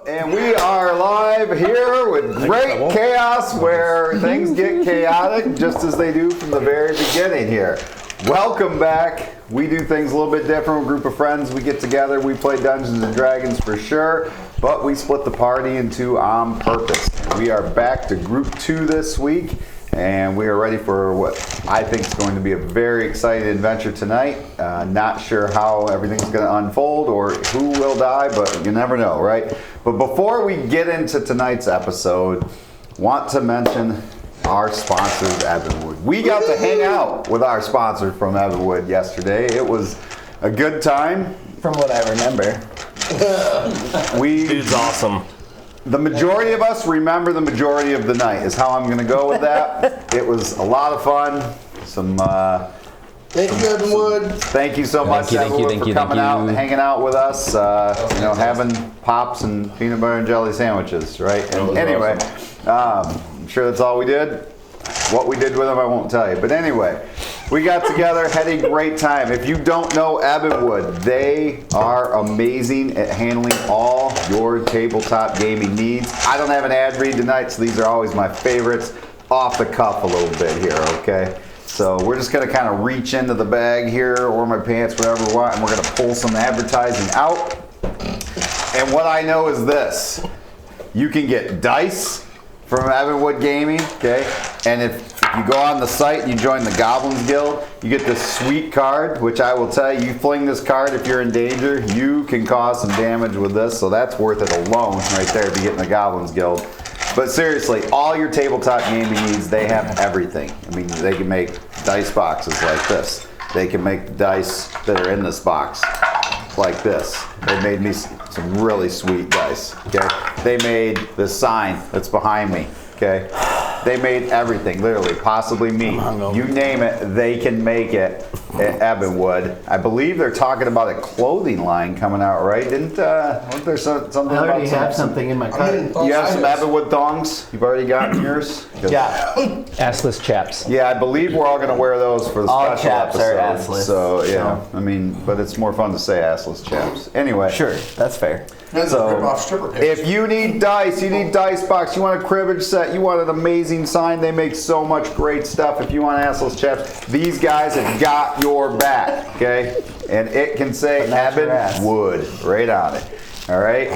And we are live here with Great Chaos, where things get chaotic just as they do from the very beginning here. Welcome back. We do things a little bit different. We're a group of friends. We get together. We play Dungeons and Dragons for sure, but we split the party in two on purpose. We are back to Group 2 this week, and we are ready for what I think is going to be a very exciting adventure tonight. Not sure how everything's going to unfold or who will die, but you never know, right? But before we get into tonight's episode, want to mention our sponsors, Evanwood. We got to hang out with our sponsor from Evanwood yesterday. It was a good time. From what I remember. Dude's awesome. The majority of us remember the majority of the night is how I'm going to go with that. It was a lot of fun. Thank you, Evanwood. Thank you so much, Evanwood, for coming out and hanging out with us. Having pops and peanut butter and jelly sandwiches, right? And anyway, I'm sure that's all we did. What we did with them, I won't tell you. But anyway, we got together, had a great time. If you don't know Evanwood, they are amazing at handling all your tabletop gaming needs. I don't have an ad read tonight, so these are always my favorites. Off the cuff a little bit here, okay? So we're just going to kind of reach into the bag here, or my pants, whatever we want, and we're going to pull some advertising out. And what I know is this. You can get dice from Evanwood Gaming, okay? And if you go on the site and you join the Goblins Guild, you get this sweet card, which I will tell you, you fling this card if you're in danger, you can cause some damage with this, so that's worth it alone right there if you get in the Goblins Guild. But seriously, all your tabletop gaming needs, they have everything. I mean, they can make dice boxes like this. They can make the dice that are in this box like this. They made me some really sweet dice, okay? They made the sign that's behind me, okay? They made everything, literally, possibly me. You name it, they can make it at Evanwood. I believe they're talking about a clothing line coming out, right? Wasn't there something I already about have something in my cart. You have some Evanwood thongs? You've already gotten yours? Yeah. Assless chaps. Yeah, I believe we're all going to wear those for the All special chaps episode. are assless. So, yeah, I mean, but it's more fun to say assless chaps. Anyway. Sure, that's fair. So, if you need dice, you need dice box, you want a cribbage set, you want an amazing sign, they make so much great stuff. If you want assless chaps, these guys have got your back, okay? And it can say Evanwood right on it, all right?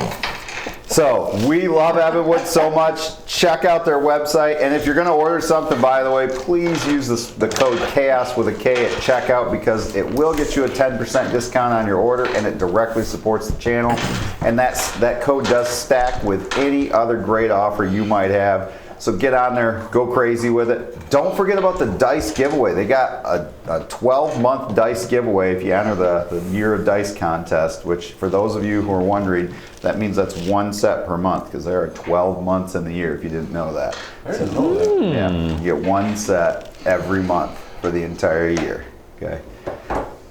So, we love Evanwood so much. Check out their website. And if you're going to order something, by the way, please use the code CHAOS with a K at checkout, because it will get you a 10% discount on your order, and it directly supports the channel. And that code does stack with any other great offer you might have. So get on there, go crazy with it. Don't forget about the dice giveaway. They got a 12-month dice giveaway if you enter the Year of Dice contest, which for those of you who are wondering, that means that's one set per month, because there are 12 months in the year if you didn't know that. Yeah, you get one set every month for the entire year, okay?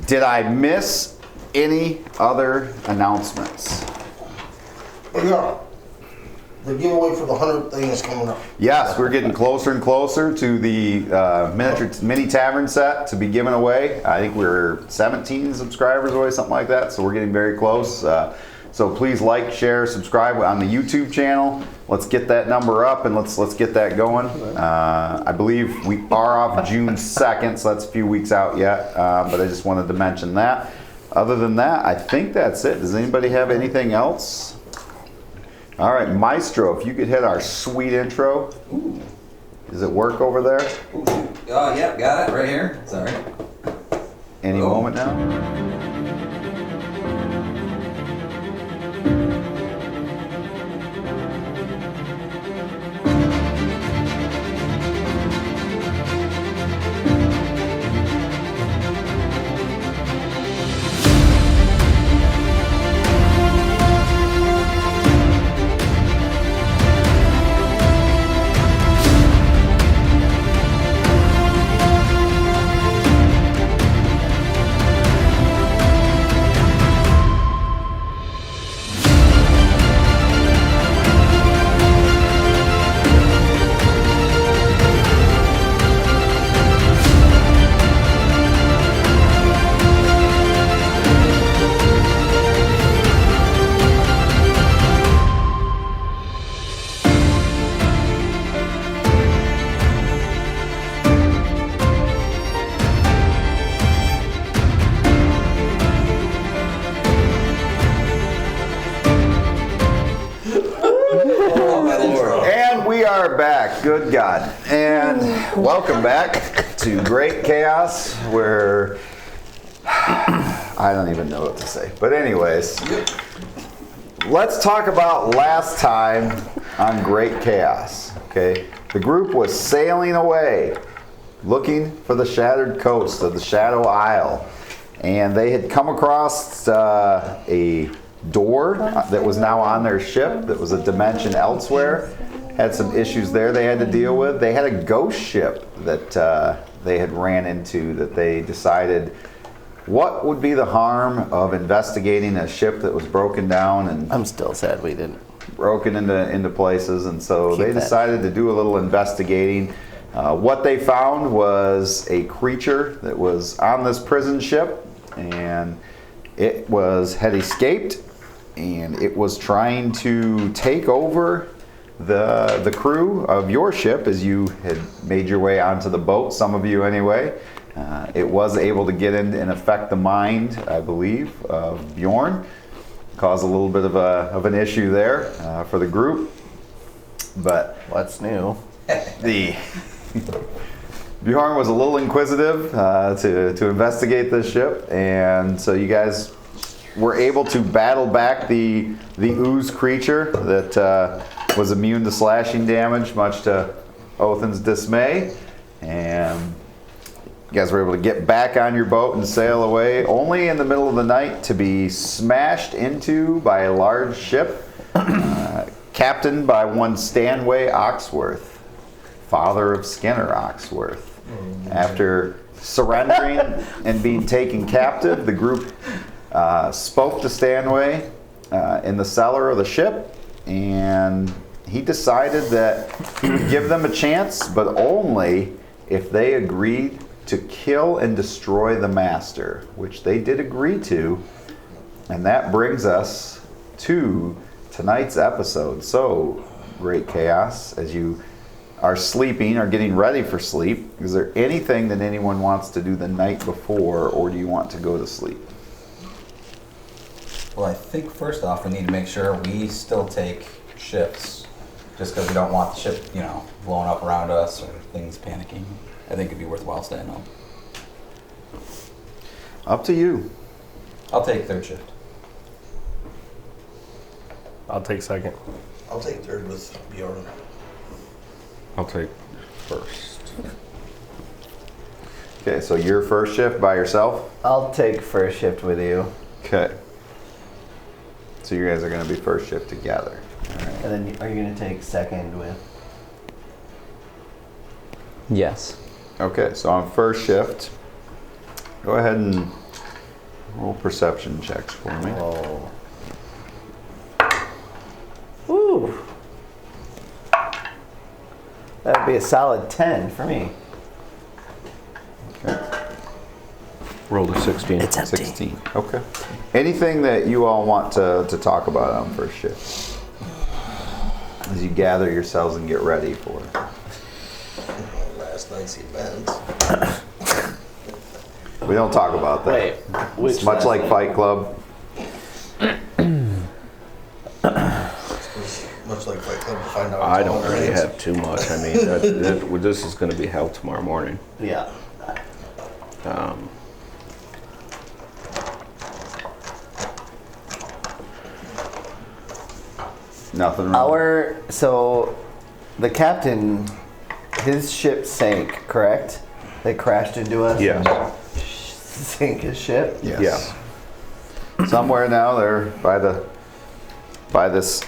Did I miss any other announcements? Yeah. The giveaway for the 100th thing is coming up. Yes, we're getting closer and closer to the mini tavern set to be given away. I think we're 17 subscribers away, something like that. So we're getting very close. So please like, share, subscribe on the YouTube channel. Let's get that number up and let's get that going. I believe we are off June 2nd, so that's a few weeks out yet. But I just wanted to mention that. Other than that, I think that's it. Does anybody have anything else? All right, Maestro, if you could hit our sweet intro. Ooh. Does it work over there? Ooh. Oh, yeah, got it right here. Sorry. Any moment now? are back, good God. And welcome back to Gr8 Chaos, where I don't even know what to say. But anyways, let's talk about last time on Gr8 Chaos, okay? The group was sailing away, looking for the shattered coast of the Shadow Isle. And they had come across a door that was now on their ship that was a dimension elsewhere. Had some issues there they had to deal with. They had a ghost ship that they had ran into that they decided what would be the harm of investigating a ship that was broken down and I'm still sad we didn't. broken into places, and so Keep they that. decided to do a little investigating. What they found was a creature that was on this prison ship, and it had escaped, and it was trying to take over the crew of your ship as you had made your way onto the boat, some of you anyway. It was able to get in and affect the mind, I believe, of Bjorn. Caused a little bit of an issue there for the group. But What's new? the Bjorn was a little inquisitive to investigate this ship, and so you guys were able to battle back the ooze creature that was immune to slashing damage, much to Othin's dismay. And you guys were able to get back on your boat and sail away, only in the middle of the night to be smashed into by a large ship, captained by one Stanway Oxworth, father of Skinner Oxworth. After surrendering and being taken captive, the group spoke to Stanway in the cellar of the ship, and he decided that he would give them a chance, but only if they agreed to kill and destroy the master, which they did agree to. And that brings us to tonight's episode. So, Gr8 Chaos, as you are sleeping or getting ready for sleep, is there anything that anyone wants to do the night before, or do you want to go to sleep? Well, I think first off, we need to make sure we still take shifts, just because we don't want the ship, blowing up around us or things panicking. I think it'd be worthwhile staying home. Up to you. I'll take third shift. I'll take second. I'll take third with Bjorn. I'll take first. Okay, so your first shift by yourself? I'll take first shift with you. Okay. So you guys are going to be first shift together. And then are you going to take second with? Yes. Okay, so on first shift, go ahead and roll perception checks for me. Oh. Ooh. That would be a solid 10 for me. Rolled a 16. It's empty. 16. Okay. Anything that you all want to talk about on first shift? As you gather yourselves and get ready for Last night's events. We don't talk about that. Wait, which It's much last like night? Fight Club. Much like Fight Club to find out. I don't really have too much. I mean, this is going to be hell tomorrow morning. Yeah. Nothing wrong. So the captain, his ship sank, correct? They crashed into us? Yes. and Sank his ship? Yes. Somewhere now they're by this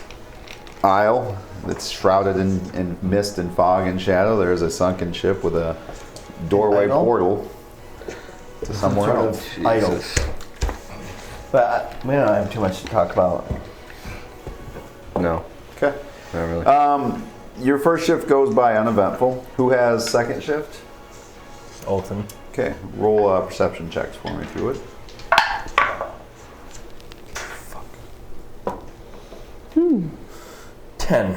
isle that's shrouded in mist and fog and shadow. There's a sunken ship with a doorway Idol? portal to somewhere Sort else. of idle. But we don't have too much to talk about. No, Okay. not really. Your first shift goes by uneventful. Who has second shift? Olton. Okay. Roll perception checks for me if you would. 10.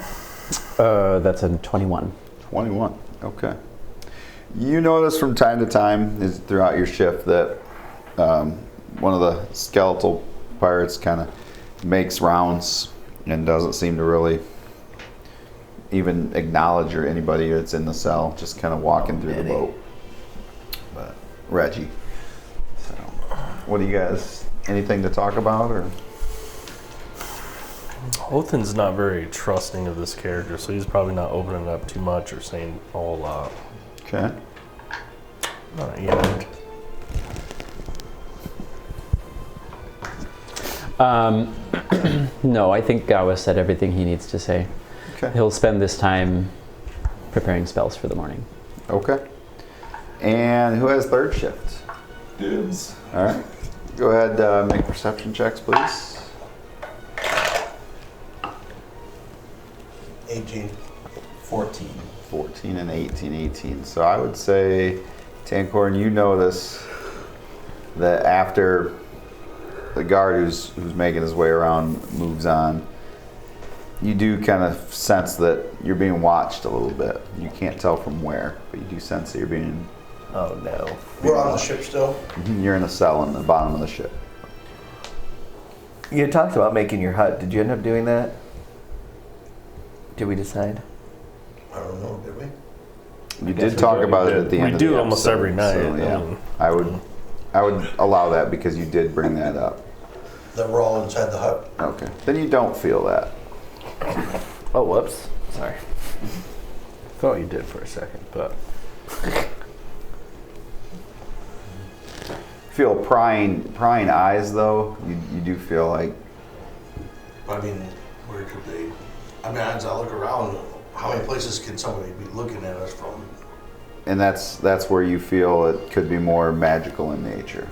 That's a 21. 21. Okay. You notice from time to time throughout your shift that one of the skeletal pirates kind of makes rounds and doesn't seem to really even acknowledge or anybody that's in the cell, just kind of walking through the boat. But Reggie. So, what do you guys, anything to talk about or? Othin's not very trusting of this character, so he's probably not opening up too much or saying a whole lot. Okay. Not yet. No, I think Gawa said everything he needs to say. Okay. He'll spend this time preparing spells for the morning. Okay. And who has third shift? Dibs. All right. Go ahead, make perception checks, please. 18. 14. 14 and 18, 18. So I would say, Tancorn, you notice that after the guard who's making his way around moves on, you do kind of sense that you're being watched a little bit. You can't tell from where, but you do sense that you're being. Oh no. We're on the ship still. You're in a cell in the bottom of the ship. You had talked about making your hut. Did you end up doing that? Did we decide? I don't know, did we? You did talk about it at the end. We of do the almost episode, every night. so, yeah, I would allow that because you did bring that up. That we're all inside the hut. Okay, then you don't feel that. Oh, whoops. Sorry. Thought you did for a second, but Feel prying eyes though. You do feel like. I mean, where could they? I mean, as I look around, how many places can somebody be looking at us from? And that's where you feel it could be more magical in nature.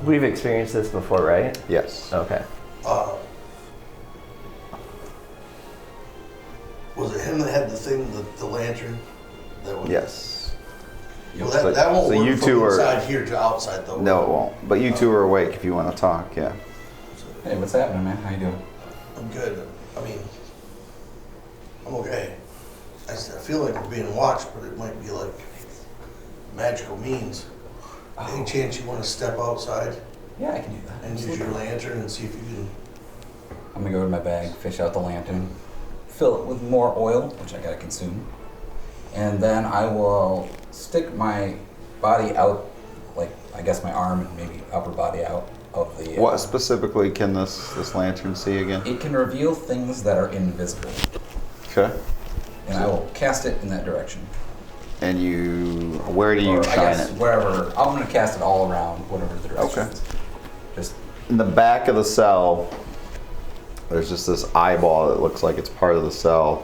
We've experienced this before, right? Yes. Okay. Was it him that had the thing, the lantern? That was, Yes. Well, So- that won't so work you from two are- inside here to outside though. No, it won't. But you two are awake if you want to talk. Yeah. Hey, what's happening, man? How you doing? I'm good. I mean, I'm okay. I feel like we're being watched, but it might be like magical means. Any chance you want to step outside Yeah, I can do that. and use your lantern and see if you can? I'm gonna go to my bag, fish out the lantern, fill it with more oil, which I gotta consume, and then I will stick my body out, like I guess my arm and maybe upper body out of the. What specifically can this lantern see again? It can reveal things that are invisible, Okay. and I will cast it in that direction. And where do you Or shine I guess it? wherever. I'm gonna cast it all around, whatever the direction Okay. is. Just In the back of the cell, there's just this eyeball that looks like it's part of the cell.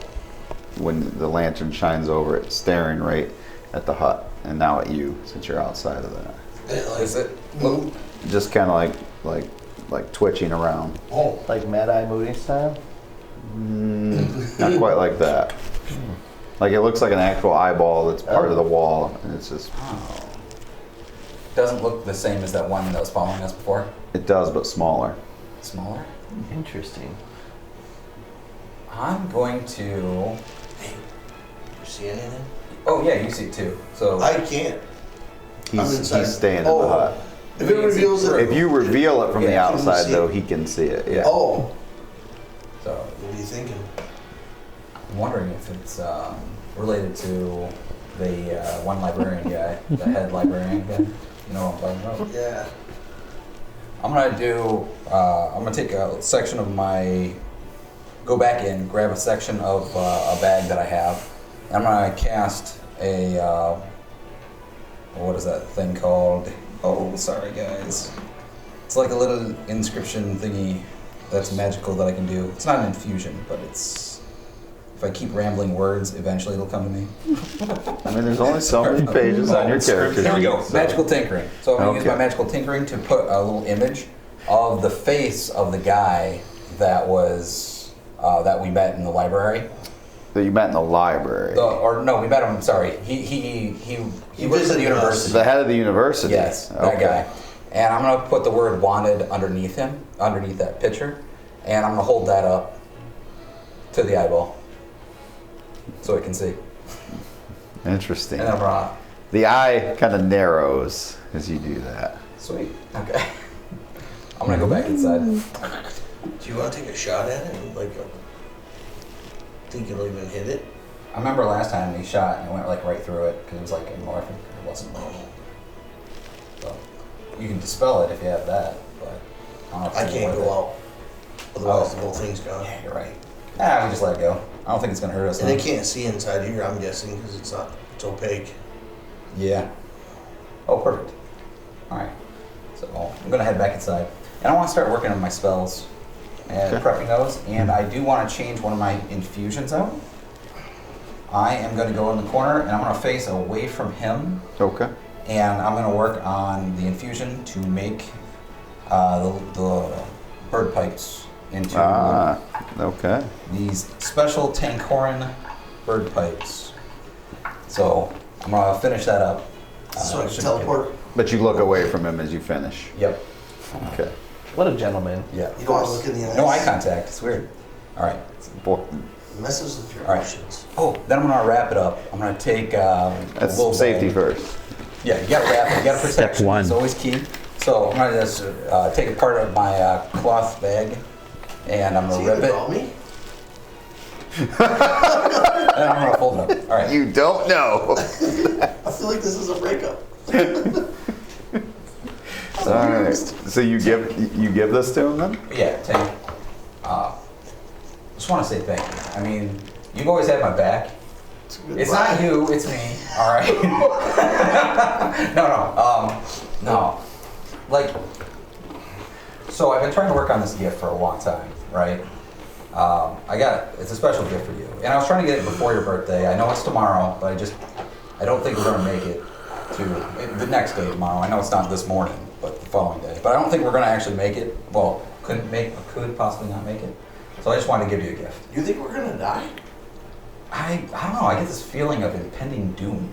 When the lantern shines over it, staring right at the hut, and now at you, since you're outside of that. is it? Move. Just kind of like twitching around. Oh, Like Mad Eye Moody style? Not quite like that. Like it looks like an actual eyeball that's part of the wall, and it's just. Oh. Doesn't look the same as that one that was following us before. It does, but smaller. Smaller. Interesting. I'm going to. you see anything? Oh yeah, you see it too. So I can't. I'm He's inside. staying in Oh. the hut. If it reveals it. If you reveal it from the Yeah, can you outside, see though, it? he can see it. Yeah. Oh, So what are you thinking? I'm wondering if it's related to the one librarian guy, the head librarian guy. You know what I'm talking about? Yeah. I'm gonna do. I'm gonna take a section of my. Go back in, grab a section of a bag that I have, and I'm gonna cast a. What is that thing called? Oh, sorry guys. It's like a little inscription thingy that's magical that I can do. It's not an infusion, but it's. If I keep rambling words, eventually it'll come to me. I mean, there's only so many pages on your character There we go. sheet, so- Magical tinkering. So I'm gonna use Okay. my magical tinkering to put a little image of the face of the guy that was that we met in the library. That you met in the library. Or no, we met him. Sorry, he works at the visited us. university. The head of the university. Yes, that Okay. guy. And I'm gonna put the word "wanted" underneath him, underneath that picture, and I'm gonna hold that up to the eyeball so it can see. Interesting. And then I'm gonna. The eye kind of narrows as you do that. Sweet. Okay. I'm gonna go back inside. Do you want to take a shot at it? Like, think it'll even hit it? I remember last time he shot and it went like right through it because it was like in north and it wasn't low. So you can dispel it if you have that, but I don't know if I it's can't worth go it. out. Otherwise, Oh. the whole thing's gone. Yeah, you're right. Ah, we just let it go. I don't think it's gonna hurt us. And they though. can't see inside here, I'm guessing, because it's opaque. Yeah. Oh, perfect. All right. So I'm gonna head back inside, and I want to start working on my spells and prepping those. And I do want to change one of my infusions out. I am going to go in the corner, and I'm going to face away from him, Okay. and I'm going to work on the infusion to make the bird pipes into Okay. these special Tankoran bird pipes. So I'm going to finish that up. So I can should- teleport. But you look away from him as you finish. Yep. Okay. What a gentleman. Yeah. You don't want to look in the eyes. No eye contact. It's weird. All right. It's important. It messes with your All right. emotions. Oh, then I'm gonna wrap it up. I'm gonna take a That's little safety bag. first. Yeah, you gotta wrap it. You gotta protect it. one. It's always key. So I'm gonna just take a part of my cloth bag, and I'm So gonna you rip gonna it, call me? and I'm gonna fold it up. All right. You don't know. I feel like this is a breakup. All right. So you give this to him then? Yeah, Tank. Just want to say thank you. I mean, you've always had my back. It's not you, it's me. All right. No. Like, so I've been trying to work on this gift for a long time, right? It's a special gift for you, and I was trying to get it before your birthday. I know it's tomorrow, but I don't think we're gonna make it to the next day tomorrow. I know it's not this morning, but the following day. But I don't think we're gonna actually make it. Well, could possibly not make it. So I just wanted to give you a gift. You think we're gonna die? I don't know. I get this feeling of impending doom,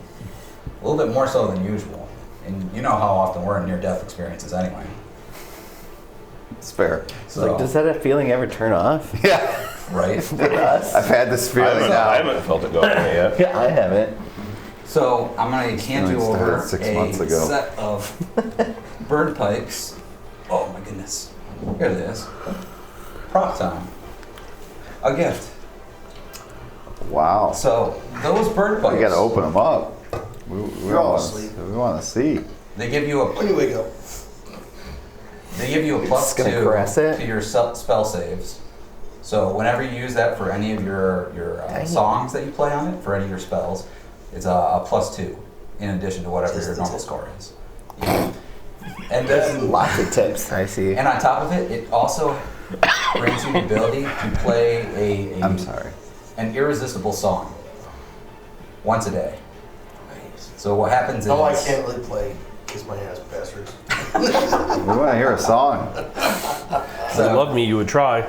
a little bit more so than usual. And you know how often we're in near-death experiences, anyway. It's fair. So, Like, does that feeling ever turn off? Yeah. right? I've had this feeling now. I haven't felt it go away yet. Yeah, I haven't. So I'm gonna hand you feeling started over 6 a months ago. set of bird pipes. Oh my goodness! Here it is. Prop time. A gift. Wow. So those bird pipes. We gotta open them up. We You're all want asleep. we want to see. They give you a When you wake up. They give you a plus just gonna 2 caress it? to your spell saves. So whenever you use that for any of your songs that you play on it, for any of your spells, it's a plus 2 in addition to whatever your normal score is. And then, Lots of tips. I see. and on top of it, it also grants you the ability to play I'm sorry. an irresistible song once a day. Nice. So what happens No, I is can't really play. Kiss my ass, bastards. We want to hear a song. If you love me, you would try.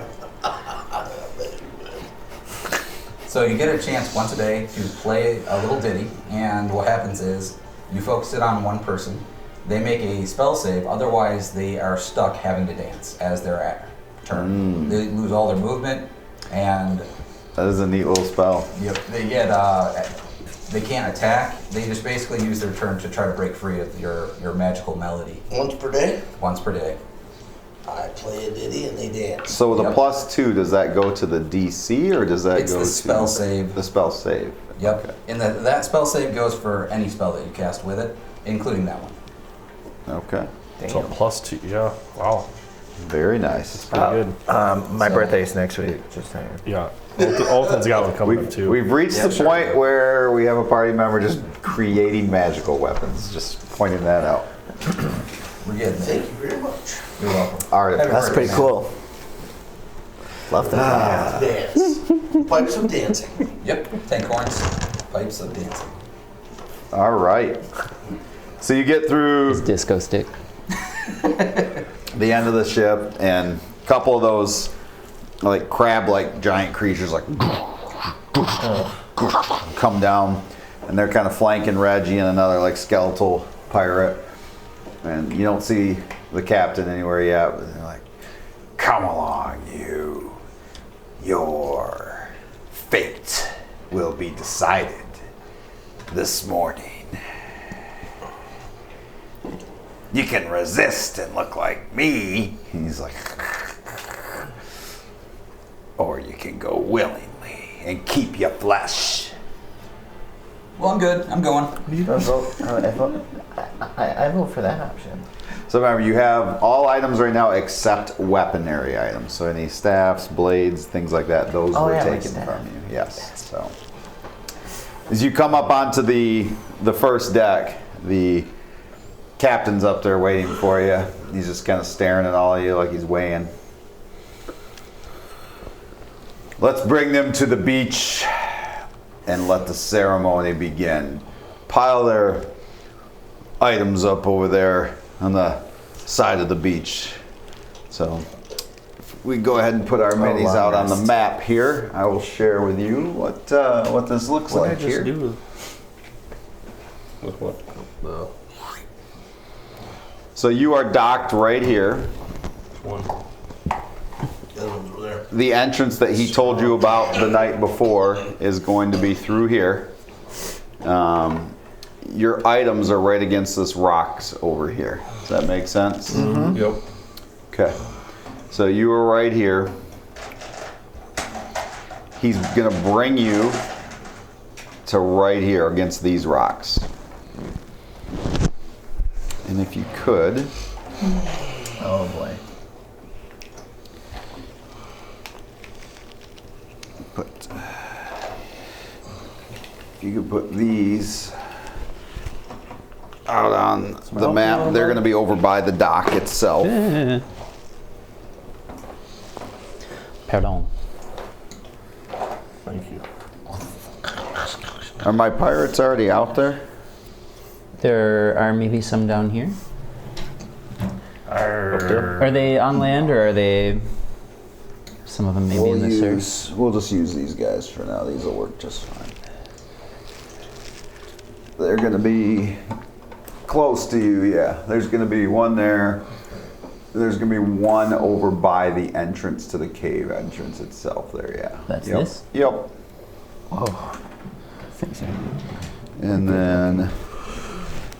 So you get a chance once a day to play a little ditty, and what happens is you focus it on one person. They make a spell save, otherwise they are stuck having to dance as their turn. They lose all their movement, and That is a neat little spell. they get they can't attack. They just basically use their turn to try to break free of your magical melody Once per day, once per day. I play a ditty and they dance. So the Yep. plus 2, does that go to the DC or does that It's go the to spell save. The spell save. Yep. Okay. And that spell save goes for any spell that you cast with it, including that one. Okay. So +2. Yeah. Wow. Very nice. Pretty good. My So- birthday's next week. Just saying. Yeah. Alton's got one coming up too. We've reached Yeah, the sure. point where we have a party member just creating magical weapons. Just pointing that out. We're getting there. Thank you very much. You're welcome. Artifact. That's pretty cool. Love that. Dance. Pipes of dancing. Yep, 10 coins, pipes of dancing. All right. So you get through Disco stick. the end of the ship, and a couple of those like crab-like giant creatures like come down, and they're kind of flanking Reggie and another like skeletal pirate. And you don't see the captain anywhere yet, but they're like, "Come along, you. Your fate will be decided this morning. You can resist and look like me." He's like, "Or you can go willingly." and keep your flesh. Well, I'm good. I'm going. I vote for that option. So remember, you have all items right now except weaponry items. So any staffs, blades, things like that, those were my taken staff. from you. Yes. So as you come up onto the first deck, the captain's up there waiting for you. He's just kind of staring at all of you like he's weighing. Let's bring them to the beach and let the ceremony begin. Pile their items up over there on the side of the beach. So if we go ahead and put our minis out on the map here, I will share with you what this looks What like did I just here. do With what? the So you are docked right here. one? The other ones were there. The entrance that he told you about the night before is going to be through here. Your items are right against this rocks over here. Does that make sense? Yep. Okay. So you are right here. He's gonna bring you to right here against these rocks. And if you could, Oh boy. if you could put these out on the map, they're gonna be over by the dock itself. Pardon. Thank you. Are my pirates already out there? There are maybe some down here. Arr. Are they on land or are they? Some of them maybe in the surf. We'll just use these guys for now. These will work just fine. They're gonna be close to you, yeah. There's gonna be one there. There's gonna be one over by the entrance to the cave entrance itself there, yeah. That's Yep. this? Yep. And then,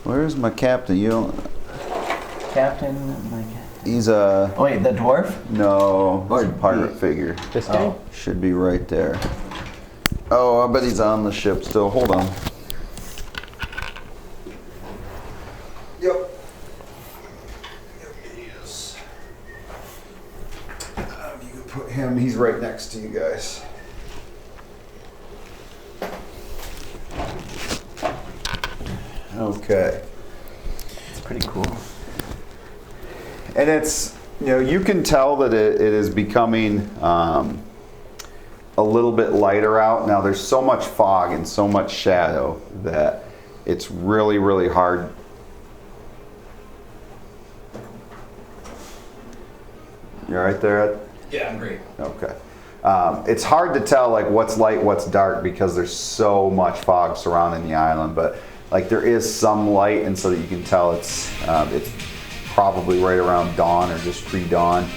where's my captain? You don't, Captain. he's a, Oh wait, the dwarf. no, he's a pirate figure. This guy? Should be right there. Oh, I bet he's on the ship still. Hold on. Yep. Yep, he is. You can put him, he's right next to you guys. Okay. It's pretty cool. And it's, you can tell that it is becoming a little bit lighter out. Now there's so much fog and so much shadow that it's really, really hard. You all right there, Ed? Yeah, I'm great. Okay. It's hard to tell like what's light, what's dark because there's so much fog surrounding the island, but like there is some light, and so that you can tell it's probably right around dawn or just pre-dawn.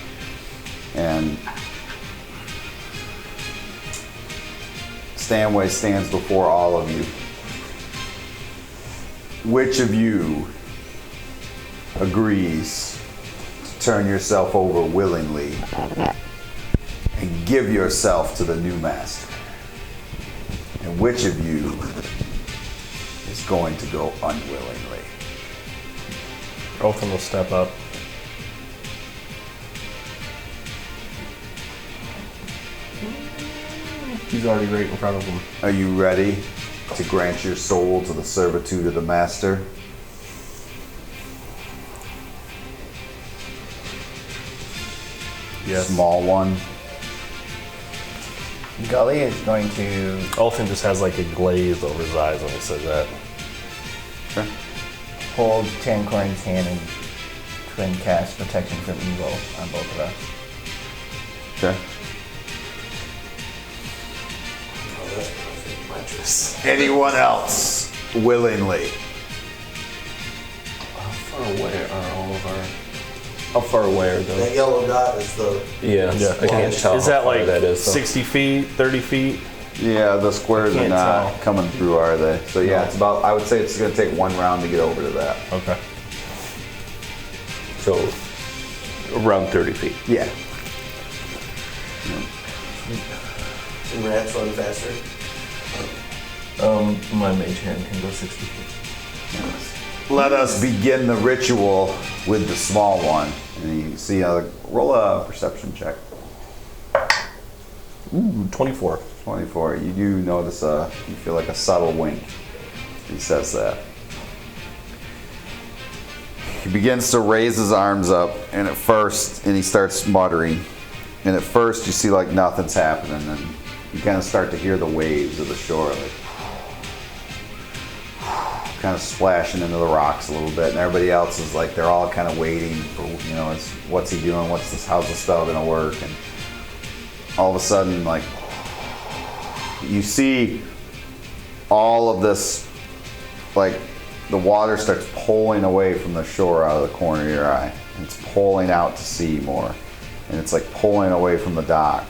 And Stanway stands before all of you. Which of you agrees to turn yourself over willingly and give yourself to the new master? And which of you is going to go unwillingly? Elton will step up. He's already right in front of him. Are you ready to grant your soul to the servitude of the master? Yes. Small one. Gully is going to Elton just has like a glaze over his eyes when he says that. Sure. hold Tancorn's hand and twin cast protection from evil on both of us. Okay. Oh, that's perfect. My choice. Anyone else willingly? How far away are all of our? How far away are those? That yellow dot is the. Yeah, I can't tell. Is how that far like that is? 60 feet, 30 feet? Yeah, the squares are Can't not tell. coming through, are they? So yeah, it's about, I would say it's gonna take one round to get over to that. Okay. So around 30 feet. Yeah. Can rats run faster? My mage hand can go 60 feet. Let us begin the ritual with the small one. And you see, roll a perception check. Ooh, 24. 24. You do notice you feel like a subtle wink. He says that. He begins to raise his arms up, and he starts muttering. And at first, you see like nothing's happening, and you kind of start to hear the waves of the shore, like kind of splashing into the rocks a little bit, and everybody else is like, they're all kind of waiting for, what's he doing? How's the spell gonna work? And all of a sudden, like, you see all of this, like, the water starts pulling away from the shore out of the corner of your eye. And it's pulling out to sea more. And it's like pulling away from the dock.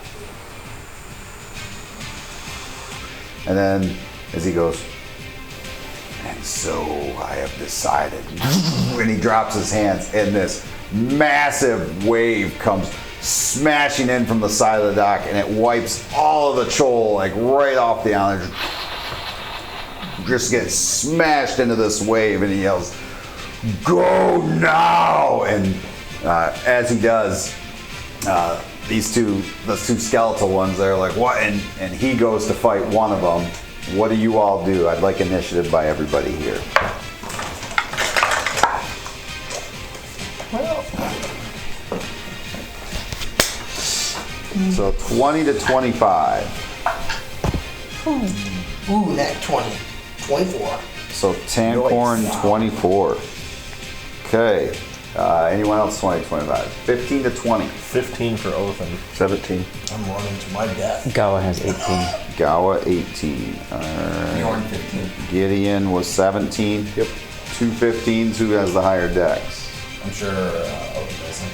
And then, as he goes, and so I have decided. And he drops his hands, and this massive wave comes smashing in from the side of the dock, and it wipes all of the shoal like right off the island. Just gets smashed into this wave, and he yells, "Go now!" And as he does, the two skeletal ones, they're like, "What?" And he goes to fight one of them. What do you all do? I'd like initiative by everybody here. So 20 to 25. Ooh, nat 20. 24. So Tancorn 24. Okay. Anyone else 20 to 25? 15 to 20. 15 for Othin. 17. I'm running to my death. Gawa has 18. Gawa 18. Alright. Bjorn 15. Gideon was 17. Yep. 2 15s. Who has the higher dex? I'm sure Owen doesn't.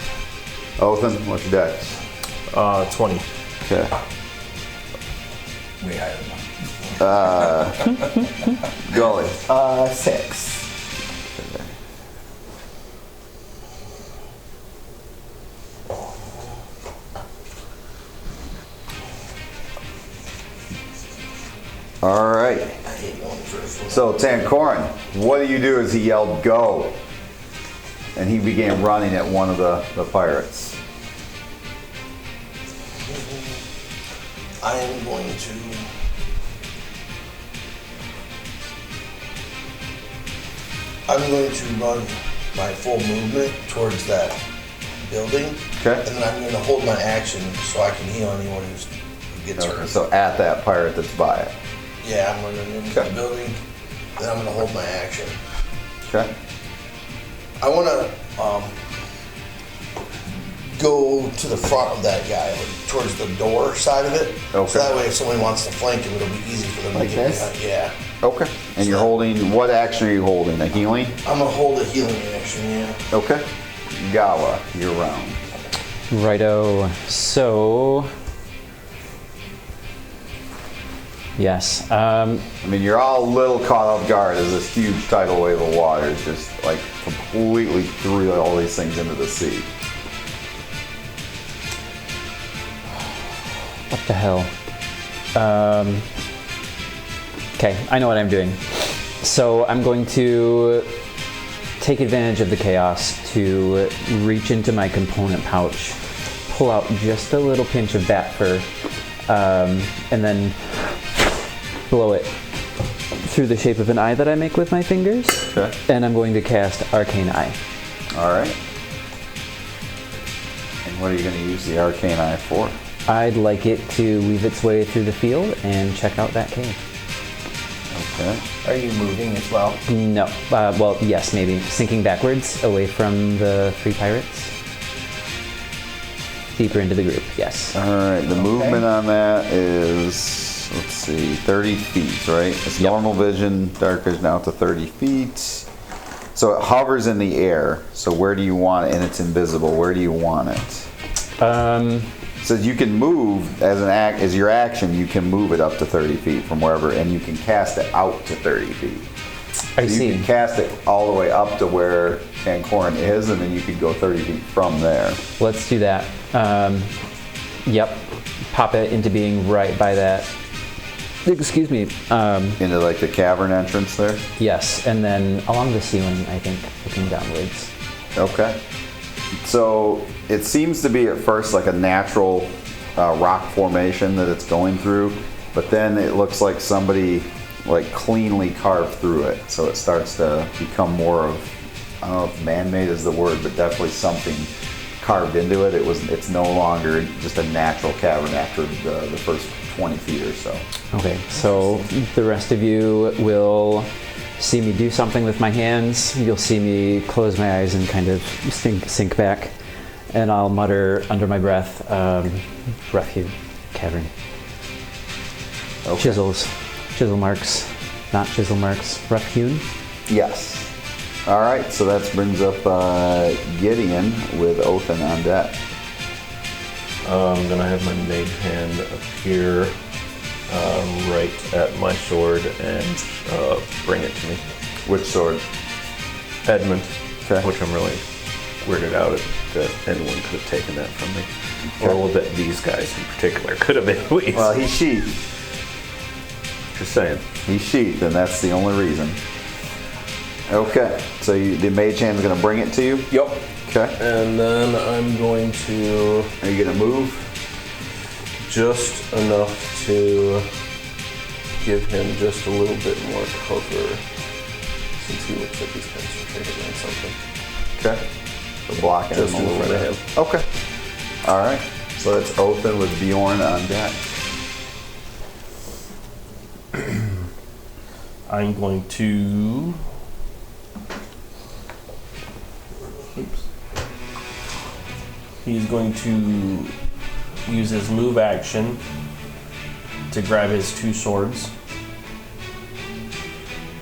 Othin, what's your dex? 20. Okay. Way higher than mine. Gully. 6. All right. I hate going first. So Tancorn, what do you do as he yelled "Go"? And he began running at one of the pirates. I am going to run my full movement towards that building. Okay. And then I'm going to hold my action so I can heal anyone who gets Okay, hurt. so at that pirate that's by it. Yeah, I'm running into Okay. the building. Then I'm going to hold my action. Okay. I want to go to the front of that guy, like, towards the door side of it. Okay. So that way if someone wants to flank him, it'll be easy for them Like to get this? behind. Yeah. Okay. And you're holding, what action are you holding? A healing? I'm going to hold a healing action, yeah. Okay. Gawa, your round. Righto. So. Yes. I mean, you're all a little caught off guard as this huge tidal wave of water is just like completely threw all these things into the sea. What the hell? Okay, I know what I'm doing. So I'm going to take advantage of the chaos to reach into my component pouch, pull out just a little pinch of bat fur, and then blow it through the shape of an eye that I make with my fingers. Okay. And I'm going to cast Arcane Eye. All right. And what are you going to use the Arcane Eye for? I'd like it to weave its way through the field and check out that cave. Okay. Are you moving as well? No. Well, yes, maybe. Sinking backwards away from the three pirates. Deeper into the group, yes. All right. The movement on that is, let's see, 30 feet, right? It's normal vision, dark vision out to 30 feet. So it hovers in the air. So where do you want it? And it's invisible. Where do you want it? So you can move as your action. You can move it up to 30 feet from wherever, and you can cast it out to 30 feet. I So you see. can cast it all the way up to where Tancorn is, and then you could go 30 feet from there. Let's do that. Yep. Pop it into being right by that. Excuse me. Into like the cavern entrance there? Yes, and then along the ceiling, I think, looking downwards. Okay. So it seems to be at first like a natural rock formation that it's going through, but then it looks like somebody like cleanly carved through it. So it starts to become more of, I don't know if man-made is the word, but definitely something carved into it. It's no longer just a natural cavern after the first 20 feet or so. Okay, so the rest of you will see me do something with my hands. You'll see me close my eyes and kind of sink back. And I'll mutter under my breath, rough-hewn cavern. Okay. Chisel marks, not chisel marks, rough-hewn. Yes. All right, so that brings up Gideon with Othin on deck. I'm gonna have my mage hand appear right at my sword and bring it to me. Which sword? Edmund, Okay. which I'm really weirded out that anyone could have taken that from me. Or well, that these guys in particular could have been at least. Well, he's sheathed. Just saying. He's sheathed, and that's the only reason. Okay, so the mage hand's gonna bring it to you? Yep. Okay. And then I'm going to Are you gonna move? just enough to give him just a little bit more cover since he looks like he's concentrating on something. Okay. So blocking Just him a in little front bit. of Okay. All right. So that's Othin with Bjorn on deck. I'm going to. Oops. He's going to use his move action to grab his two swords.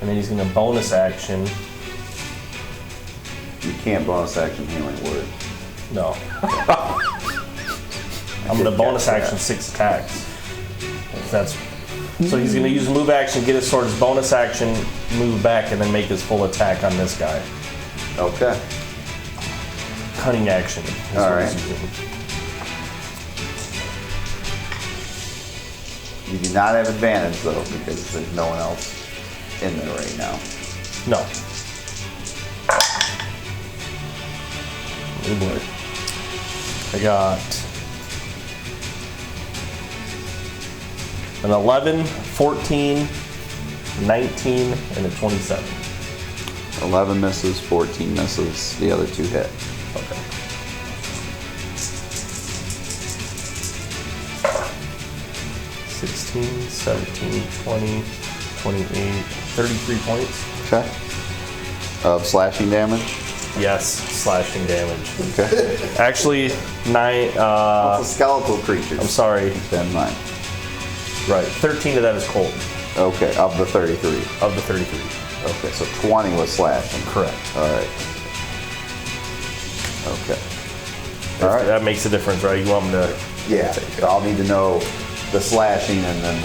And then he's going to bonus action. You can't bonus action healing word. No. I'm going to bonus action 6 attacks. If that's. So he's going to use move action, get his sword's bonus action, move back, and then make his full attack on this guy. Okay. Cunning action. is All what right. he's using. You do not have advantage though, because there's no one else in there right now. No. Oh boy. I got an 11, 14, 19, and a 27. 11 misses, 14 misses, the other 2 hit. Okay. 16, 17, 20, 28, 33 points. Okay. Of slashing damage. Yes, slashing damage. Okay. Actually, 9, It's a skeletal creature. I'm sorry. Then 9. Right, 13 of that is cold, Okay, of the 33. of the 33. Okay, so 20 was slashing. Correct. All right. Okay. All right. That makes a difference, right? You want me to... Yeah, so I'll need to know the slashing and then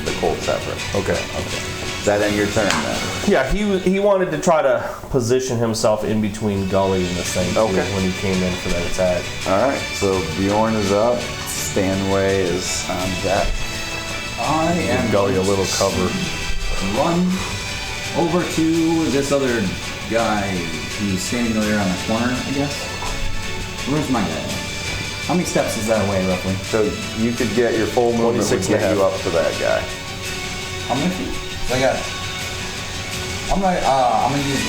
the cold separate. Okay. Is that in your turn then? Yeah, he wanted to try to position himself in between Gully and this thing too, Okay. when he came in for that attack. All right, so Bjorn is up. Stanway is on deck. I am Give Gully a little cover. run over to this other guy who's standing there on the corner, I guess. Where's my guy? How many steps is that away, roughly? So you could get your full movement would 26 and a get you half. up to that guy. How many feet? So I got. I'm gonna use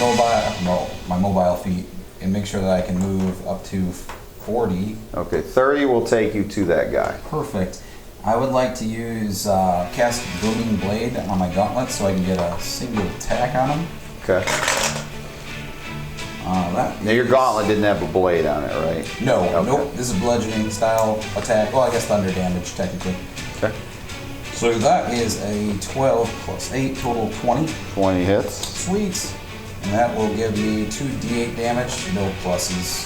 my mobile feet and make sure that I can move up to 40. Okay, 30 will take you to that guy. Perfect. I would like to use cast Booming Blade on my gauntlet so I can get a single attack on him. Okay. Now your gauntlet didn't have a blade on it, right? No, Okay. nope. This is bludgeoning style attack. Well, I guess thunder damage technically. Okay. So that is a 12 plus 8, total 20. 20 hits. Sweet. And that will give me 2d8 damage, no pluses.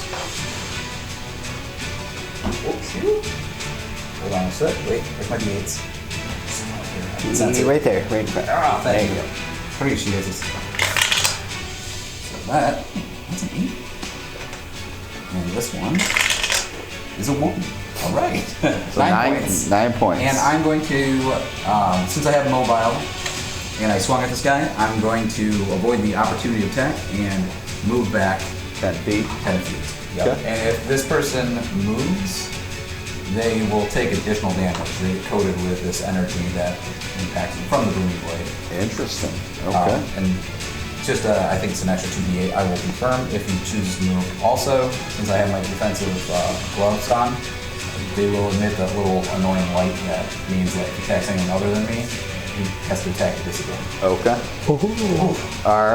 Oops. Hold on a sec. Wait, where's my d8s? That's it. Right there. Right there. Ah, thank There you. Pretty she is. So that's an 8. And this one is a 1. All right. So 9 points. 9 points. And I'm going to, since I have mobile and I swung at this guy, I'm going to avoid the opportunity attack and move back 10 feet. 10 feet. Yep. Okay. And if this person moves, they will take additional damage. They get coated with this energy that impacts them from the booming blade. Interesting. Okay. And just, I think it's an extra 2d8. I will confirm if he chooses to move. Also, since I have my defensive gloves on, they will emit that little annoying light that means that if he attacks anyone other than me, he has to attack at disadvantage. Okay. All A whole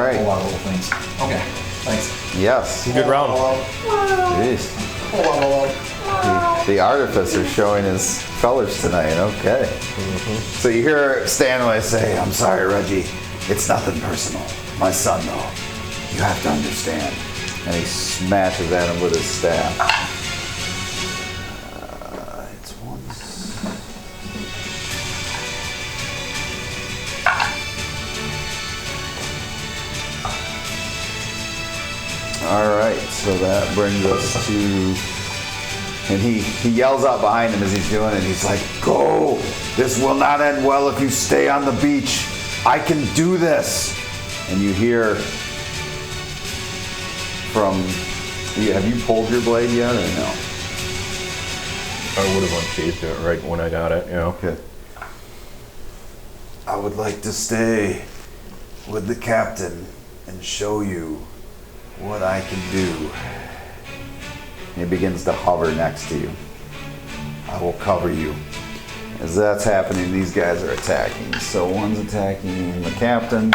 right. lot of little things. Okay, thanks. Yes. Good round. Jeez. The artificer showing his colors tonight. Okay. So you hear Stanley say, "I'm sorry, Reggie. It's nothing personal. My son, though. You have to understand." And he smashes at him with his staff. It's once. All right. So that brings us to. And he yells out behind him as he's doing it. He's like, "Go! This will not end well if you stay on the beach. I can do this." And you hear from... Have you pulled your blade yet or no? I would have unsheathed it right when I got it, Okay. "I would like to stay with the captain and show you what I can do." He begins to hover next to you. "I will cover you." As that's happening, these guys are attacking. So one's attacking the captain.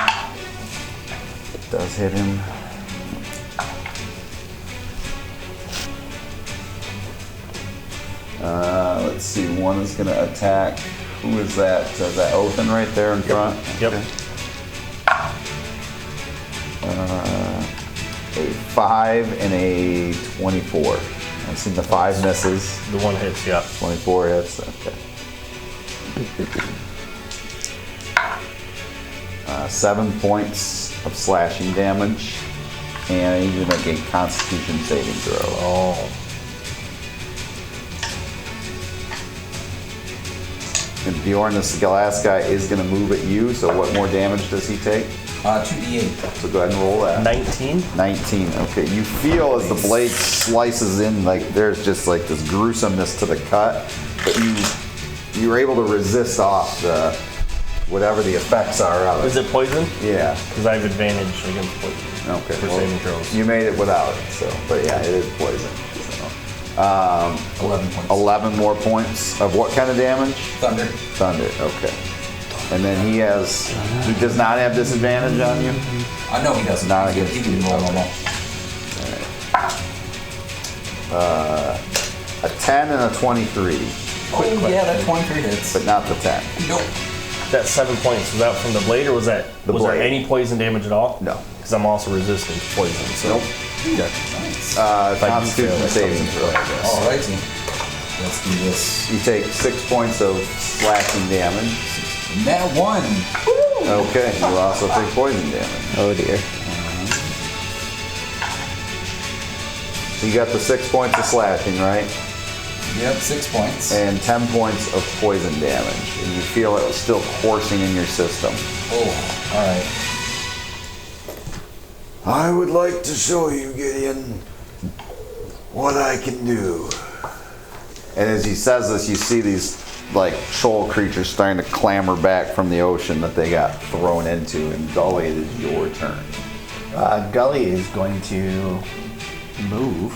It does hit him. Let's see, one is going to attack. Who is that? Is that Othin right there in front? Yep. Okay. A 5 and a 24. I've seen the 5 misses. The one hits, yeah. 24 hits. Okay. 7 points of slashing damage, and I need you to make a Constitution saving throw. Oh. And Bjorn, this last guy is going to move at you. So what more damage does he take? 2d8. So go ahead and roll that. 19? 19. Okay, you feel as the blade slices in, like there's just like this gruesomeness to the cut, but you're able to resist off the whatever the effects are of Is it. it poison? Yeah. Because I have advantage against poison. Okay. For well, saving throws. you made it without it, so but yeah, it is poison. So, 11 points. 11 more points of what kind of damage? Thunder. Thunder. Okay. And then he does not have disadvantage on you? No, he doesn't. Not He against can you. roll normal. A 10 and a 23, Yeah, that 23 hits. but not the 10. Nope. That 7 points, was that from the blade or was that The was blade. there any poison damage at all? No. Because I'm also resistant to poison, so Nope. Okay. Nice. if I do Constitution fail, that saving comes into throw. play, I guess. Alrighty. Let's do this. You take 6 points of slashing damage. Nat 1. Okay, you also take poison damage. Oh dear. So you got the 6 points of slashing, right? Yep, 6 points. And 10 points of poison damage. And you feel it still coursing in your system. Oh, alright. "I would like to show you, Gideon, what I can do." And as he says this, you see these like shoal creatures starting to clamber back from the ocean that they got thrown into. And Gully, it is your turn. Gully is going to move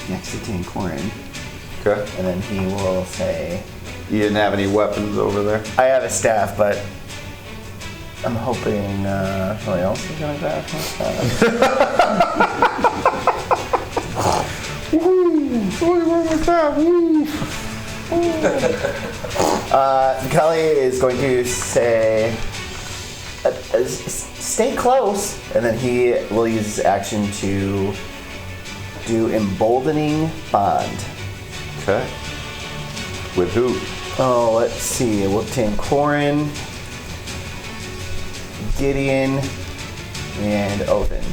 next to Tinkorin, Okay. and then he will say, You didn't have any weapons over there? I have a staff, but I'm hoping somebody else is going to grab my staff. Gully is going to say, stay close, and then he will use his action to do Emboldening Bond. Okay. With who? Oh, let's see. We'll take Corin, Gideon, and Othin.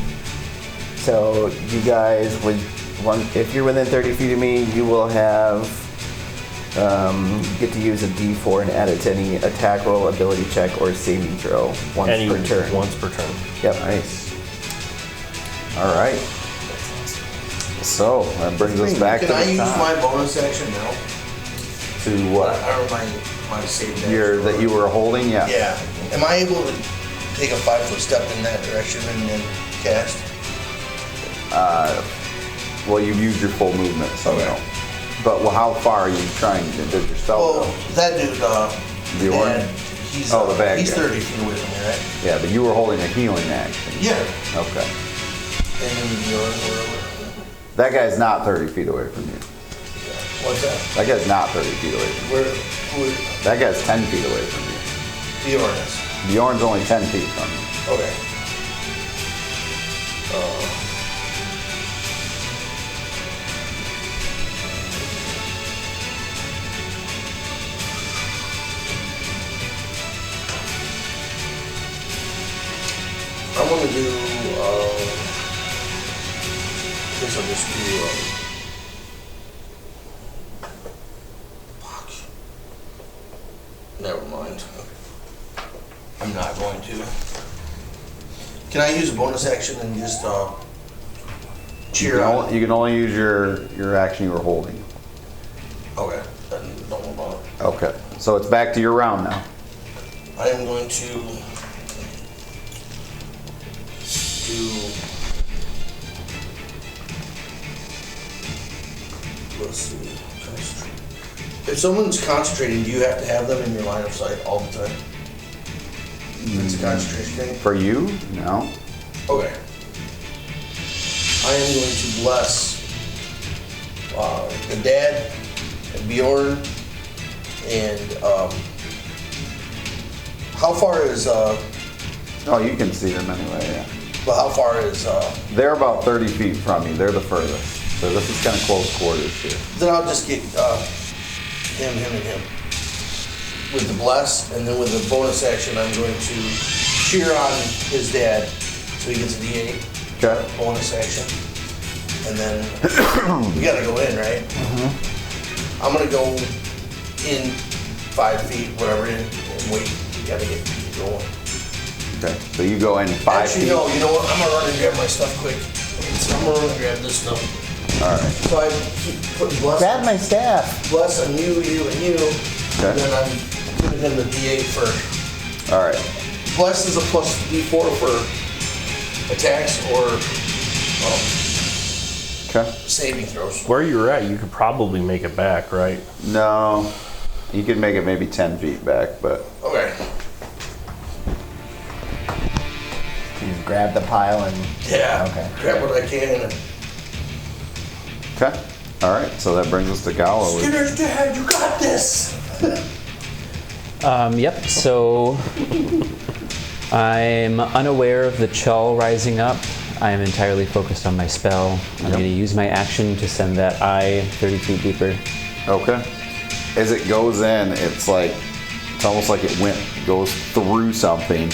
So you guys would if you're within 30 feet of me, you will have get to use a D4 and add it to any attack roll, ability check, or saving throw once per turn. Once per turn. Yep. Nice. All right. So that brings us back to Can I the use top. my bonus action now? To what? My save dash. That you were holding? Yeah. Yeah. Am I able to take a 5-foot step in that direction and then cast? Well, you've used your full movement, so Okay. no. But how far are you trying to do yourself? Well, that dude, Bjorn? Dad, he's, The bad he's guy. 30 feet away from me, right? Yeah, but you were holding a healing action. Yeah. Okay. And then Bjorn, wherever. That guy's not 30 feet away from you. What's that? That guy's not 30 feet away from you. Who That guy's 10 feet away from you. Bjorn is? Bjorn's only 10 feet from you. Okay. I'm gonna do, I guess I'll just do, fuck. Never mind. I'm not going to. Can I use a bonus action and just, cheer on? You can only use your action you were holding. Okay, then don't worry about it. Okay. So it's back to your round now. I am going to do, let's see, concentrate. If someone's concentrating, do you have to have them in your line of sight all the time? It's a concentration thing? For you? No. Okay. I am going to bless the dad, and Bjorn, and how far is Oh, you can see them anyway, yeah. but how far is They're about 30 feet from you. They're the furthest. So this is kind of close quarters here. then I'll just get him, and him with the bless, and then with the bonus action, I'm going to cheer on his dad so he gets a D8 Okay. bonus action, and then we gotta go in, right? Mm-hmm. I'm gonna go in 5 feet, whatever it is, and wait. You gotta get going. Okay. So you go in 5 Actually, feet. no. You know what? I'm gonna run and grab my stuff quick. So I'm gonna run and grab this stuff. All right. So I keep putting bless. Grab my staff. Bless on you, and you. Okay. And then I'm giving him the D8 for. All right. Bless is a plus D4 for attacks or Okay. saving throws. Where you're at, you could probably make it back, right? No. You could make it maybe 10 feet back, but Okay. You just grab the pile and Yeah. Okay. Grab what I can. And okay. All right. So that brings us to Gala. Skinner's dad, you got this. Yep, so I'm unaware of the Chull rising up. I am entirely focused on my spell. I'm going to use my action to send that eye 30 feet deeper. Okay. As it goes in, it's almost like it goes through something,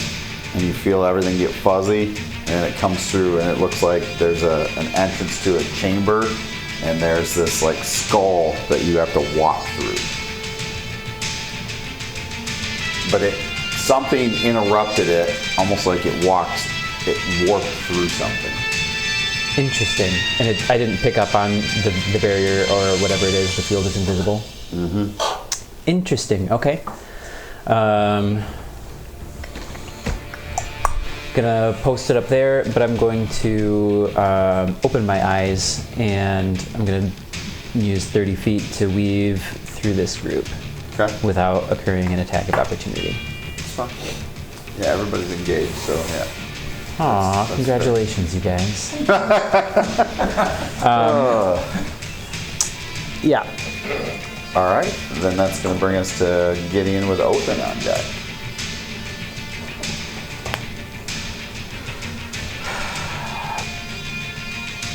and you feel everything get fuzzy, and it comes through, and it looks like there's an entrance to a chamber, and there's this like skull that you have to walk through. But something interrupted it, almost like it warped through something. Interesting. And I didn't pick up on the barrier or whatever it is, the field is invisible. Mm-hmm. Interesting, okay. Gonna post it up there, but I'm going to open my eyes and I'm gonna use 30 feet to weave through this group. Okay. Without occurring an attack of opportunity. It's fine. Yeah, everybody's engaged, so yeah. Aw, That's congratulations, you guys. Yeah. All right, then that's going to bring us to Gideon with Othin on deck.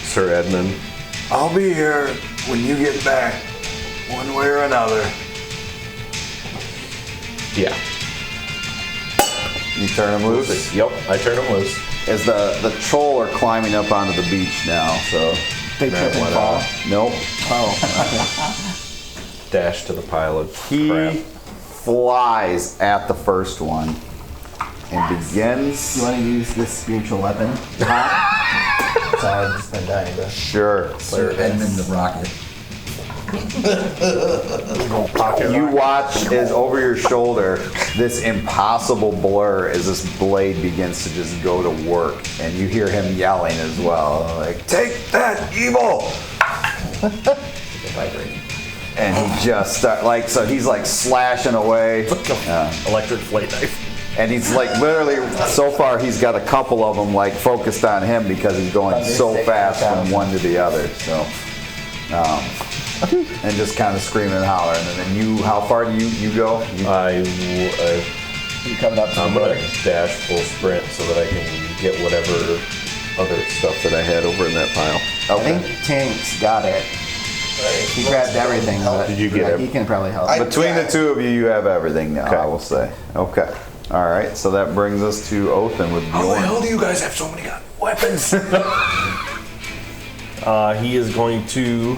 Sir Edmund. I'll be here when you get back, one way or another. Yeah. You turn him loose? Yep, I turn him loose. As the troll are climbing up onto the beach now, so They trip and fall. Nope. Oh. Dash to the pile of He crap. flies at the first one and begins. You want to use this spiritual weapon? Sorry, I've just been dying to. Sure. Sir Edmund the Rocket. You watch as over your shoulder, this impossible blur as this blade begins to just go to work, and you hear him yelling as well, like, "Take that, evil!" Vibrating. And he just start like, so he's like slashing away, Electric plate knife. and he's like literally, so far he's got a couple of them like focused on him because he's going so fast from one to the other. So. And just kind of screaming and hollering. And then you, how far do you go? You coming up to I'm the gonna door? dash full sprint so that I can get whatever other stuff that I had over in that pile. I think Tank's got it. He grabbed everything, but Did you get it? he can probably help. Between the two of you, you have everything now, Okay. I will say. Okay. All right, so that brings us to Othin with Bjorn. do you guys have so many weapons? He is going to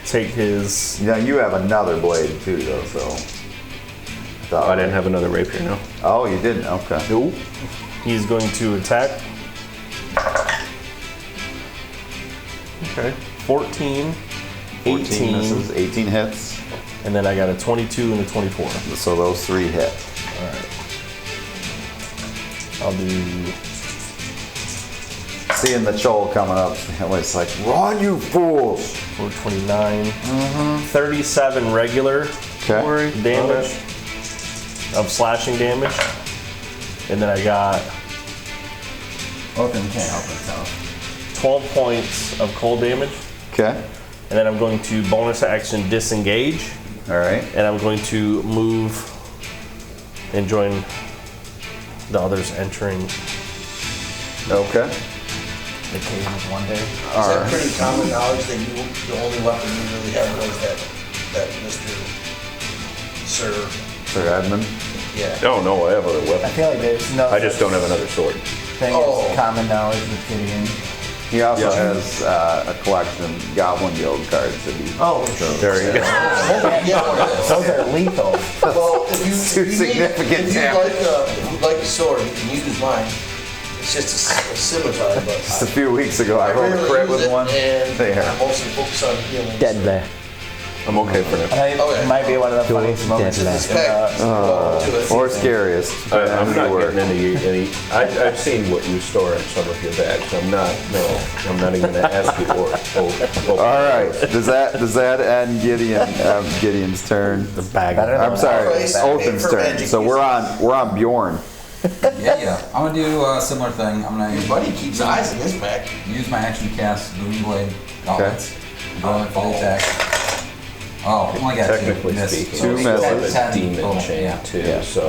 take his. Now, you have another blade too, though, so. I didn't have another rapier, no. Oh, you didn't? Okay. Nope. He's going to attack. Okay. 14, 18, Misses, 18 hits. and then I got a 22 and a 24. So those 3 hit. I'll do. Seeing the Chol coming up, it's like, run, you fools! 429. 37 regular Okay. damage of slashing damage. And then I got Othin can't help himself. 12 points of cold damage. Okay. And then I'm going to bonus action disengage. All right. And I'm going to move and join the others entering Okay. The cave one day. Is that pretty common knowledge that the only weapon you really have was that Mr. Sir? Sir Edmund. Yeah. Oh no, I have other I weapons. feel like there's no I just don't have another sword. thing Oh. as common knowledge with Gideon. He also Yeah. has a collection of Goblin Guild cards that he. Oh, There you go. those are lethal. Well, if you, Too if you significant if you damage. if you'd like a sword, you can use mine. It's just a scimitar, but Just a few weeks ago, I rolled a rarely crit use with it, one. and There. I mostly focus on healing. Deadly. I'm okay for now. And it might be one of the funniest moments in this. Respect. Welcome to it. Or scariest. I'm not Anywhere. getting any. I've seen what you store in some of your bags. I'm not even gonna ask you or. All right. Does that end Gideon's turn? The bag. Better than I'm sorry, Alright, Othin's for turn. magic So we're on Bjorn. Yeah. I'm gonna do a similar thing. I'm gonna Your buddy keeps eyes in his back. use my action to cast Booming Blade Gauntlets. Go in for the attack. Oh, I only got Technically two. Miss. speaking, Two I still have misses. a demon Total, chain yeah. too. Yeah. So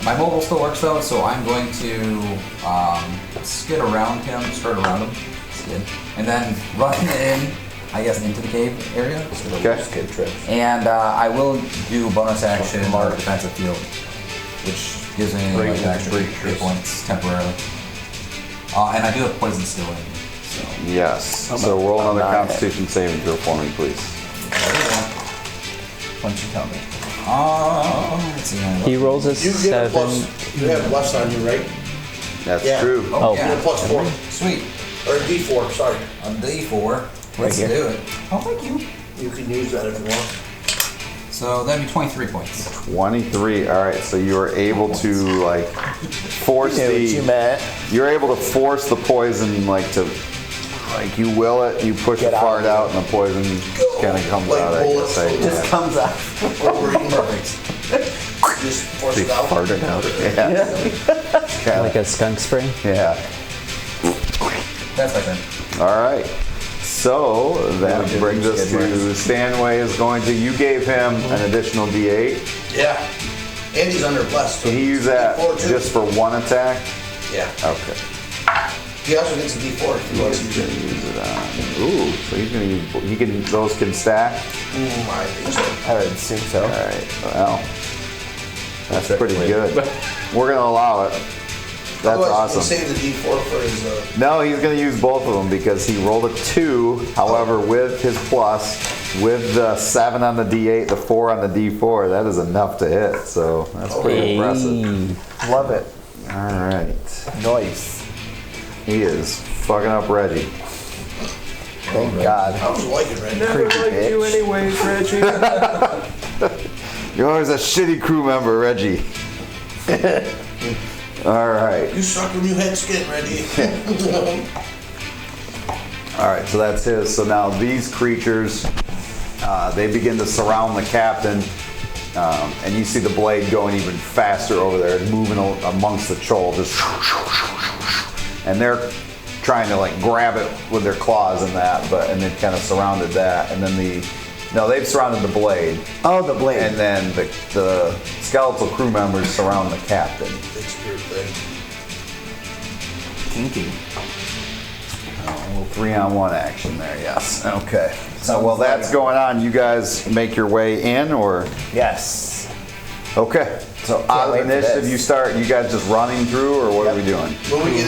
My mobile still works though, so I'm going to skid around him, skirt around him, skid, and then run in, I guess, into the cave area. Okay. skid trips. And I will do bonus action defensive field, which gives me like an extra 3 points temporarily. And I do have poison still in me, so. Yes. So roll another Constitution saving throw for me, please. Once you tell me. Let's see. He rolls a You get a 7. plus. You have plus on you, right? That's Yeah. true. Oh, You get a yeah. plus 4 Sweet. or a D4. Sorry, A D4. Let's here. do it. Oh, thank you. you can use that if you want. So that'd be 23 points. 23. All right. So you were able to like force Yeah, what you meant. You're able to force the poison you will it. You push Get the out fart of out, and the poison kind of comes Like out. I guess. bullets. Just comes out. Perfect. Just force it out. Farted out. Yeah. Like a skunk spray. Yeah. That's my turn. All right. So that did brings us skid to Stanway is going to. You gave him an additional D8. Yeah. And he's under blessed. So Can he use that D4 too. just for one attack? Yeah. Okay. He also gets a D4 if he wants to He's use gonna it. use it on. Ooh, so he's gonna use. Those can stack. I think so. I would assume so. All right. Well, that's pretty Technically. good. We're gonna allow it. Otherwise, awesome. You can save the D4 for his. No, he's going to use both of them because he rolled a 2. However, with his plus, with the 7 on the D8, the 4 on the D4, that is enough to hit. So that's pretty impressive. Love it. All right. Nice. He is fucking up Reggie. Thank God. I was liking Reggie. Never liked you anyways, Reggie. You're always a shitty crew member, Reggie. All right. You suck when you had skin, Reggie. All right, so that's his. So now these creatures, they begin to surround the captain, and you see the blade going even faster over there, moving amongst the troll, just, and they're trying to like grab it with their claws and that, and they've kind of surrounded that, and then they've surrounded the blade. Oh, the blade. And then the skeletal crew members surround the captain. Big spirit thing. Kinky. A little 3-on-1 action there, yes. Okay. So while that's going on, you guys make your way in, or? Yes. Okay. So out of wait for initiative, this. you start. You guys just running through, or what are we doing? When we get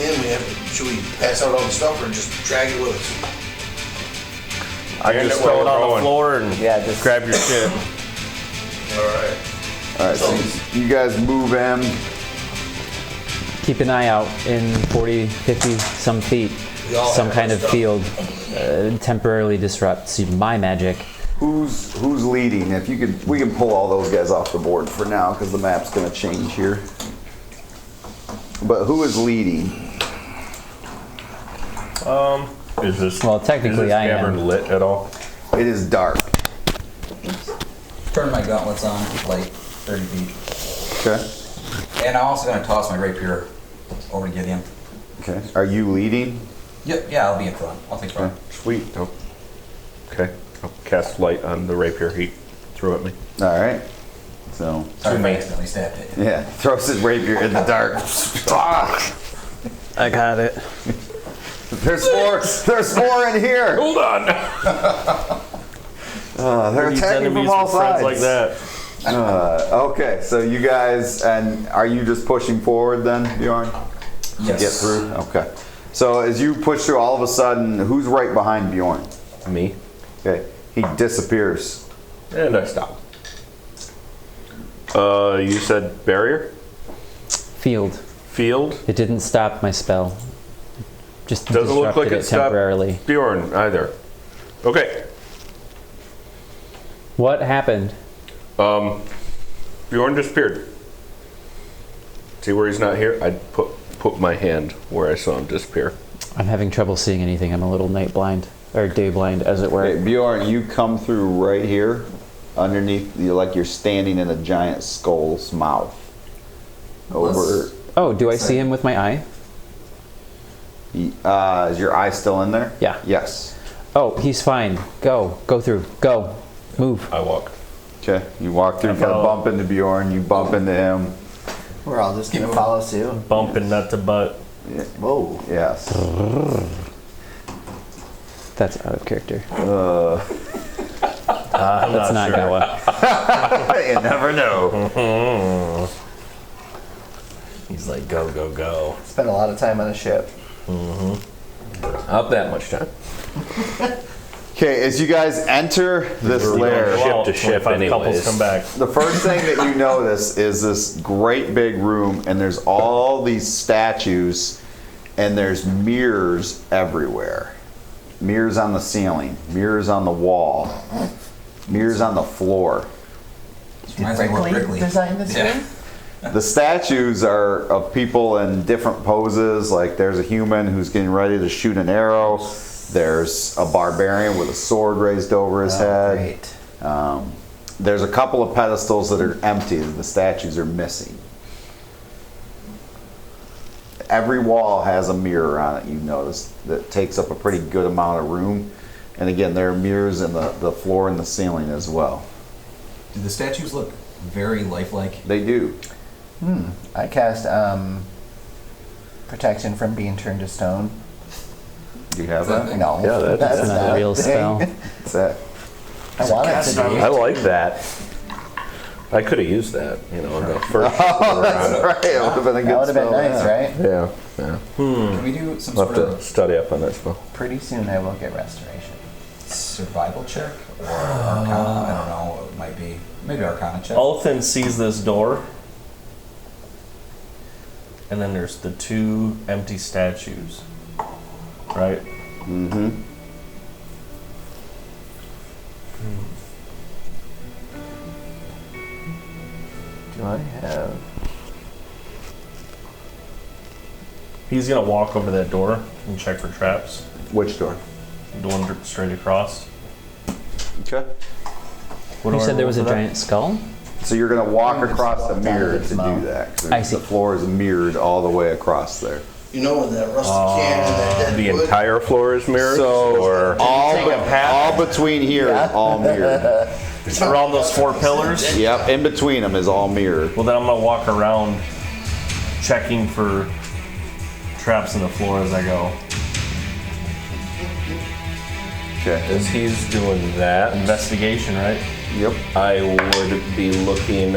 in, we have to. Should we pass out all the stuff or just drag it with us? I just throw it on the floor and just grab your shit. All right. All right. So you guys move in. Keep an eye out in 40, 50 some feet. We all Some have kind our of stuff. field temporarily disrupts my magic. Who's leading? If you could, we can pull all those guys off the board for now because the map's going to change here. But who is leading? Is this Well, technically I am. cavern lit at all? It is dark. Turn my gauntlets on, like 30 feet. Okay. And I'm also going to toss my rapier over to Gideon. Okay. Are you leading? Yeah, I'll be in front. I'll take front. Sweet. Oh. Okay. I'll cast light on the rapier he threw at me. All right. So. Sorry if I accidentally stabbed it. Yeah. Throws his rapier in the dark. I got it. There's more. There's more in here. Hold on. They're These attacking from enemies all with friends sides. like that. Okay, so you guys, and are you just pushing forward then, Bjorn? Yes. Get through? Okay. So as you push through, all of a sudden, who's right behind Bjorn? Me. Okay. He disappears. And I stop. You said barrier? Field. Field? It didn't stop my spell. Just Doesn't look disrupted like it it stopped temporarily. Bjorn either. Okay. What happened? Bjorn disappeared. See where he's not here? I put my hand where I saw him disappear. I'm having trouble seeing anything. I'm a little night blind, or day blind, as it were. Okay, Bjorn, you come through right here, underneath, like you're standing in a giant skull's mouth. Over. Oh, do I see him with my eye? Is your eye still in there? Yeah. Yes. Oh, he's fine. Go through. Go. Move. I walk. Okay. You walk through, kind of bump into Bjorn. You bump into him. We're all just gonna follow suit. Bumping nut to butt. Whoa. Yes. That's out of character. I'm That's not sure. gonna. You never know. He's like, go, go, go. Spent a lot of time on a ship. Not that much time. Okay, as you guys enter this lair, Ship to ship 25 couples anyways. come back. the first thing that you notice is this great big room, and there's all these statues, and there's mirrors everywhere. Mirrors on the ceiling, mirrors on the wall, mirrors on the floor. Reminds me more quickly. Designed this Yeah. room? The statues are of people in different poses. Like there's a human who's getting ready to shoot an arrow. There's a barbarian with a sword raised over his head. Great. There's a couple of pedestals that are empty. The statues are missing. Every wall has a mirror on it, you notice, that takes up a pretty good amount of room. And again, there are mirrors in the floor and the ceiling as well. Do the statues look very lifelike? They do. I cast protection from being turned to stone. Do you have that? No. Yeah, that's not a real thing. spell. What's that? I want it to be. I like that. I could have used that, the first. Oh, that's right. It would have been a good That would have been spell, nice, yeah. right? Yeah. Can we do some I'll sort have to of study up on that spell. Pretty soon I will get restoration. survival check or Arcana? I don't know. It might be maybe Arcana check. Olthin sees this door, and then there's the two empty statues, right? Mm-hmm. Do I have... He's gonna walk over to that door and check for traps. Which door? The one straight across. Okay. What do You I said there roll was a for that? giant skull? So you're gonna walk Just across walk the down mirror its to mouth. do that. 'Cause I see. The floor is mirrored all the way across there. You know when that rusty can and that dead The wood? entire floor is mirrored? So or all, take a path? all between here is all mirrored. Around those four pillars? Yep, in between them is all mirrored. Well, then I'm gonna walk around checking for traps in the floor as I go. Okay. as he's doing that, Investigation, right? Yep. I would be looking.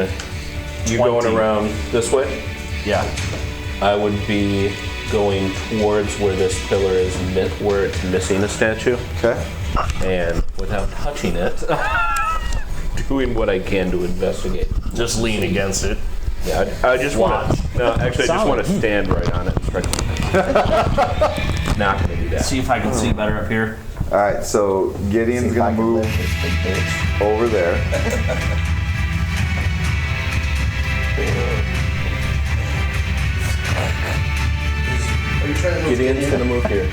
You going 20. around this way? Yeah. I would be going towards where this pillar is, where it's missing a statue, Okay. and without touching it, doing what I can to investigate. Just lean against it. Yeah, I just want to. No, actually, I just want to stand right on it and strike my Not gonna do that. See if I can see better up here. All right. So Gideon's See if I gonna can move lift this big bitch. over there. Are you trying to move Gideon's gonna move here.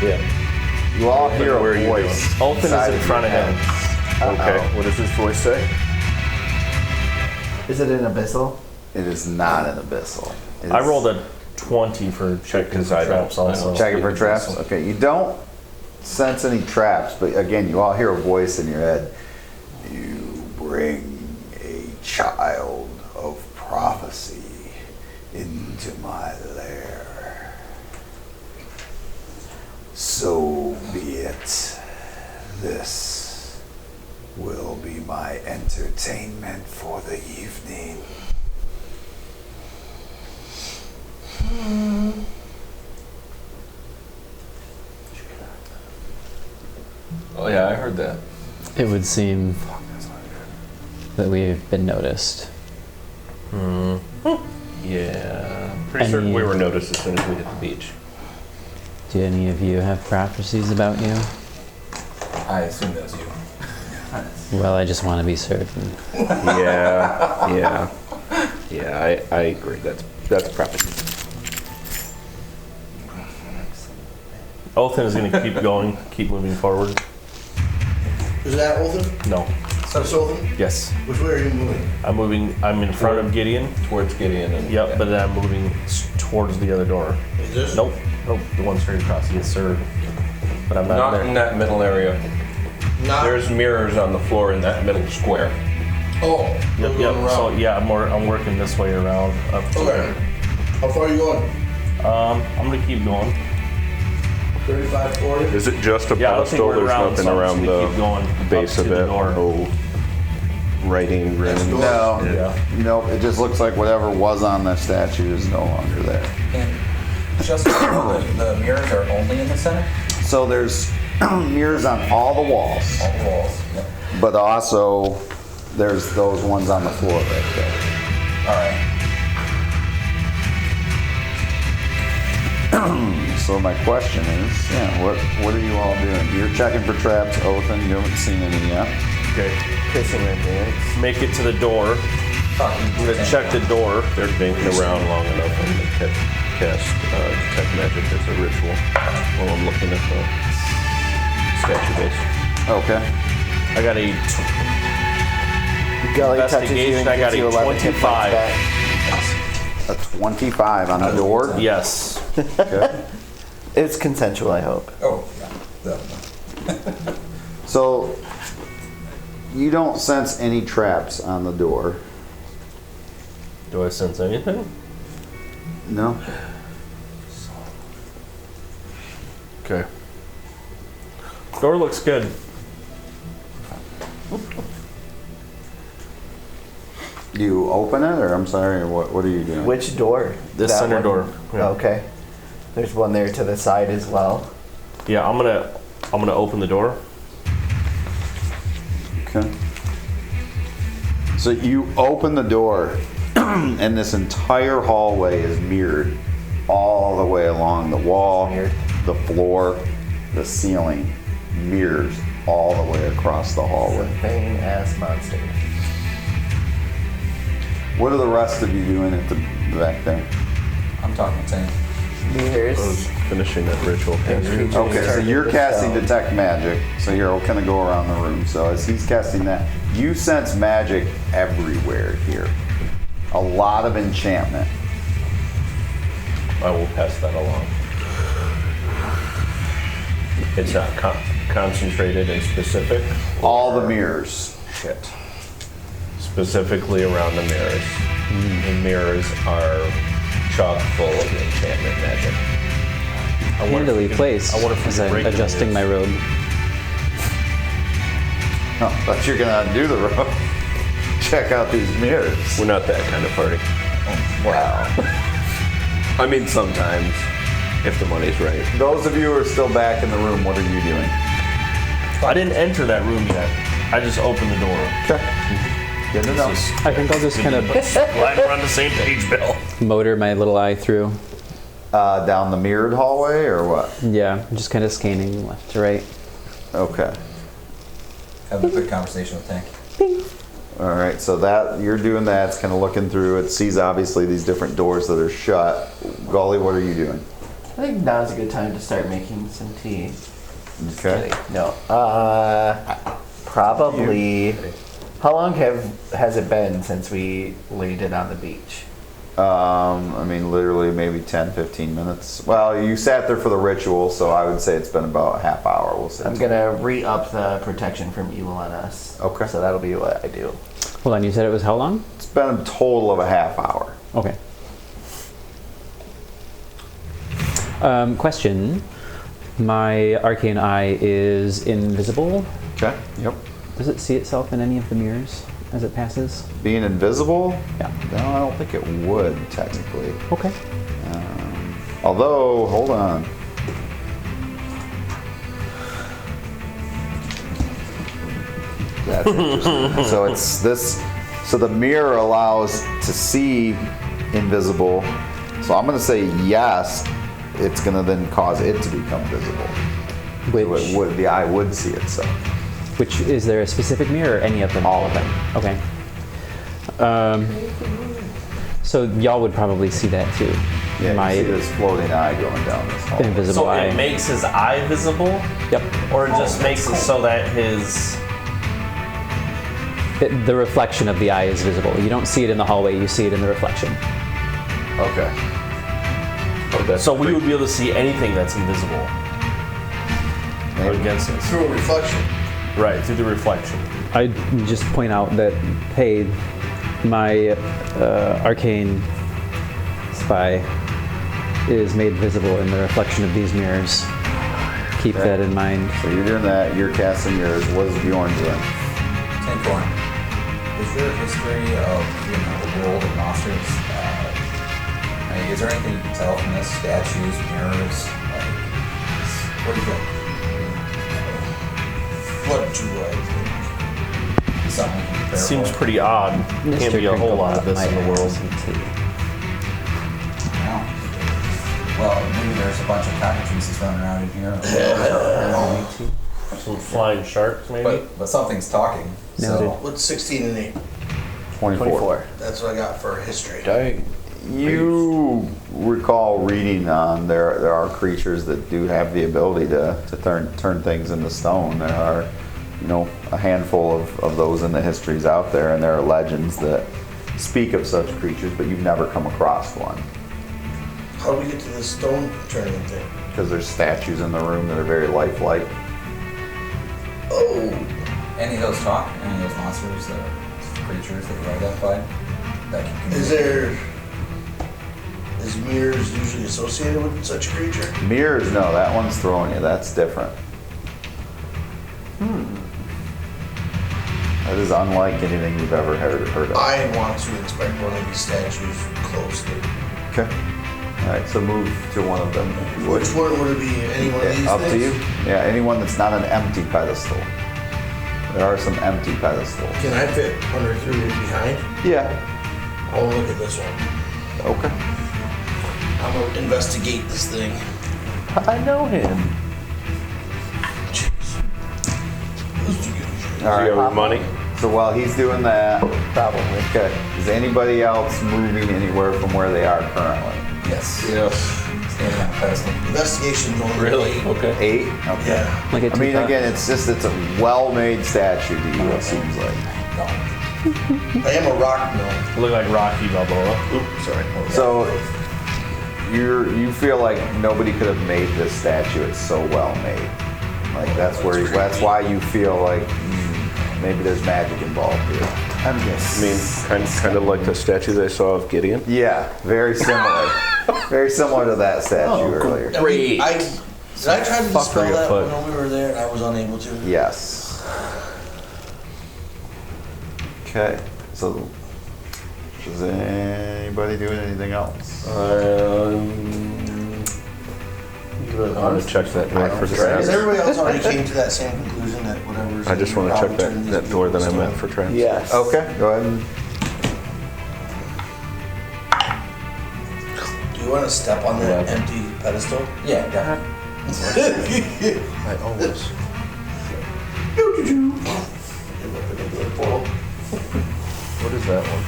Yeah. You all hear Where are a you voice. Olthin inside is in of front your of him. head. Okay. What does his voice say? Is it an abyssal? It is not an abyssal. It I is- rolled a 20 for checking Because for I don't- traps I don't also. Checking for traps? Okay, you don't sense any traps, but again, you all hear a voice in your head. You bring a child of prophecy into my lair. So be it. This will be my entertainment for the evening. Oh yeah, I heard that. It would seem that we've been noticed. Yeah. Pretty certain Any- we were noticed as soon as we hit the beach. Do any of you have prophecies about you? I assume that's you. Well, I just want to be certain. Yeah. I agree. That's prophecy. Olthin is gonna keep going, keep moving forward. Is that Olthin? No. That's Olthin? Yes. Which way are you moving? I'm in front of Gideon. Towards Gideon. And, Yep, but then I'm moving towards the other door. Is this? Nope, the one straight across. Yes, sir. But I'm not, Not there. in that middle area. Not. There's mirrors on the floor in that middle square. Oh. Yep, we're yep. going So around. yeah, I'm working this way around up to Okay. How far are you going? there. I'm gonna keep going. 35, 40? Is it just a Yeah, I don't think pedestal? we're There's around, nothing so I'm around just gonna keep going the base up of to the it. door. No writing, written. No, Yeah. you know, it just looks like whatever was on the statue is no longer there. And just the mirrors are only in the center? So there's mirrors on all the walls, All the walls? Yep. but also there's those ones on the floor right there. Alright. So my question is, yeah, what are you all doing? You're checking for traps, Othin, you haven't seen any yet. Okay. Pissing my pants. Make it to the door. I'm gonna check the door. They're dinking around long enough and they cast detect magic as a ritual while I'm looking at the statue base. Okay. I got a Gully touches you Investigation, and I got gives you a 11 hit points 25. back. A 25 on the door. yes. Okay. It's consensual, I hope. Oh, yeah. Definitely. So you don't sense any traps on the door. Do I sense anything? No? Okay. Door looks good. Do you open it, or I'm sorry, what are you doing? Which door? This That center one? door. Yeah. Okay. There's one there to the side as well. Yeah, I'm gonna open the door. Okay. So you open the door, and this entire hallway is mirrored all the way along the wall, the floor, the ceiling, mirrors all the way across the hallway. Bang ass monster. What are the rest of you doing at the back there? I'm talking tank. Mirrors. I was finishing that ritual. Creatures Okay, so turned you're into casting stone. Detect Magic. So here, we'll kind of go around the room. So as he's casting that, you sense magic everywhere here. A lot of enchantment. I will pass that along. It's not concentrated and specific. All the mirrors. Shit. Specifically around the mirrors. The mirrors are chock full of enchantment magic. Handily placed I wonder if we as can I'm break the adjusting my mirrors. robe. Oh, thought you were gonna undo the rope. Check out these mirrors. We're not that kind of party. Wow. I mean, sometimes, if the money's right. Those of you who are still back in the room, what are you doing? I didn't enter that room yet. I just opened the door. Okay. Good to know. I think I'll just kind of Glad we're on the same page, Bill. motor my little eye through. Down the mirrored hallway, or what? Yeah, just kind of scanning left to right. Okay. Having a quick conversation with tank. All right, so that you're doing that. It's kind of looking through. It sees obviously these different doors that are shut. Gully, what are you doing? I think now's a good time to start making some tea. Okay. Kidding. No. Probably. How long has it been since we laid it on the beach? I mean, literally maybe 10, 15 minutes. Well, you sat there for the ritual, so I would say it's been about a half hour. We'll say. I'm gonna re-up the protection from evil on us. Okay. So that'll be what I do. Hold on, you said it was how long? It's been a total of a half hour. Okay. Question. My arcane eye is invisible. Okay. Yep. Does it see itself in any of the mirrors as it passes? Being invisible? Yeah. No, I don't think it would technically. Okay. Although, hold on. That's interesting. So it's this. So the mirror allows to see invisible. So I'm going to say yes. It's going to then cause it to become visible. So it would, the eye would see itself. Which is there a specific mirror or any of them? All of them. Okay. So y'all would probably see that too. Yeah, My you see this floating eye going down this hall. invisible So eye. it makes his eye visible, Yep. or it just makes it so that his. The reflection of the eye is visible. You don't see it in the hallway. You see it in the reflection. Okay. Oh, that's So we would be able to see anything that's invisible against us. Through a reflection. Right, through the reflection. I just point out that hey, my arcane spy is made visible in the reflection of these mirrors. Keep Okay. that in mind. So you're doing that. You're casting yours. What is Bjorn doing? Tank Corn. Is there a history of the world of monsters? Is there anything you can tell from this? Statues, mirrors? What do you think? What do I think? Something we can compare Seems with? pretty odd. Can't be a whole lot of this in the world. No. Well, maybe there's a bunch of cockatrices running around in here. Some flying sharks, maybe? But something's talking. Noted. So What's 16 and 8? 24. That's what I got for history. Dang. You recall reading on there are creatures that do have the ability to turn things into stone. There are, a handful of those in the histories out there, and there are legends that speak of such creatures, but you've never come across one. How do we get to this stone turning thing? Because there's statues in the room that are very lifelike. Oh, any of those talk? Any of those monsters, creatures that you identified? That can is mirrors usually associated with such a creature? Mirrors, no, that one's throwing you. That's different. I That is unlike anything you've ever heard of. I want to inspect one of these statues closely. Okay. All right, so move to one of them. If you would. Which one would it be? Any one of these Up things? to you. Yeah, anyone that's not an empty pedestal. There are some empty pedestals. Can I fit under through behind? Yeah. Oh, look at this one. Okay. I'm gonna investigate this thing. I know him. Jeez. Those two good shit. All Do you right. have money? So while he's doing that, Probably. okay. Is anybody else moving anywhere from where they are currently? Yes. Yes. Standing on a pedestal. Investigation's only Really? eight. Okay. 8? Okay. Yeah. Like a I mean, teapot. again, it's a well-made statue to you, it seems like. No. I am a rock gnome. Look like Rocky Balboa. Oops, sorry. So you feel like nobody could have made this statue. It's so well made. Like that's why you feel like maybe there's magic involved here. I'm just. I mean, kind of like the statue that I saw of Gideon. Yeah, very similar. Very similar to that statue earlier. Great. Did I try to Fuck dispel for your that foot. when we were there and I was unable to? Yes. Okay. So is anybody doing anything else? I want to check that door for Because traps. everybody else already came to that same conclusion that whatever's. I just want to check that door that I meant for traps. Yes. Okay, go ahead. Do you want to step on that empty pedestal? Yeah, definitely. I always. What is that one?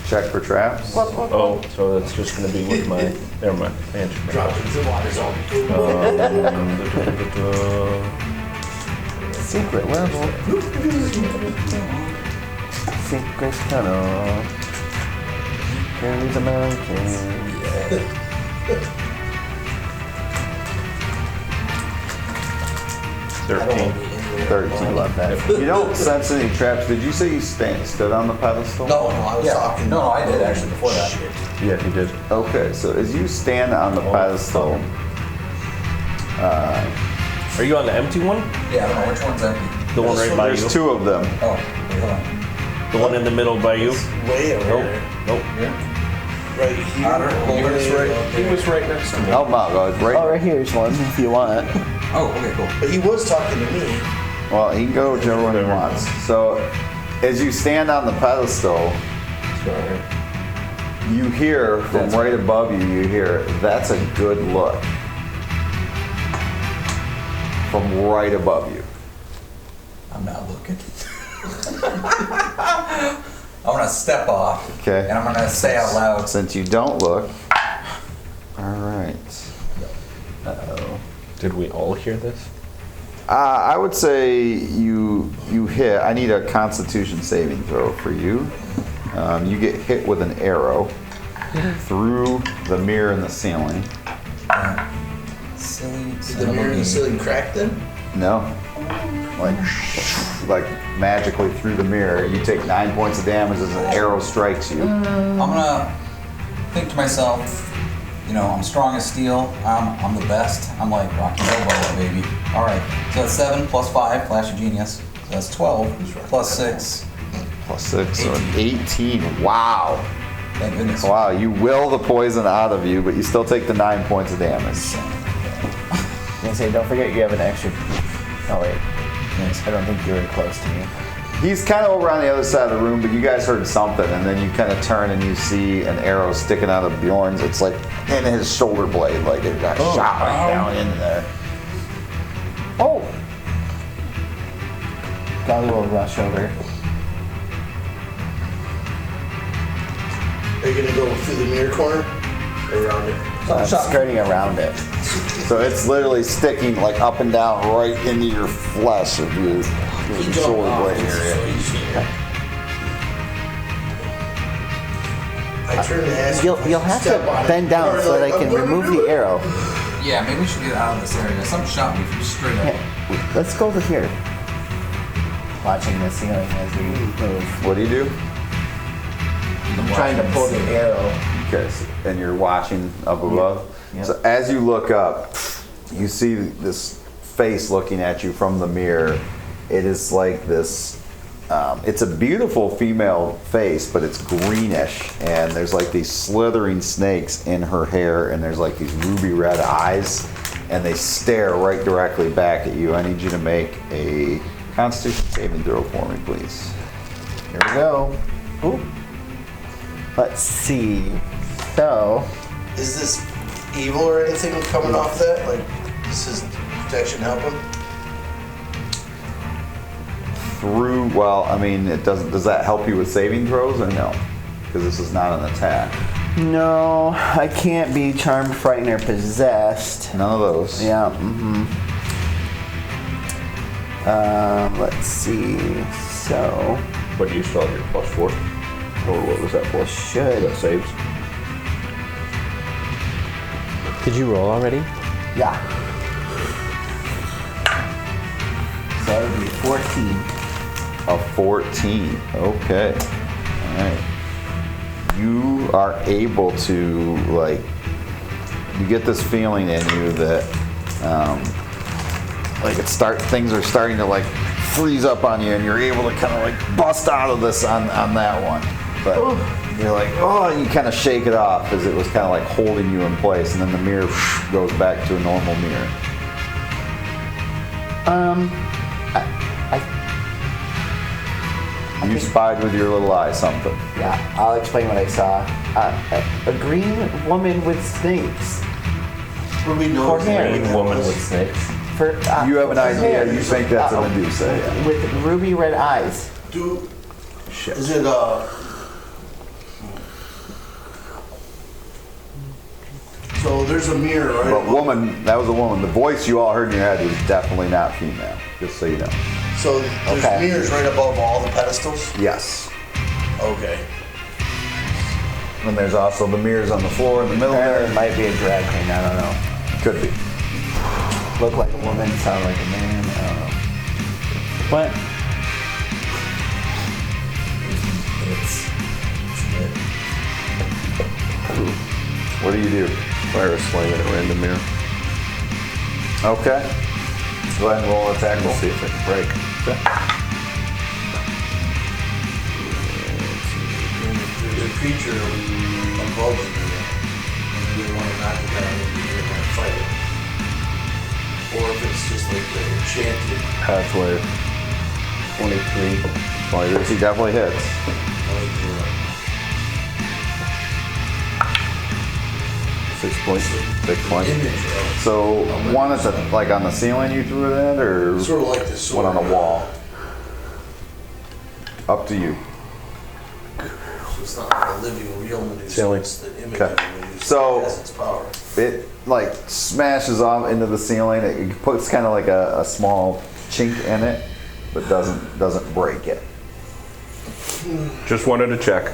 Check for traps. Oh, so that's just going to be with my. Never mind. Drop into the water zone. Secret level. Secret tunnel. Carry the mountain. I don't want to be anywhere. 13. Love that. You don't sense any traps. Did you say you stood on the pedestal? No, I was Yeah. talking. No, I did actually before that. Shit. Yeah, he did. Okay, so as you stand on the pedestal, Are you on the empty one? Yeah, I don't know which one's empty. The one right by you? there's 2 of them. Oh, wait, hold on. The one in the middle by you? Way over Nope. there. Nope. Right here. Otter, Way over this over way. there. He was right next to me. Help him out, guys. Oh, Right. right here's one if you want. Oh, okay, cool. But he was talking to me. Well, he can go whichever one he wants. So, as you stand on the pedestal, you hear from right above you, you hear, "That's a good look." From right above you. I'm not looking. I'm gonna step off. Okay. And I'm gonna say out loud. Since you don't look. All right. Did we all hear this? I would say you hit. I need a Constitution saving throw for you. You get hit with an arrow through the mirror in the ceiling. Silly. Did the mirror in the ceiling crack then? No, like magically through the mirror. You take 9 points of damage as an arrow strikes you. I'm gonna think to myself, you know, I'm strong as steel. I'm the best. I'm like Rocky Balboa, baby. All right. So that's 7 plus 5, Flash of Genius. So that's 12 plus 6. Plus 6, so an 18. Wow. Thank goodness. Wow, you will the poison out of you, but you still take the 9 points of damage. I'm gonna say, don't forget you have an extra. Oh wait, I don't think you were close to me. He's kind of over on the other side of the room, but you guys heard something, and then you kind of turn and you see an arrow sticking out of Bjorn's. It's like in his shoulder blade, like it got shot right down into there. Oh! Golly will rush over. Are you gonna go through the mirror corner or around it? Skirting around it. So it's literally sticking like up and down right into your flesh of your shoulder blade area. I turned to ask. You'll have to bend down so that I can remove the arrow. Yeah, maybe we should get out of this area. Something shot me from straight up. Yeah, let's go over here. Watching the ceiling as we move. What do you do? I'm trying to pull the arrow. Okay, and you're watching up above. Yep. So as you look up, you see this face looking at you from the mirror. It is like this It's a beautiful female face, but it's greenish, and there's like these slithering snakes in her hair, and there's like these ruby red eyes, and they stare right directly back at you. I need you to make a Constitution saving throw for me, please. Here we go. Ooh. Let's see. So, Is this evil or anything coming off that? Like, this is protection helping? Well, I mean, it doesn't. Does that help you with saving throws or no? Because this is not an attack. no, I can't be charmed, frightened, or possessed. None of those. Yeah. Let's see. So, But you still have your +4? Or what was that for? should. That saves? Did you roll already? Yeah. So that would be 14. A 14. Okay. All right. You are able to, like, you get this feeling in you that, like, things are starting to, like, freeze up on you, and you're able to kind of, like, bust out of this on that one. But you're like, oh, and you kind of shake it off as it was kind of, like, holding you in place, and then the mirror goes back to a normal mirror. You spied with your little eye something. Yeah, I'll explain what I saw. A green woman with snakes. Ruby knows hair. Green woman with snakes. For, You have an for idea. hair. You think that's a Medusa, yeah. With ruby red eyes. Do, is it, so there's a mirror, right? But woman, that was a woman. The voice you all heard in your head was definitely not female, just so you know. So there's Okay. mirrors right above all the pedestals? Yes. Okay. And there's also the mirrors on the floor in the middle Apparently there. it might be a drag queen, I don't know. Could be. Look like a woman, sound like a man, I don't know. What? What do you do? Fire a sling at a random mirror. Okay. Go ahead and roll an attack. We'll see if it can break. There's a creature above the mirror. You really want to knock it down and you're going to fight it. Or if it's just like the enchanted. Halfway. 23. 23. He definitely hits. Like, 6 points. 6 points. image of So one at the, like on the ceiling you threw it at, or sort of like this one sword. on the wall? Up to you. So it's not like a living real Medusa. Ceiling. It's the image Okay. of a Medusa So- that has its power. It like smashes off into the ceiling. It puts kind of like a small chink in it, but doesn't break it. Just wanted to check.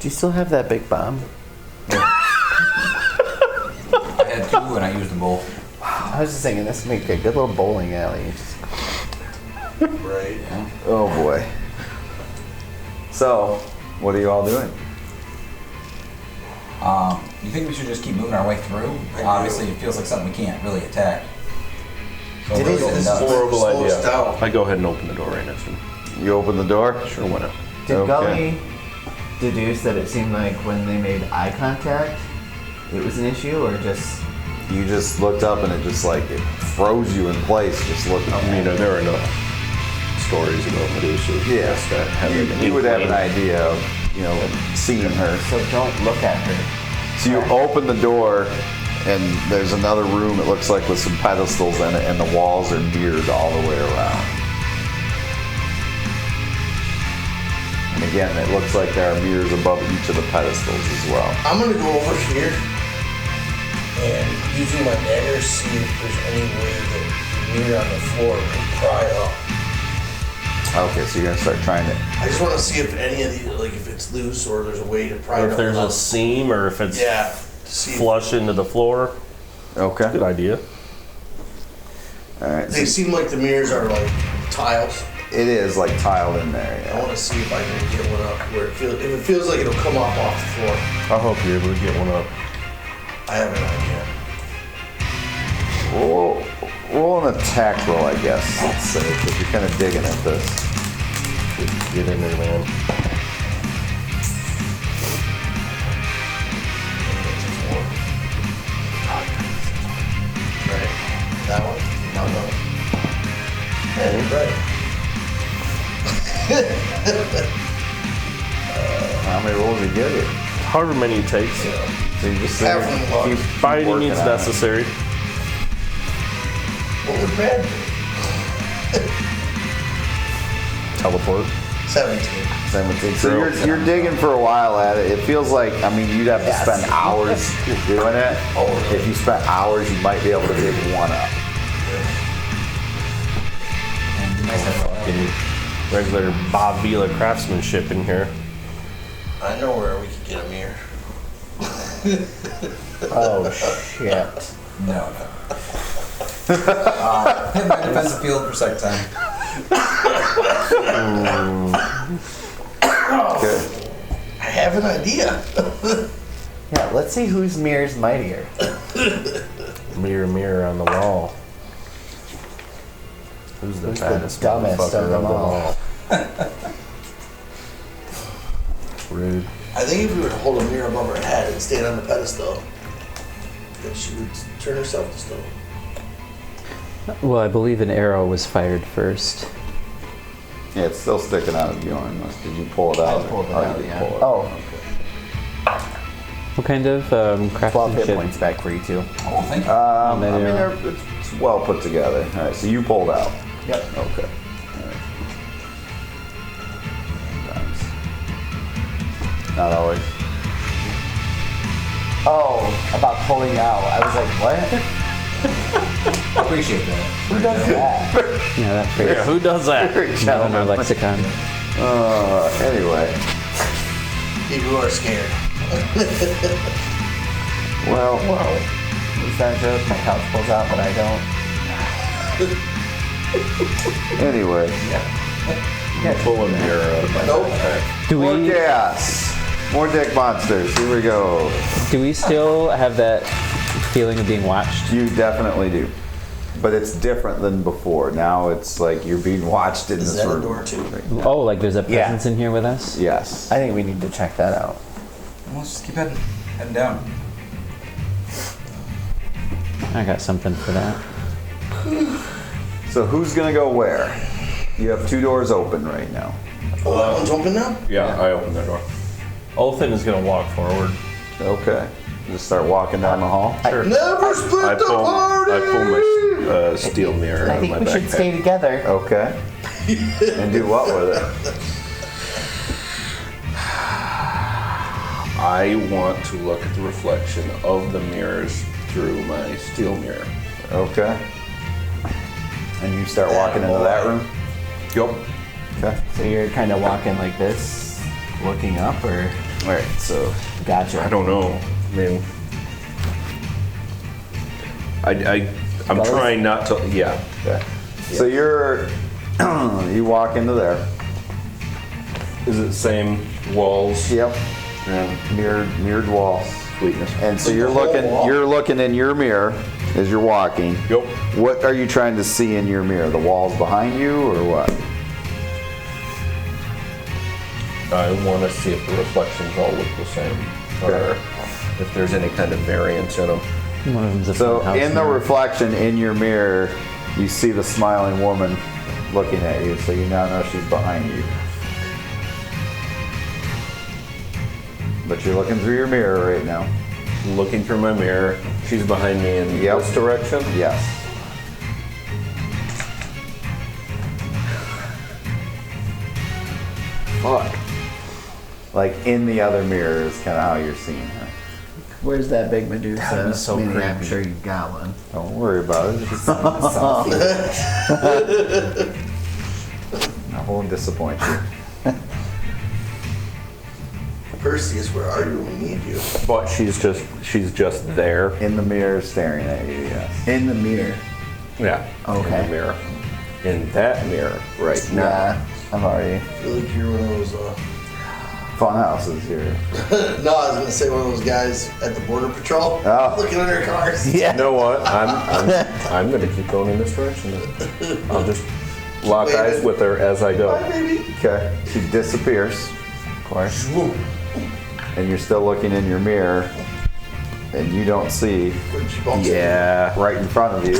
Do you still have that big bomb? I had 2 and I used them both. I was just thinking this would make a good little bowling alley. Right. Oh boy. So, what are you all doing? You think we should just keep moving our way through? Obviously, it feels like something we can't really attack. So Did we're it- going This is nuts. Horrible slow us idea. down. I go ahead and open the door right next to him. You open the door. Sure, why not? Did Okay. Gully deduce that it seemed like when they made eye contact, it was an issue, or just... You just looked up and it just like it froze you in place. Just looking. I mean, there are enough stories about Medusa. Yeah. That have You would have an idea of seeing her. So don't look at her. So you open the door, and there's another room. It looks like with some pedestals in it, and the walls are mirrored all the way around. And again, it looks like there are mirrors above each of the pedestals as well. I'm gonna go over here and using my dagger see if there's any way that the mirror on the floor can pry up. Okay, so you're gonna start trying to. I just want to see if any of these, like if it's loose or there's a way to pry Or it if up. there's a without- seam, or if it's yeah, to see. flush into the floor. Okay. Good idea. All right. They So seem like the mirrors are like tiles. it is like tiled in there. I Yeah. want to see if I can get one up where if it feels like it'll come off the floor. I hope you're able to get one up. I have an idea. Oh, roll an attack roll, I guess. Let's say, because you're kind of digging at this. Get in there, man. Right. That one? No. And right. How many rolls did you get it? However many it takes. So you just Keep By any working means on it. necessary. What would Brad do? Teleport. 17. 17. So you're digging for a while at it. It feels like, I mean, you'd have to spend hours doing it. If you spent hours, you might be able to dig one up. Fucking regular Bob Vila craftsmanship in here. I know where we could get a mirror. Oh shit. No. Hit my defensive field for second time. Okay. I have an idea. Yeah, let's see whose mirror's mightier. Mirror, mirror on the wall. Who's the Who's the fattest dumbest motherfucker of them all? Rude. I think if we were to hold a mirror above her head and stand on the pedestal, then she would turn herself to stone. Well, I believe an arrow was fired first. Yeah, it's still sticking out of you. Did you pull it out? I pulled it Oh, you out, did yeah. pull it Oh. out. What kind of 12 hit craftsmanship? points back for you too. Oh, thank you. I mean, arrow. it's well put together. All right, so you pulled out. Yep. Okay. Thanks. Not always. Oh, about pulling out. I was like, what? I appreciate that. Who does that? Yeah, that phrase. Yeah, who does that? Not in our lexicon. Anyway. People are scared. Well, Is that a joke? My couch pulls out, but I don't. anyway. Pull a mirror up. Nope. Do More we gas. More dick monsters. Here we go. still have that feeling of being watched? You definitely do. But it's different than before. Now it's like you're being watched in Is this that a room. door too? Oh, like there's a Yeah. presence in here with us? Yes. I think we need to check that out. Well, let's just keep heading down. I got something for that. So who's gonna go where? You have two doors open right now. Oh, that one's open now? Yeah, I opened that door. Othin is gonna walk forward. Okay. Just start walking down the hall. Sure. Never split the party! I pull my steel mirror I out of think my we should backpack. stay together. Okay. And do what with it? I want to look at the reflection of the mirrors through my steel mirror. Okay. And you start walking into that room? Yup. Okay. So you're kind of walking like this, looking up, or? All right. So Gotcha. I don't know. I mean, I'm trying not to. Yeah. okay. So you're you walk into there. Is it same walls? Yep. And mirrored walls. Sweetness. And so Like you're the whole looking wall? you're looking in your mirror as you're walking. Yup. What are you trying to see in your mirror? The walls behind you or what? I want to see if the reflections all look the same, or if there's any kind of variance in them. One of them's a So fun house in the mirror. reflection in your mirror, you see the smiling woman looking at you, so you now know she's behind you. But you're looking through your mirror right now. Looking through my mirror, she's behind me in Yep. this direction. Yes. Fuck. Like in the other mirror is kind of how you're seeing her. Where's that big Medusa? That'd be so mini? I'm creepy. sure you've got one. Don't worry about it. I won't disappoint you. Perseus, where are you when we need you? But she's just there. In the mirror staring at you, yes. In the mirror. Yeah. Okay. In the mirror. In that mirror right now. Yeah, I've already. I feel like you're one of those fun houses here. No, I was gonna say one of those guys at the border patrol looking at their cars. You know what? I'm going to keep going in this direction. I'll just lock eyes with her as I go. Bye, baby. Okay. She disappears, Of course. and you're still looking in your mirror, and you don't see She bumps right in front of you.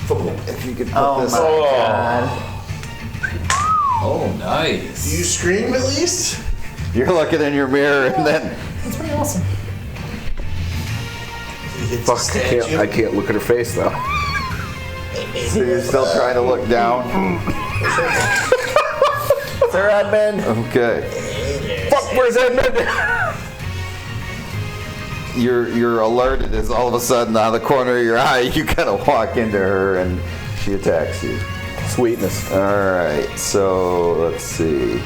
Football. If you could put Oh this. my god. Oh, Do nice. you scream at least? You're looking in your mirror, and then That's pretty awesome. He hits Fuck, a statue. I can't look at her face though. so you're still trying to look down. Sir Edmund. Okay. Fuck, where's Edmund? You're alerted as all of a sudden out of the corner of your eye you kind of walk into her and she attacks you. Sweetness. All right, so let's see.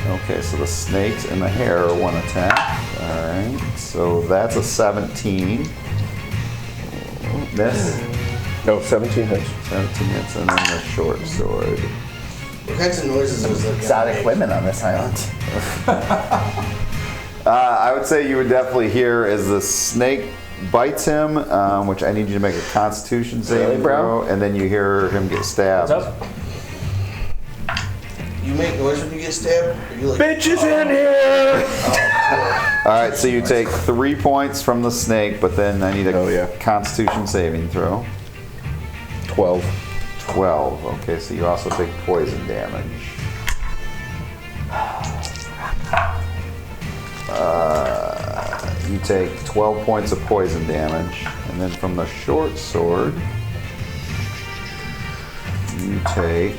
Okay, so the snakes and the hare are one attack. All right, so that's a 17. Miss. No, 17 hits. 17 hits, and then the short sword. What kinds of noises was that? Exotic women on this island. I would say you would definitely hear as the snake bites him, which I need you to make a Constitution saving Really, bro? throw, and then you hear him get stabbed. What's up? You make noise when you get stabbed? Or you like, Bitches in here! All right, so you take 3 points from the snake, but then I need a Constitution saving throw. 12. 12. Okay, so you also take poison damage. You take 12 points of poison damage, and then from the short sword, you take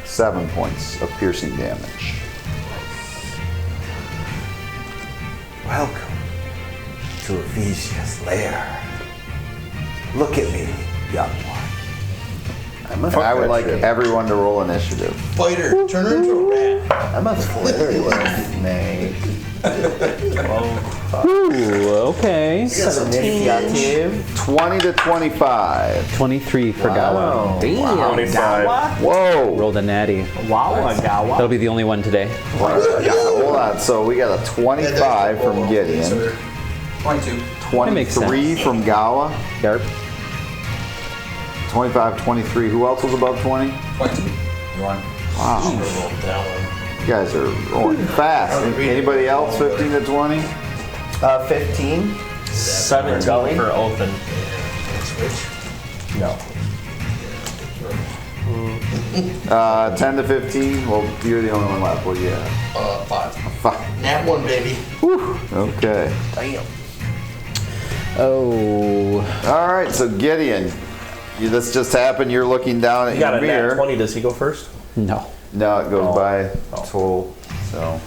7 points of piercing damage. Welcome to Ephesia's lair. Look at me, young one. I'm And I would that like shit. everyone to roll initiative. fighter, turn her into a rat. I'm a flirty little snake. Ooh, okay. Initiative. 20 to 25. 23 for Gawa. Damn. 25. Whoa! Rolled a natty. Wow, Gawa. That'll be the only one today. Hold on, so we got a 25 from Gideon, 22. makes 23 from Gawa, Yarp. 25, 23. Who else was above 20? 22. You want? Wow, you guys are going fast. Anybody else 15 to 20? 15. 17 for Othin. No. 10 to 15? Well, you're the only one left. What do you have? 5. 5. Nat 1, baby. Okay. Damn. Oh. All right, so Gideon, this just happened. You're looking down at You got your a nat mirror. 20. Does he go first? No. No, it goes by total. So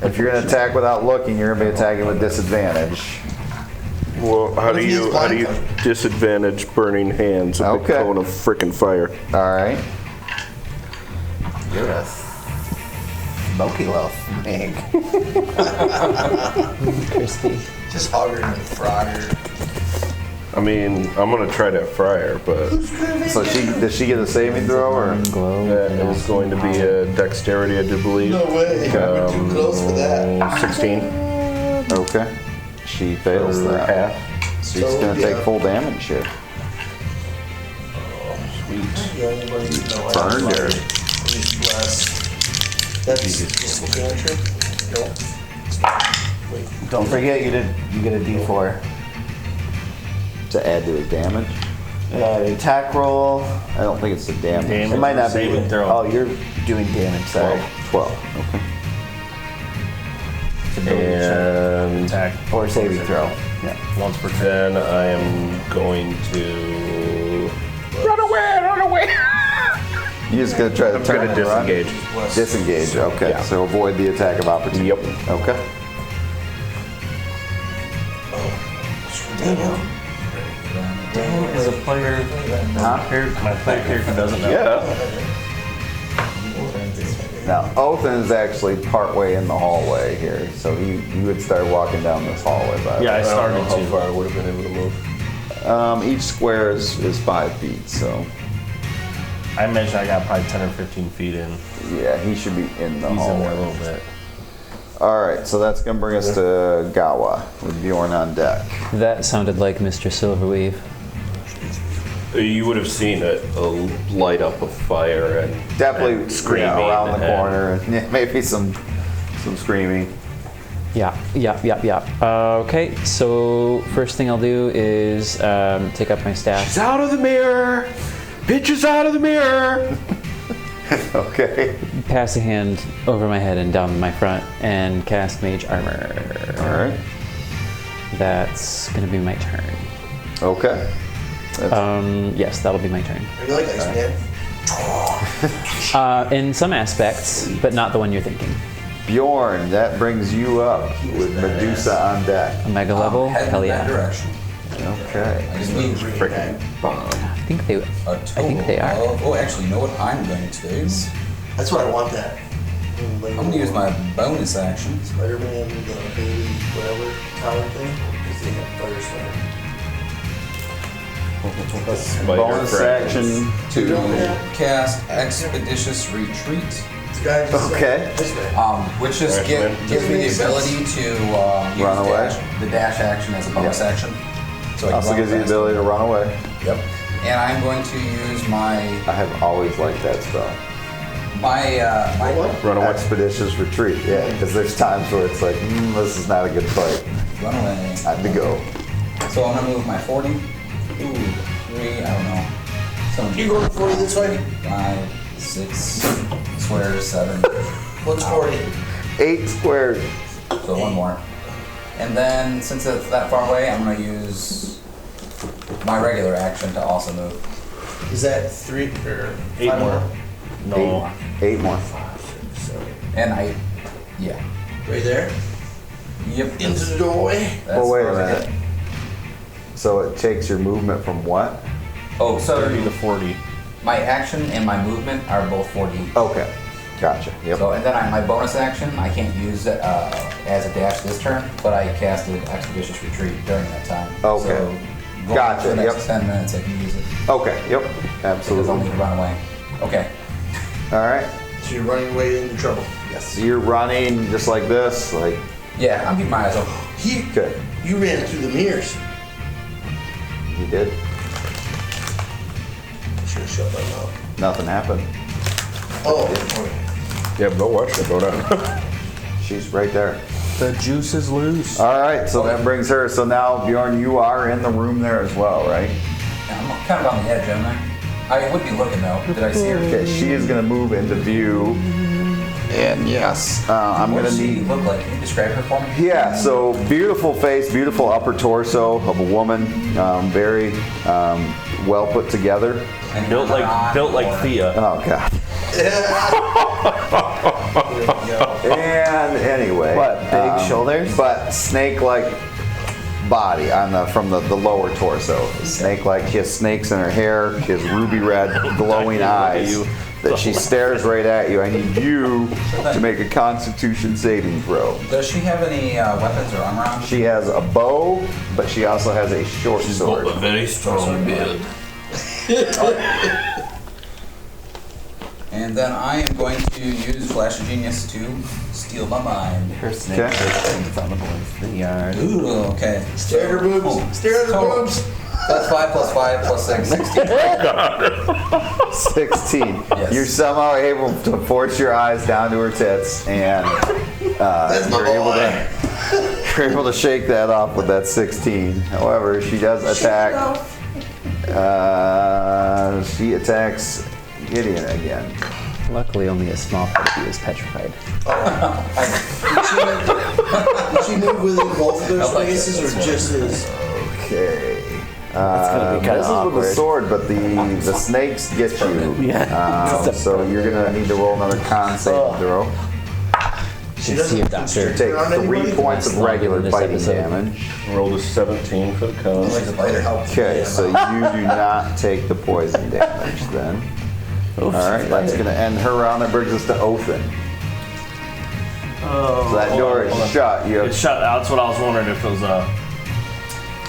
if you're gonna attack without looking, you're gonna be attacking with disadvantage. Well, how do you disadvantage burning hands? A big Okay. cone of frickin' fire. All right. You're a smoky little snake. Crispy. Just hug her and frog her. I mean, I'm gonna try to fry her, but So does she get a saving throw or? Glow. it was going to be a dexterity, I do believe. No way. We're too close for that. 16 Okay. She fails or that. half. She's gonna take full damage here. Burned her. Please bless. That's just looking at you. Nope. Wait. Don't forget you get a D4. To add to his damage. Attack roll. I don't think it's the damage. Damage. It might not be. Saving throw. Oh, you're doing damage. Sorry. 12. Okay. And Attack. Or saving throw. Yeah. Once per turn. then I am going to run away. You're just gonna try to I'm turn gonna and run? disengage. Disengage. Okay. Yeah. So avoid the attack of opportunity. Yep. Okay. Is a player my player character doesn't know. Yeah. Now, Othin is actually partway in the hallway here, so you would start walking down this hallway. By the Yeah, I way. started How to. far I would have been able to move. Each square is 5 feet, so I imagine I got probably 10 or 15 feet in. Yeah, he should be in the He's in hallway. there a little bit. All right, so that's gonna bring us to Gawa with Bjorn on deck. That sounded like Mr. Silverweave. You would have seen it light up a fire and Definitely screaming around the and- corner, and yeah, maybe some screaming. Yeah. Okay, so first thing I'll do is take up my staff. She's out of the mirror. Bitch is out of the mirror. Okay. Pass a hand over my head and down my front and cast Mage Armor. All right. That's gonna be my turn. Okay. Yes, that'll be my turn. Are you like Iceman? In some aspects, but not the one you're thinking. Bjorn, that brings you up with Medusa on deck. A mega level? Head Hell in that yeah. direction. Okay. I just need Freaking bomb. I think they are. Oh, actually, you know what I'm going to do? That's what I want that. I'm going to use my bonus action. Spider-Man, the baby, whatever, tower thing. Because they have fire starter. Bonus action To to. cast Expeditious Retreat, This guy just Okay. This way. which just gives me the ability to use Run away. the dash action as a bonus Yeah. action. So I can Also run gives you the faster. ability to run away. Yep. And I'm going to use my I have always liked that spell. my Run away. Expeditious retreat. Yeah, because there's times where it's like, this is not a good fight. run away. Time to go. So I'm gonna move my 40. Ooh, 3. I don't know. You go to 40 this way? 5, 6 squares, 7. What's 40? 8 squares. So one more. And then since it's that far away, I'm gonna use my regular action to also move. Is that 3 or 8 5 more. No. 8 more. And yeah. Right there? Yep. Into the doorway? That's Well, wait a far as I minute. get. So it takes your movement from what? Oh, 30 to so 40. my action and my movement are both 40. Okay. Gotcha. Yep. So, and then my bonus action, I can't use it as a dash this turn, but I casted Expeditious Retreat during that time. Okay. So, going Gotcha, for the next yep. 10 minutes, I can use it. Okay. Yep. Because I'll need Absolutely. to run away. Okay. All right. So you're running away into trouble. Yes. So you're running just like this, like Yeah, I'm keeping my eyes open. good. You ran through the mirrors. You did. Should have shut my mouth. Nothing happened. Oh, Yeah, but don't watch it. Go down. She's right there. The juice is loose. All right. So that brings her. So now Bjorn, you are in the room there as well, right? Yeah, I'm kind of on the edge, am I? I would be looking though. Did I see her? Okay. She is gonna move into view. And yes, I'm What gonna does she need. look like? Can you describe her for me? Yeah, so beautiful face, beautiful upper torso of a woman, very well put together. And Built like Thea. Oh God. And anyway, What, big shoulders? but snake-like body on from the lower torso. Snake-like. She has snakes in her hair. She has ruby red, glowing eyes that she stares right at you. I need you to make a Constitution saving throw. Does she have any weapons or armor on? She has a bow, but she also has a short sword. very strong build. And then I am going to use Flash of Genius to steal my mind. Her snake Okay. things on the boys in the yard. Ooh, okay. stare at her boobs. Oh, Stare at her total. boobs. That's 5 plus 5 plus 6, 16. 16. Yes. You're somehow able to force your eyes down to her tits, and That's my you're able to shake that off with that 16. However, she does attack. She attacks Gideon again. Luckily, only a small part of you is petrified. Did she move within both of those I like it, spaces or that's just his? Okay. That's gonna be kind This of is with the awkward. sword, but the snakes get you. Yeah. So you're gonna need to roll another con saving throw. She See doesn't your doctor. constrict Take around 3 anybody? points of regular This biting episode. damage. Rolled a 17 for the con. Like the biter helps. Okay, so you do not take the poison damage then. All right, that's gonna end her round. That brings us to Othin. Oh, So that door is shut. You It's have, shut. That's what I was wondering if it was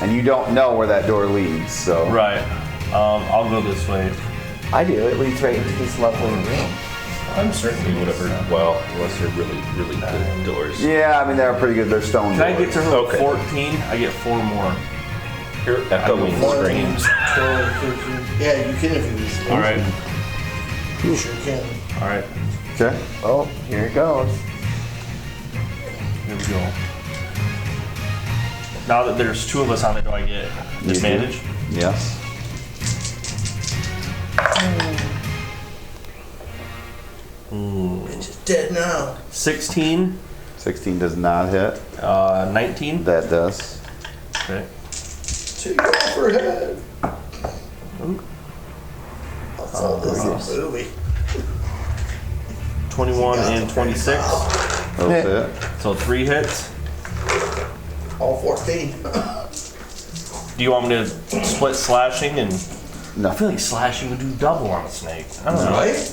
and you don't know where that door leads. So right. I'll go this way. I do. It leads right into this lovely room. I'm certainly whatever. Well, unless they're really, really good doors. Yeah, I mean, they're pretty good. They're stone Can I get doors. to her with Okay. 14? I get 4 more. Here, echoing screams. 12, 13. Yeah, you can if you wish. All right. You sure can. All right. Okay. Oh, here it goes. Here we go. Now that there's 2 of us on it, do I get do. disadvantage? Yes. It's just dead now. 16, 16 does not hit. 19. That does. Okay. Take off her head. I saw this in a movie. 21 and 26. Those hit. So 3 hits. All 14. Do you want me to split slashing and? No. I feel like slashing would do double on a snake. I don't know. Right?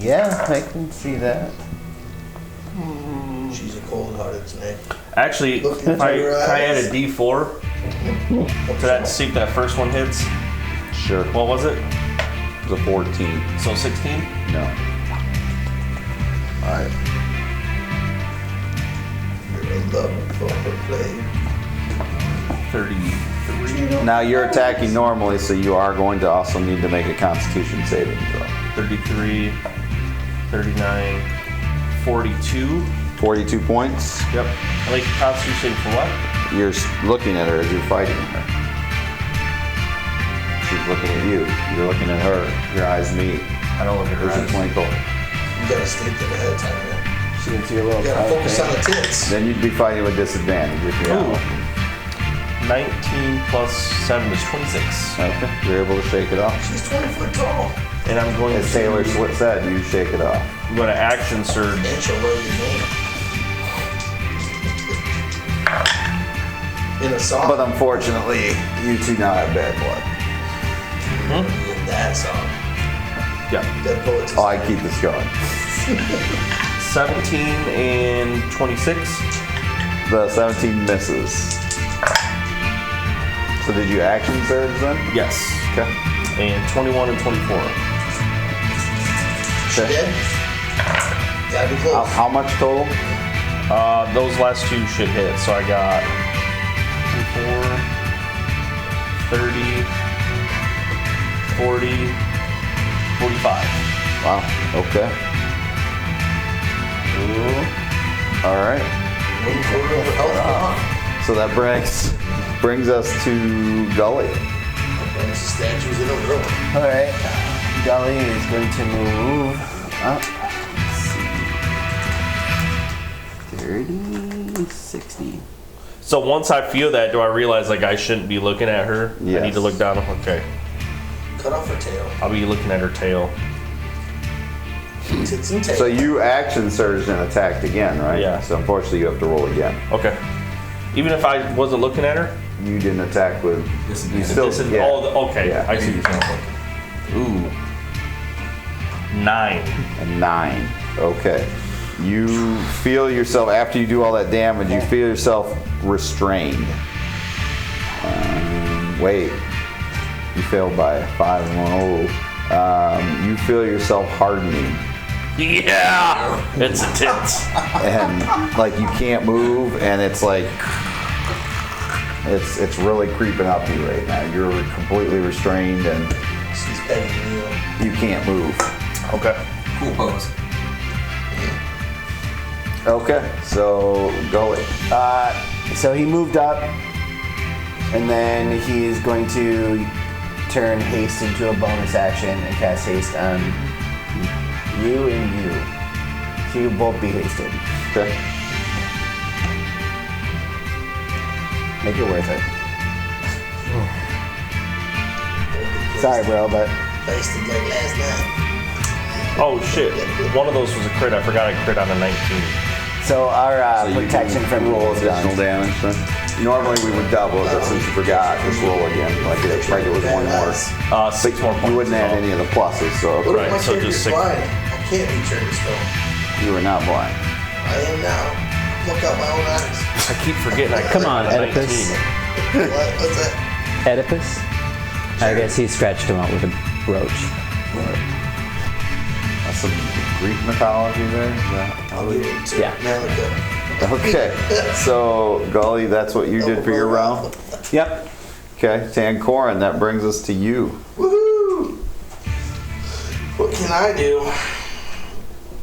Yeah, I can see that. She's a cold-hearted snake. Actually, Look can into I your add eyes. a D4 to that? See if that first one hits. Sure. What was it? It was a 14. So 16. No. Alright. You're a love for play. 33. Now you're attacking normally, so you are going to also need to make a Constitution saving throw. 33. 39. 42. 42 points. Yep. I like Constitution for what? You're looking at her as you're fighting her. She's looking at you. You're looking at her. Your eyes meet. I don't look at her There's a eyes. twinkle. You gotta state that ahead of time, man. She can see a little You gotta tiny focus thing. on the tits. Then you'd be fighting with disadvantage if you're Ooh. out. 19 plus 7 is 26. Okay. You're able to shake it off. She's 20 foot tall. And I'm going As to Taylor said, you shake it off. I'm going to action surge. And she'll wear your name. In a song. But unfortunately, you two now have bad blood. In that song. Yeah. Dead Poets. Oh, I keep this going. 17 and 26. The 17 misses. So did you action surge then? Yes. Okay. And 21 and 24. Okay. Dead? Gotta be close. How much total? Those last 2 should hit. So I got 24, 30, 40, 45. Wow. Okay. All right. 1 quarter of health. So that brings us to Gully. Bunch of statues in a row. Alright. Gully is going to move up. Let's see. 30, 60. So once I feel that, do I realize like I shouldn't be looking at her? I Yes. need to look down. Okay. Cut off her tail. I'll be looking at her tail. Tits and tail. So you action surged and attacked again, right? Yeah. So unfortunately, you have to roll again. Okay. Even if I wasn't looking at her? You didn't attack with. You still. This is, yeah. okay. Yeah. I see what you're saying. Ooh. 9. A 9. Okay. You feel yourself, after you do all that damage, you feel yourself restrained. Wait. You failed by 5 and 1. You feel yourself hardening. Yeah! It's a tits. And like you can't move, and it's like it's really creeping up you right now. You're completely restrained, and She's petting you. you can't move. Okay. Cool pose. Okay, so Gully. So he moved up, and then he is going to turn haste into a bonus action and cast haste on you and you. So you both be hasted. Okay. Make it worth it. Sorry, bro, but Tasted like last night. Oh shit. One of those was a crit. I forgot I crit on a 19. so our So you protection can from roll rules additional damage then. Normally we would double it, but since you forgot, just roll again. Like it's like it was one more. 6 more points. You wouldn't add so- any of the pluses, so What Right, if my so just character's 6. blind? I can't be turned to stone. you were not blind. I am now. Look out my own eyes. I keep forgetting I Come crit on, a Oedipus. 19. What? What's that? Oedipus? I guess he scratched him out with a brooch. That's some Greek mythology there. Is that I'll give it to Yeah. Malika. okay. So, Gully, that's what you did for your round? Yep. Okay, Tankoran, that brings us to you. Woohoo! What can I do?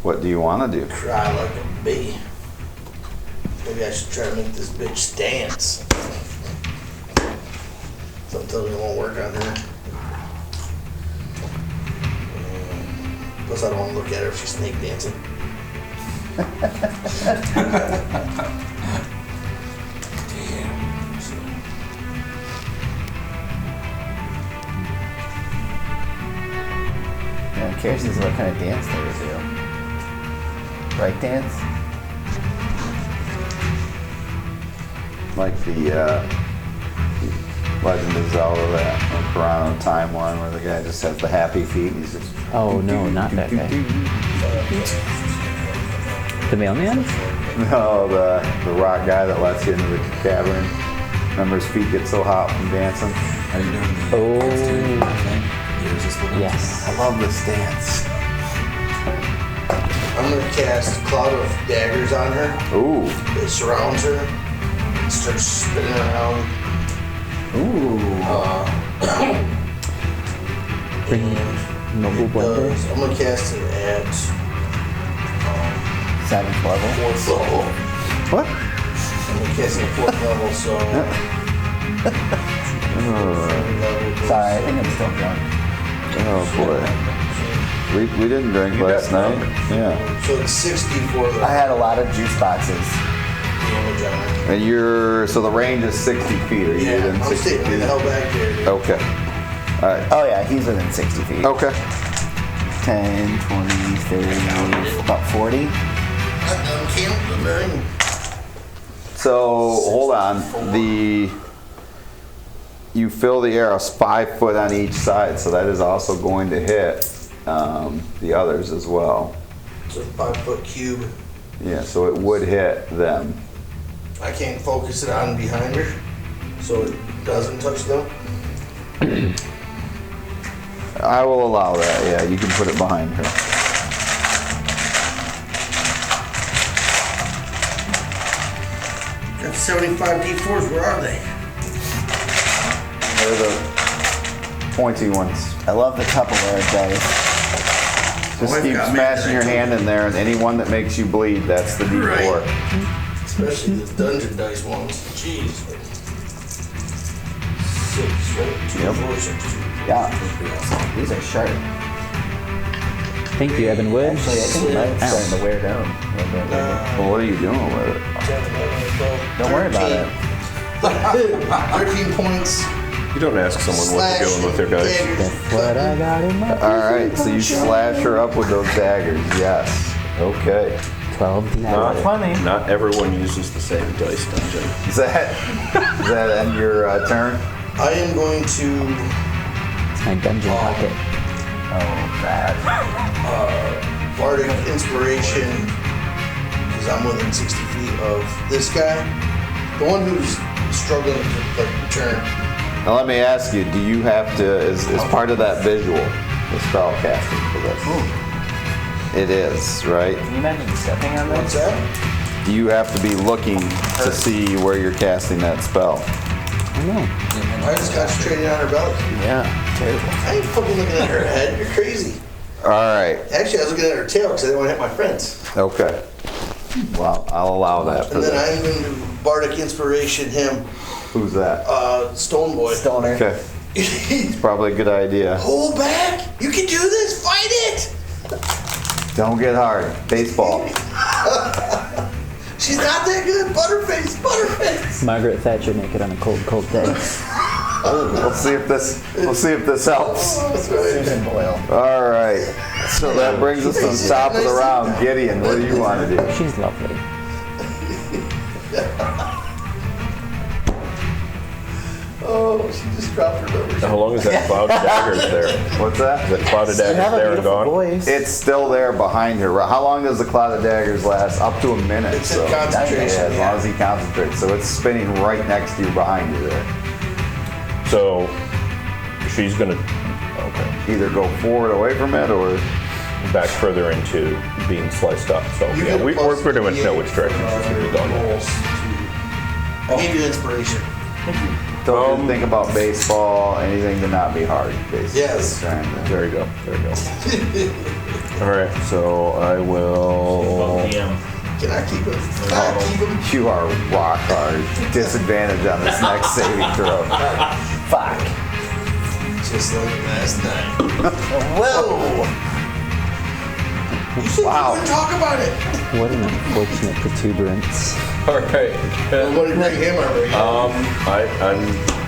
What do you want to do? Cry like a bee. Maybe I should try to make this bitch dance. Something tells me it won't work on her. Plus, I don't want to look at her if she's snake dancing. Yeah, I'm curious as to what kind of dance they would do. Break dance? Like the Legend of Zelda, that Ocarina of Time one, where the guy just has the happy feet. And he's just. Oh no, not that guy. The mailman? No, the rock guy that lets you into the cavern. Remember his feet get so hot from dancing? Are you doing the Oh. thing? Yes. I love this dance. I'm gonna cast Cloud of Daggers on her. Ooh. It surrounds her. It starts spinning around. Ooh. Bring Noble Blender. I'm gonna cast it at 7th level. 4th level. What? I'm gonna cast it at 4th level, so. Sorry, I think I'm still drunk. Oh boy. We didn't drink last night. Yeah. So it's 60 for the I had a lot of juice boxes. damage on her. And so the range is 60 feet. Are you Yeah, within I'm 60 staying feet? the hell back there. Okay. All right. Oh yeah, he's within 60 feet. Okay. 10, 20, 30, about 40. I'm counting. So hold on. You fill the arrows 5 foot on each side, so that is also going to hit the others as well. It's a 5-foot cube. Yeah, so it would hit them. I can't focus it on behind her, so it doesn't touch them. I will allow that. Yeah, you can put it behind her. Got 75 D4s, where are they? They're the pointy ones. I love the Tupperware dice. Just I've keep got smashing your many. hand in there, and any one that makes you bleed, that's the D4. Especially the dungeon dice ones. Jeez. 6, right? 2, Yep. 4, 6, 2. Yeah. These are sharp. Thank you, Evan Wood. Actually, I think mine's Ow. starting to wear down. Well, what are you doing with it? Don't worry about it. 13 points. You don't ask someone what they're doing with their dice. That's what I got in my All right, so you slash her up with those daggers. Yes. Okay. 12 Not, D4. not everyone uses the same dice dungeon. Is that end your turn? I am going to It's my dungeon pocket. Oh, bad. Bardic Inspiration, because I'm within 60 feet of this guy. The one who's struggling to like turn. Now let me ask you, do you have to, is part of that visual, the spell casting for this? It is, right? Can you imagine stepping on What's this? that? Do you have to be looking to see where you're casting that spell? I know. I just concentrated on her belly. Yeah, terrible. I ain't fucking looking at her head. You're crazy. All right, Actually, I was looking at her tail because I didn't want to hit my friends. okay. Well, I'll allow that for And then this. I'm going to Bardic Inspiration him, Who's that? Stone Boy. Stoner. Okay, it's probably a good idea. Hold back! You can do this! Fight it! Don't get hard. Baseball. She's not that good! Butterface! Butterface! Margaret Thatcher naked on a cold, cold day. We'll see if this helps. That's right. Susan Boyle. All right. So that brings us to the top of the round. Gideon, what do you want to do? She's lovely. Oh, she just dropped her number. How long is that cloud of daggers there? What's that? Is that cloud of You have daggers a there and beautiful gone? voice. It's still there behind her. How long does the cloud of daggers last? Up to a minute. It's So a yeah, concentration. as long as he concentrates. So it's spinning right next to you, behind you there. So she's gonna. Okay. either go forward away from it or. Back further into being sliced up. So You yeah, get a we plus pretty much know 8 which direction she's going to be going. rolls to- I gave you inspiration. Told you to think about baseball, anything to not be hard, basically. Yes. Trying to- There you go. There you go. All right. So I will. DM. Can I keep him? Can I keep him? You are rock hard. Disadvantage on this next saving throw. Fuck. Just like last night. Whoa! You said Wow. you wouldn't talk about it. What an unfortunate protuberance. All right. Nobody bring him over here. I'm.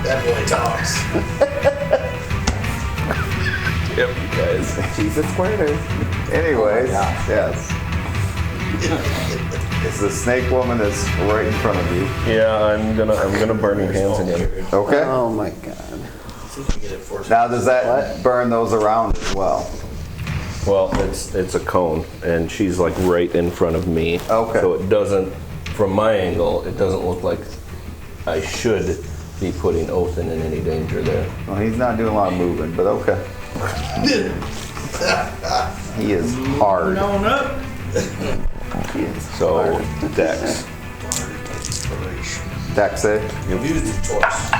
That boy talks. Yep, you guys. Jesus squared. Anyways, yes. It's the snake woman that's right in front of you. Yeah, I'm gonna burn your hands again. Okay. Oh my god. Now does that burn those around as well? Well, it's a cone, and she's like right in front of me. Okay. So it doesn't, from my angle, it doesn't look like I should be putting Othin in any danger there. Well, he's not doing a lot of moving, but okay. He is hard. He is So hard. Dex. Dex save. You've used it twice.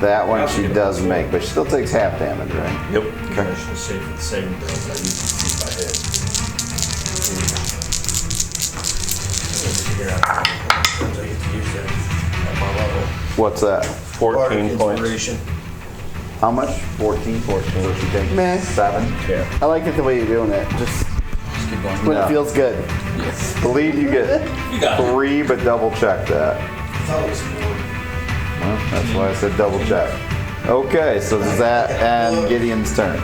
That one she does make, but she still takes half damage, right? Yep. Commission safe for the saving throws. I used to keep my head. Figure out how many times I get to use that at my level. What's that? 14 points. Inspiration. How much? 14? 14. So she takes Meh. 7? Yeah. I like it the way you're doing it. Just Keep going. when Yeah. it feels good. Believe you get 3, but double check that. I thought it was 4. Well, that's why I said double check. Okay, so does that end Gideon's turn?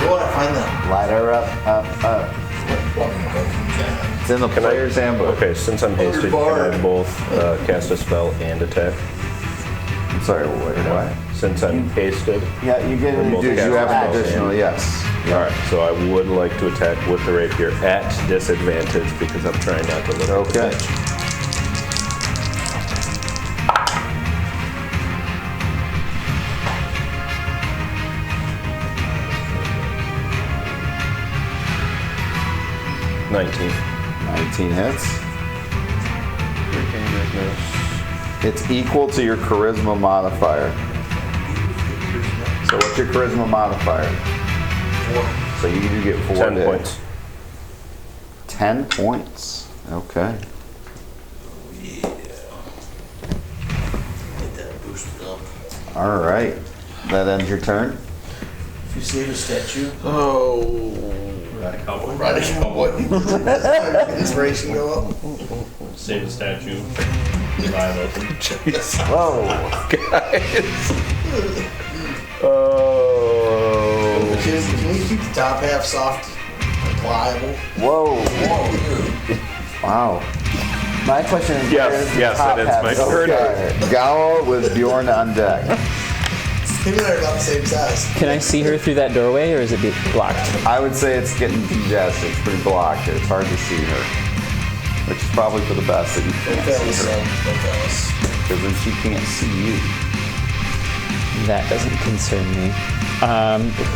Where would I find that? Light her up. It's in the Can I- player's handbook. Okay, since I'm hasted, can I both cast a spell and attack? I'm sorry, wait, what? Since I'm hasted? Yeah, you get We're it. both You casting have an spells additional, and- yes. Alright, so I would like to attack with the rapier at disadvantage because I'm trying not to look at the Okay. edge. $19. 19 hits. It's equal to your charisma modifier. So what's your charisma modifier? 4. So you do get 4 10 to- points. 10 points. Okay. Yeah. Get that boosted up. All right. That ends your turn. If you save a statue, Ride a cowboy. ride a cowboy. Inspiration go up. Save the statue. Revive open. Whoa. Oh. Can we keep the top half soft and pliable? Whoa. Wow. My question is, Yes, where's the yes, top that is half my go? turn. Okay. Gawa with Bjorn on deck. Him and I are about the same size. Can I see her through that doorway, or is it blocked? I would say it's getting congested. It's pretty blocked here. It's hard to see her. Which is probably for the best that you Don't can't fail us, see her. son. Don't fail us. Because then she can't see you. That doesn't concern me.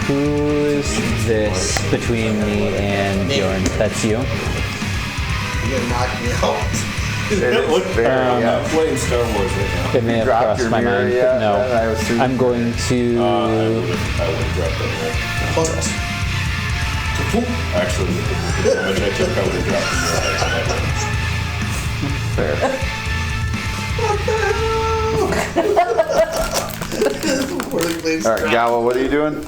Who's this between me and Bjorn? That's you? You're gonna knock me out. It is very, yeah. Playing Star Wars right now. It may have dropped crossed your my mirror mind, yet? but I no. assume- I'm going to. I would drop that Punt. roll. Actually, with the damage I took, I would have dropped Fair. All right, Gawa, what are you doing?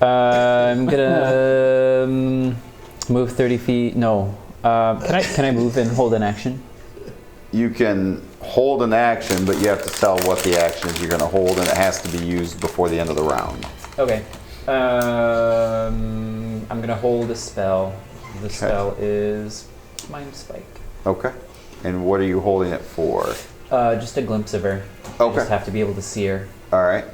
I'm gonna move 30 feet. No. Can I move and hold an action? You can hold an action, but you have to tell what the action is you're going to hold, and it has to be used before the end of the round. Okay. I'm gonna hold a spell. The spell is Mind Spike. Okay. And what are you holding it for? Just a glimpse of her. I Okay. just have to be able to see her. All right.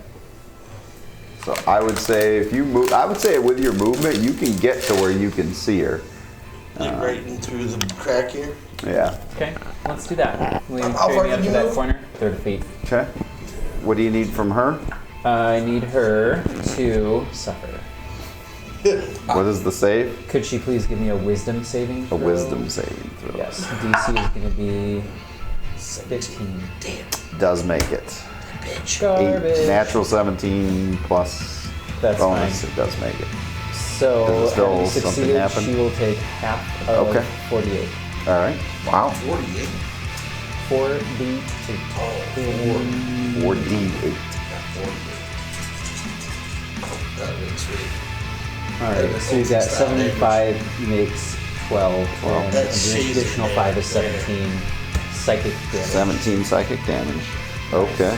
So I would say if you move, I would say with your movement, you can get to where you can see her. Like right in through the crack here. Yeah. Okay, let's do that. Will you How carry far me up can to you that move? corner? 30 feet. Okay. What do you need from her? I need her to suffer. What is the save? Could she please give me a wisdom saving A throw? wisdom saving throw. Yes. DC is going to be 15. Does make it. Garbage. Natural 17 plus That's bonus. fine. It does make it. So, Does it still having something succeeded, happen? she will take half of Okay. 48. All right. Wow. 48. 4d2. 4d8. That looks sweet. Alright, so you've got 75 makes 12, and That's an additional shades 5 is there. 17 psychic damage. 17 psychic damage. Okay.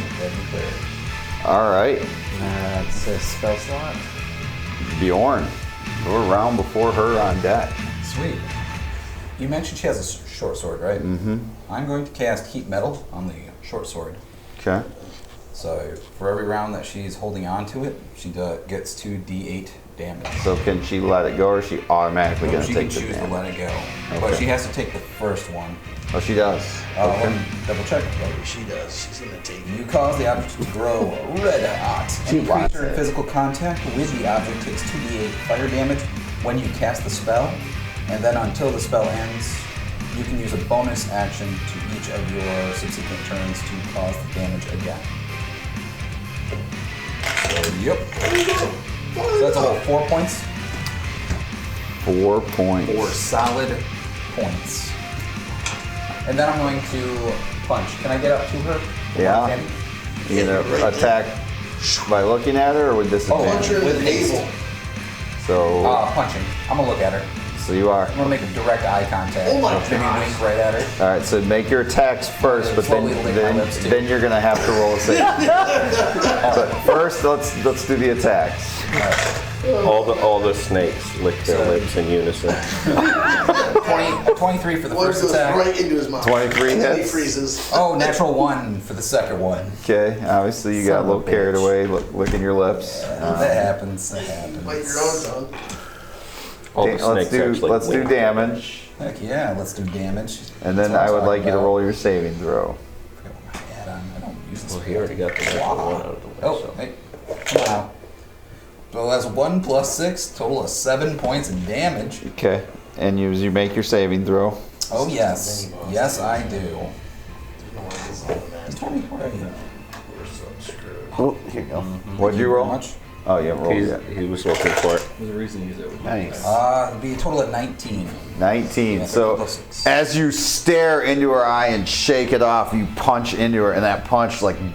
All right. That's a spell slot. Bjorn, go around before her on deck. Sweet. You mentioned she has a short sword, right? Mm-hmm. I'm going to cast Heat Metal on the short sword. Okay. So for every round that she's holding on to it, she gets 2d8 damage. So can she let it go, or is she automatically going to She take can the choose to damage? let it go, but Okay. she has to take the first one. Oh, she does. Let me double check. Maybe she does. She's gonna take You cause the object to grow red hot. She Any wants creature in it. physical contact with the object takes 2d8 fire damage when you cast the spell, and then until the spell ends, you can use a bonus action to each of your subsequent turns to cause the damage again. So, yep. So that's a whole 4 points. 4 points. 4 solid points. And then I'm going to punch. Can I get up to her? Yeah. Candy? You gonna attack by looking at her, or with disadvantage? punch her in with the haste. navel. So, Punching. I'm gonna look at her. so you are. I'm gonna make a direct eye contact. Oh my Maybe gosh. wink right at her. All right. So make your attacks first, but Slowly lick my lips, too. then you're gonna have to roll a save. But first, let's do the attacks. All the snakes lick their So- lips in unison. 23 for the One first goes attack. right into his mouth. 23 And then he hits. freezes. Oh, natural 1 for the second one. Okay. Obviously, you got a Son of little a carried bitch. away, licking your lips. That happens. That happens. Bite your own tongue. All the let's snakes do actually let's do wink. damage, Heck yeah, let's do damage. and then That's I what would I'm like you to talking roll your saving throw. about. I forgot what my add-on. I don't use this. Well, he already got the natural one out of the way. Oh, so. hey. Come on. So that's 1 plus 6, total of 7 points in damage. Okay. And you make your saving throw. Oh, yes. Yes, I do. You told me where are you? Oh, here you go. What'd you roll? How much? Oh, you haven't rolled yet. He was looking for it. Nice. It'd be a total of 19. 19. Yeah, So plus 6. as you stare into her eye and shake it off, you punch into her, and that punch and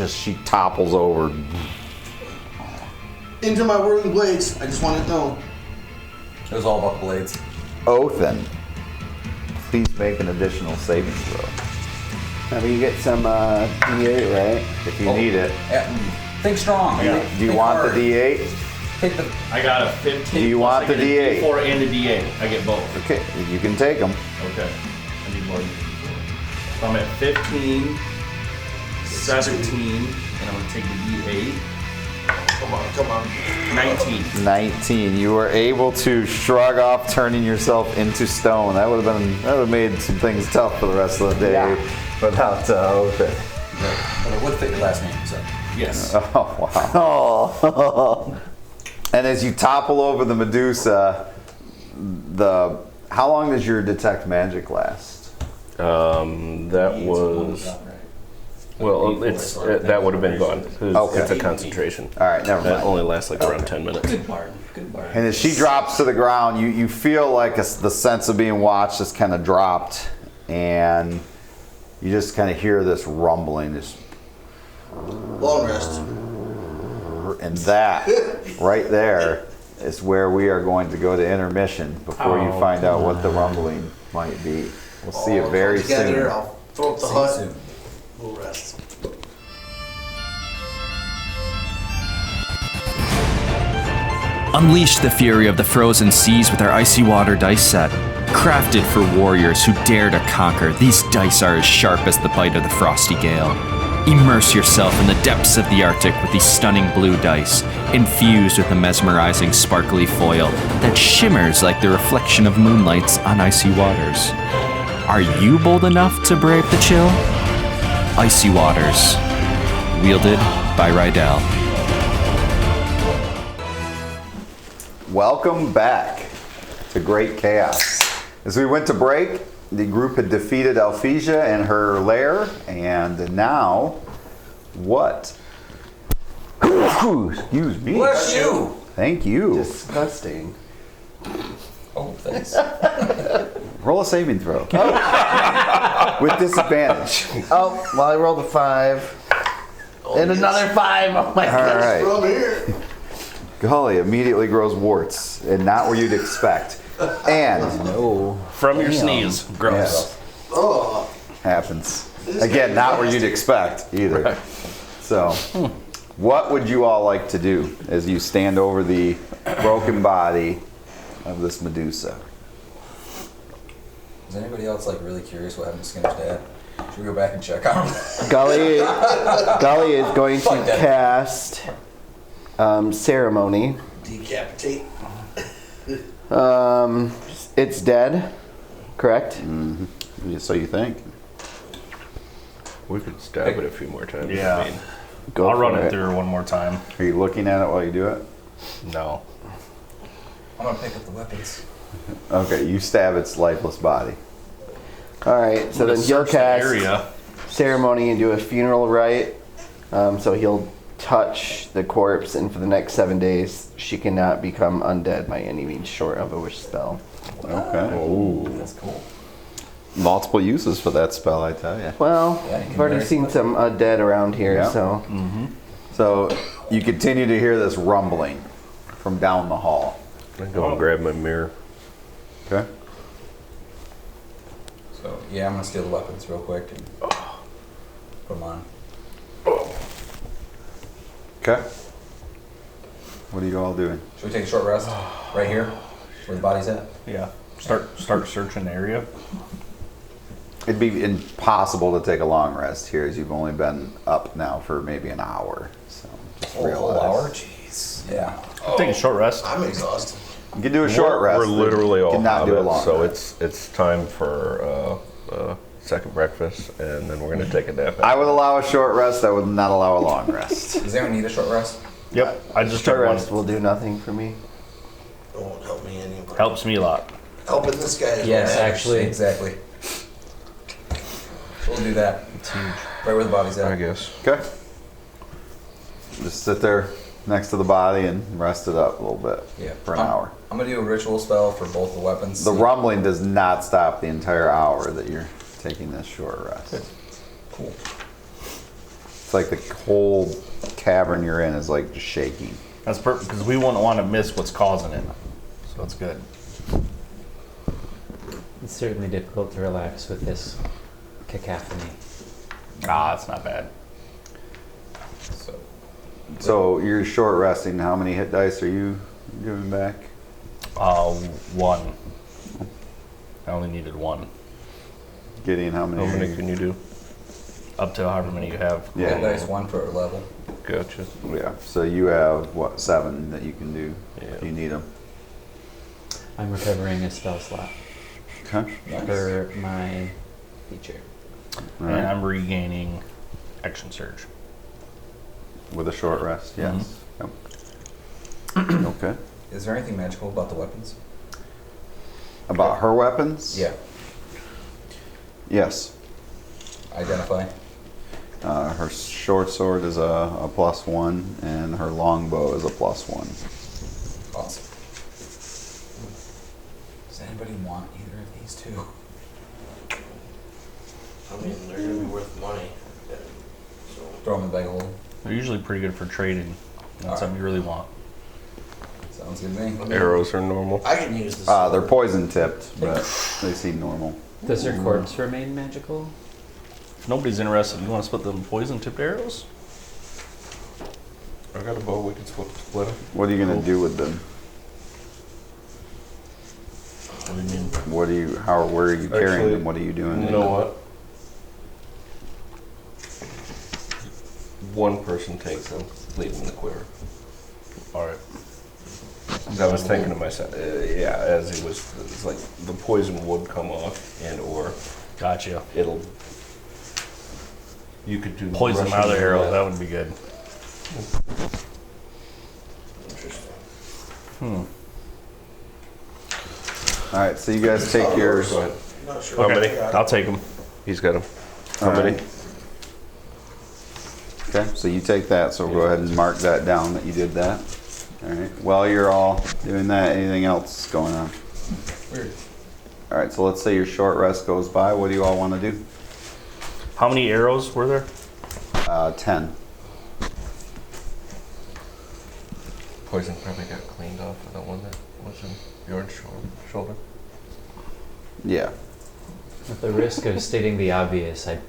she topples over. Into my whirling blades. I just want it known. It was all about the blades. Othen, please make an additional saving throw Now we get some D8, right? if you need it. Yeah. Think strong. Yeah. Think- Do you think want hard. the D8? Take the. I got a 15. Do you plus want I the get a D8? D4 and a D8. I get both. Okay, you can take them. Okay. I need more than D4. So I'm at 15, 17, and I'm gonna take the D8. Come on, come on. 19. 19. You were able to shrug off turning yourself into stone. That would have made some things tough for the rest of the day Yeah. without Othen. But it would fit your last name, so. Yes. Oh wow. Oh. And as you topple over the Medusa, how long does your detect magic last? That was well. It's that would have been gone. Okay. It's a concentration. All right, never That mind. only lasts like around 10 minutes. And as she drops to the ground, you feel like the sense of being watched has kind of dropped, and you just kind of hear this rumbling, Long rest. and that right there is where we are going to go to intermission before you find out what the rumbling might be. We'll see it very Together, soon. I'll throw up the See you hut. soon. We'll rest. Unleash the fury of the frozen seas with our icy water dice set. Crafted for warriors who dare to conquer, these dice are as sharp as the bite of the frosty gale. Immerse yourself in the depths of the Arctic with these stunning blue dice, infused with a mesmerizing sparkly foil that shimmers like the reflection of moonlights on icy waters. Are you bold enough to brave the chill? Icy waters, wielded by Rydell. Welcome back to Great Chaos. As we went to break, the group had defeated Alphesia and her lair, and now, what? Excuse me. Bless you! Thank you. Disgusting. Oh, thanks. Roll a saving throw. With disadvantage. Oh, well, I rolled a 5. And another 5. Oh my All god. right. From here. Golly immediately grows warts, and not where you'd expect. And From your sneeze. Gross. yes, Oh, happens. Again, not where you'd expect either. So, what would you all like to do as you stand over the broken body of this Medusa? Is anybody else like really curious what happened to Skinner's dad? Should we go back and check on him? Gully is going to Fuck that. cast ceremony. decapitate. It's dead, correct? So you think? We could stab it a few more times. Yeah. I mean, Go I'll run for it through one more time. Are you looking at it while you do it? No. I'm gonna pick up the weapons. Okay, you stab its lifeless body. All right, so then he'll Search the cast area. ceremony and do a funeral rite. So he'll touch the corpse, and for the next 7 days, she cannot become undead by any means short of a wish spell. Okay. That's cool. Multiple uses for that spell, I tell you. Well, Yeah, you can I've already marry seen some undead around here, Yeah. so So you continue to hear this rumbling from down the hall. I go and grab my mirror. Okay. So yeah, I'm gonna steal the weapons real quick and put them on. Okay. What are you all doing? Should we take a short rest right here, where the body's at? Yeah. Start searching the area. It'd be impossible to take a long rest here, as you've only been up now for maybe an hour. So just Oh, a whole realize. hour? Jeez. Yeah. Take a short rest. I'm exhausted. You can do a short rest. We're literally but you all cannot do a hobbits, long so rest. it's time for second breakfast, and then we're gonna take a nap. I would allow a short rest. I would not allow a long rest. Does anyone need a short rest? Yep. I just short took one. rest will do nothing for me. It won't help me any. Helps me a lot. Helping this guy. is Yes, what matters. actually, exactly. We'll do that. It's huge. Right where the body's I at. guess. Okay. Just sit there next to the body and rest it up a little bit Yeah. for an hour. I'm gonna do a ritual spell for both the weapons. The rumbling does not stop the entire hour that you're taking this short rest. Cool. It's like the whole cavern you're in is like just shaking. That's perfect because we wouldn't want to miss what's causing it. So it's good. It's certainly difficult to relax with this cacophony. Ah, it's not bad. So So you're short resting. How many hit dice are you giving back? 1. I only needed 1. Gideon, how many? How are many you- can you do? Up to however many you have. Yeah. hit dice 1 per level. Gotcha. Yeah. So you have what, 7 that you can do if Yeah. you need them. I'm recovering a spell slot Okay. for my feature. All And right. I'm regaining action surge. With a short rest, yes. Yep. Okay. Is there anything magical about the weapons? About her weapons? Yeah. Yes. Identify. Her short sword is a +1, and her longbow is a +1. Awesome. Does anybody want either of these two? I mean, they're gonna be worth money. So Throw them in the bag of holding. They're usually pretty good for trading. That's something you really want. Sounds good to me. Arrows are normal. I can use this. They're poison tipped, but they seem normal. Does her corpse remain magical? If nobody's interested, you want to split them poison tipped arrows? I got a bow. We can split them. What are you gonna do with them? What do you mean? What are you? Where are you carrying Actually, them? What are you doing? You know what? One person takes them, leave them in the quiver. All right. 'Cause I was thinking to myself, yeah, as it's like the poison would come off, and or Gotcha. it'll. You could do Poison them out of the Russian arrows. roulette. That would be good. Interesting. All right, so you guys take yours. Go ahead. I'm not sure. How Okay, many? I'll take them. He's got him. How All many? right. Okay, so you take that, so we'll go ahead and mark that down that you did that. All right, while you're all doing that, anything else going on? Weird. All right, so let's say your short rest goes by. What do you all want to do? How many arrows were there? 10. Poison probably got cleaned off of the one that was in your shoulder. Yeah. At the risk of stating the obvious, I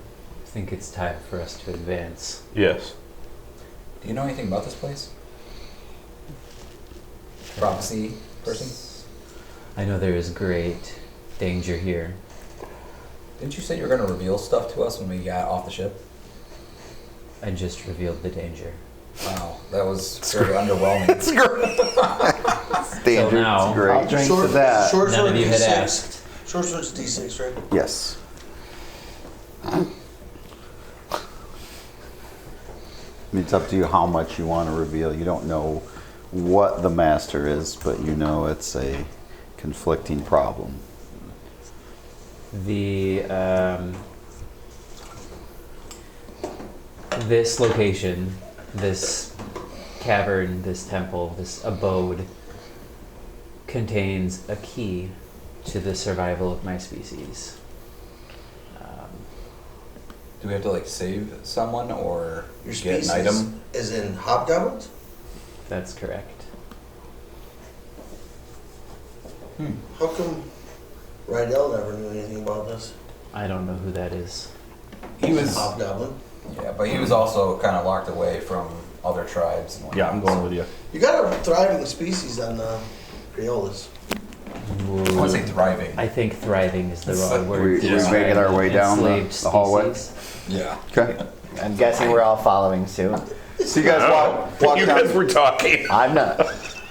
think it's time for us to advance. Yes. Do you know anything about this place? Prophecy person? I know there is great danger here. Didn't you say you were going to reveal stuff to us when we got off the ship? I just revealed the danger. Wow, that was very underwhelming. It's great. Danger. now- It's great. I'll drink to that. Short None sword of you had D6. asked. Short sword's D6, right? Yes. It's up to you how much you want to reveal. You don't know what the master is, but you know it's a conflicting problem. This location, this cavern, this temple, this abode contains a key to the survival of my species. Do we have to like save someone or Your get species an item? is in hobgoblins? That's correct. How come Rydell never knew anything about this? I don't know who that is. He was, Hobgoblin. yeah, but he was also kind of locked away from other tribes. And Yeah, I'm whatnot. going with you. You got a thriving species on the Creolas. I want to say thriving. I think thriving is the wrong word. We're to making describe our way down the enslaved hallway. species. Yeah. Okay. I'm guessing we're all following suit. So you guys walk You down. guys were talking. I'm not.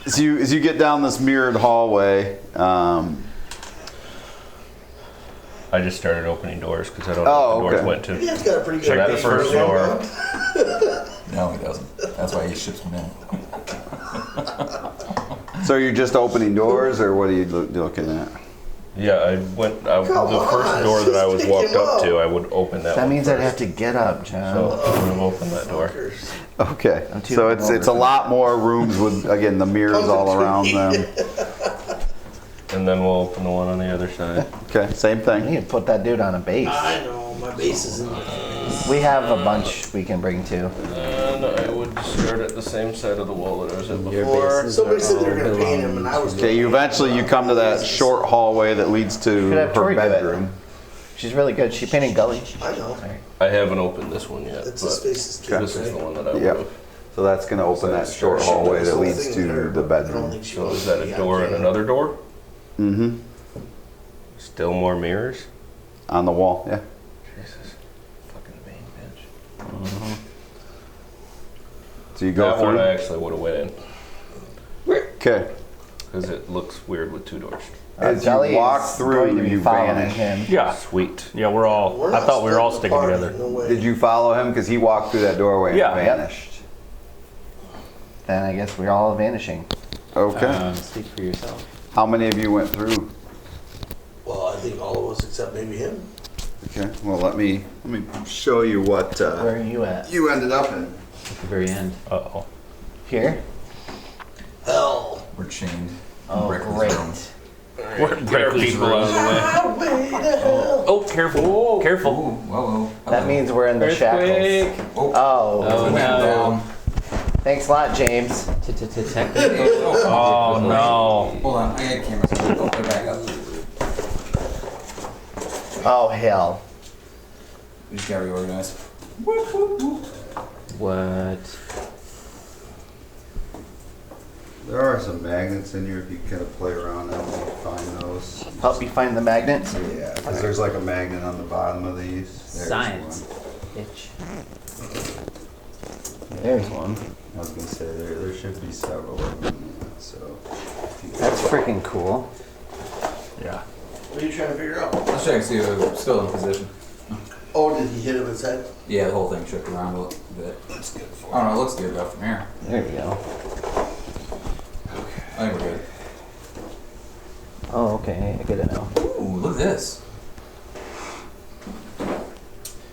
As you get down this mirrored hallway, I just started opening doors because I don't know Oh, what the doors okay. went to. You guys got a pretty good Check the base first for a door. hobgoblin. No, he doesn't. That's why he ships them in. so you're just opening doors, or what are you looking at? Yeah, I went. The Come first on, door that I was just walked take him up to, out. I would open that. That one means I'd first. have to get up, John. So I would have opened that door. Fuckers. Okay. I'm too So it's a hungover. lot more rooms with again the mirrors all around them. And then we'll open the one on the other side. Okay. Same I thing. need to put that dude on a base. I know, my base is in the face. We have a bunch we can bring to. And I would start at the same side of the wall that I was at Your before. bases Somebody are said they were all gonna paint him, and I was. Okay. You eventually you come to that short hallway that leads to Should have her Tori do it. bedroom. She's really good. She painted Gully. I know. I haven't opened this one yet. It's but his face is This is the one that I would Yep. have. So that's going to open that short hallway that leads to the bedroom. So is that a door and another door? Mm-hmm. Still more mirrors? On the wall. Yeah. Jesus. Fucking main bitch. So you go That one I through. actually would have went in. Okay. Because it looks weird with two doors. As Gully you walk is through, going to be you following vanish. him. Yeah. Sweet. Yeah, we're all. I thought we were all sticking together. No way. Did you follow him? Because he walked through that doorway Yeah. and vanished. Then I guess we're all vanishing. Okay. Speak for yourself. How many of you went through? Well, I think all of us except maybe him. Okay. Well, let me show you what Where are you at? you ended up in. At the very end. Uh-oh. Here? Hell. We're chained. Oh, Brickley's great. room. Get our people out of the way. Highway to hell. Oh, careful. Careful. Whoa, whoa. That means we're in the shackles. Earthquake! Oh. Oh, We went no. down. Thanks a lot, James. Technical. Oh, no. Hold on, I got cameras. Oh, they're back up. Oh, hell. We just got reorganized. What? There are some magnets in here if you kind of play around and find those. Help you find the magnets? Yeah, because there's like a magnet on the bottom of these. There's Science. one. Itch. There's one. I was gonna say there should be several of them. So That's freaking cool. Yeah. What are you trying to figure out? Let's check and see if it's still in position. Oh, did he hit him in his head? Yeah, the whole thing shook around a That looks good for. Oh no, it looks good though from here. There we go. I think we're good. Oh, okay. I get it now. Ooh, look at this.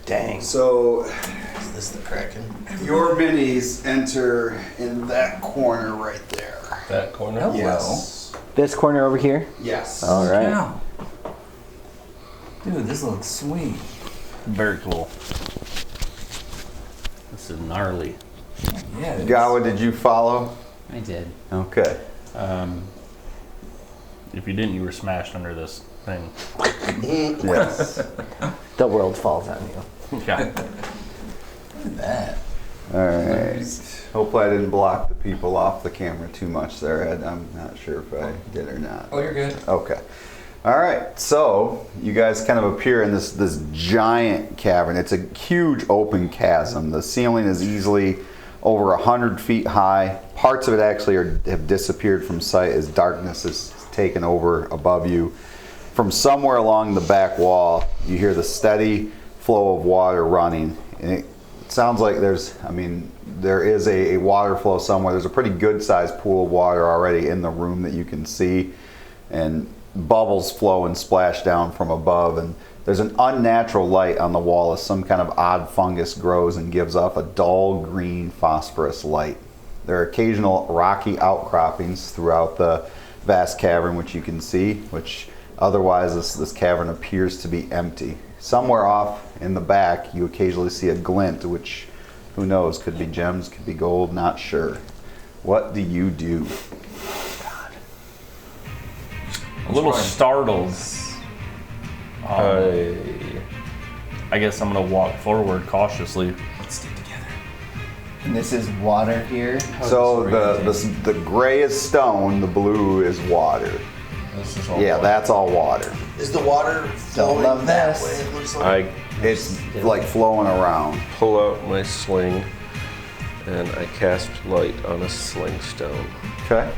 Dang. So Is this the Kraken? your minis enter in that corner right there. That corner? Hello. Yes. This corner over here? Yes. All right. Wow. Dude, this looks sweet. Very cool. This is gnarly. Yeah. it is. Gawa, did you follow? I did. Okay. If you didn't, you were smashed under this thing. Yes. The world falls on you. Yeah. Look at that. All right. Hopefully I didn't block the people off the camera too much there, Ed. I'm not sure if I did or not. Oh, you're good. Okay. All right. So you guys kind of appear in this giant cavern. It's a huge open chasm. The ceiling is easily over 100 feet high. Parts of it actually have disappeared from sight as darkness has taken over above you. From somewhere along the back wall, you hear the steady flow of water running. And it sounds like there is a water flow somewhere. There's a pretty good sized pool of water already in the room that you can see. And bubbles flow and splash down from above. And there's an unnatural light on the wall as some kind of odd fungus grows and gives off a dull green phosphorus light. There are occasional rocky outcroppings throughout the vast cavern, which you can see, which otherwise this cavern appears to be empty. Somewhere off in the back, you occasionally see a glint, which, who knows, could be gems, could be gold, not sure. What do you do? A little startled. I guess I'm gonna walk forward cautiously. Let's stick together. And this is water here. So the gray is stone, the blue is water. This is all Yeah, that's all water. Is the water flowing love that this. way? It looks like. It's like flowing around. Pull out my sling and I cast light on a sling stone. Okay.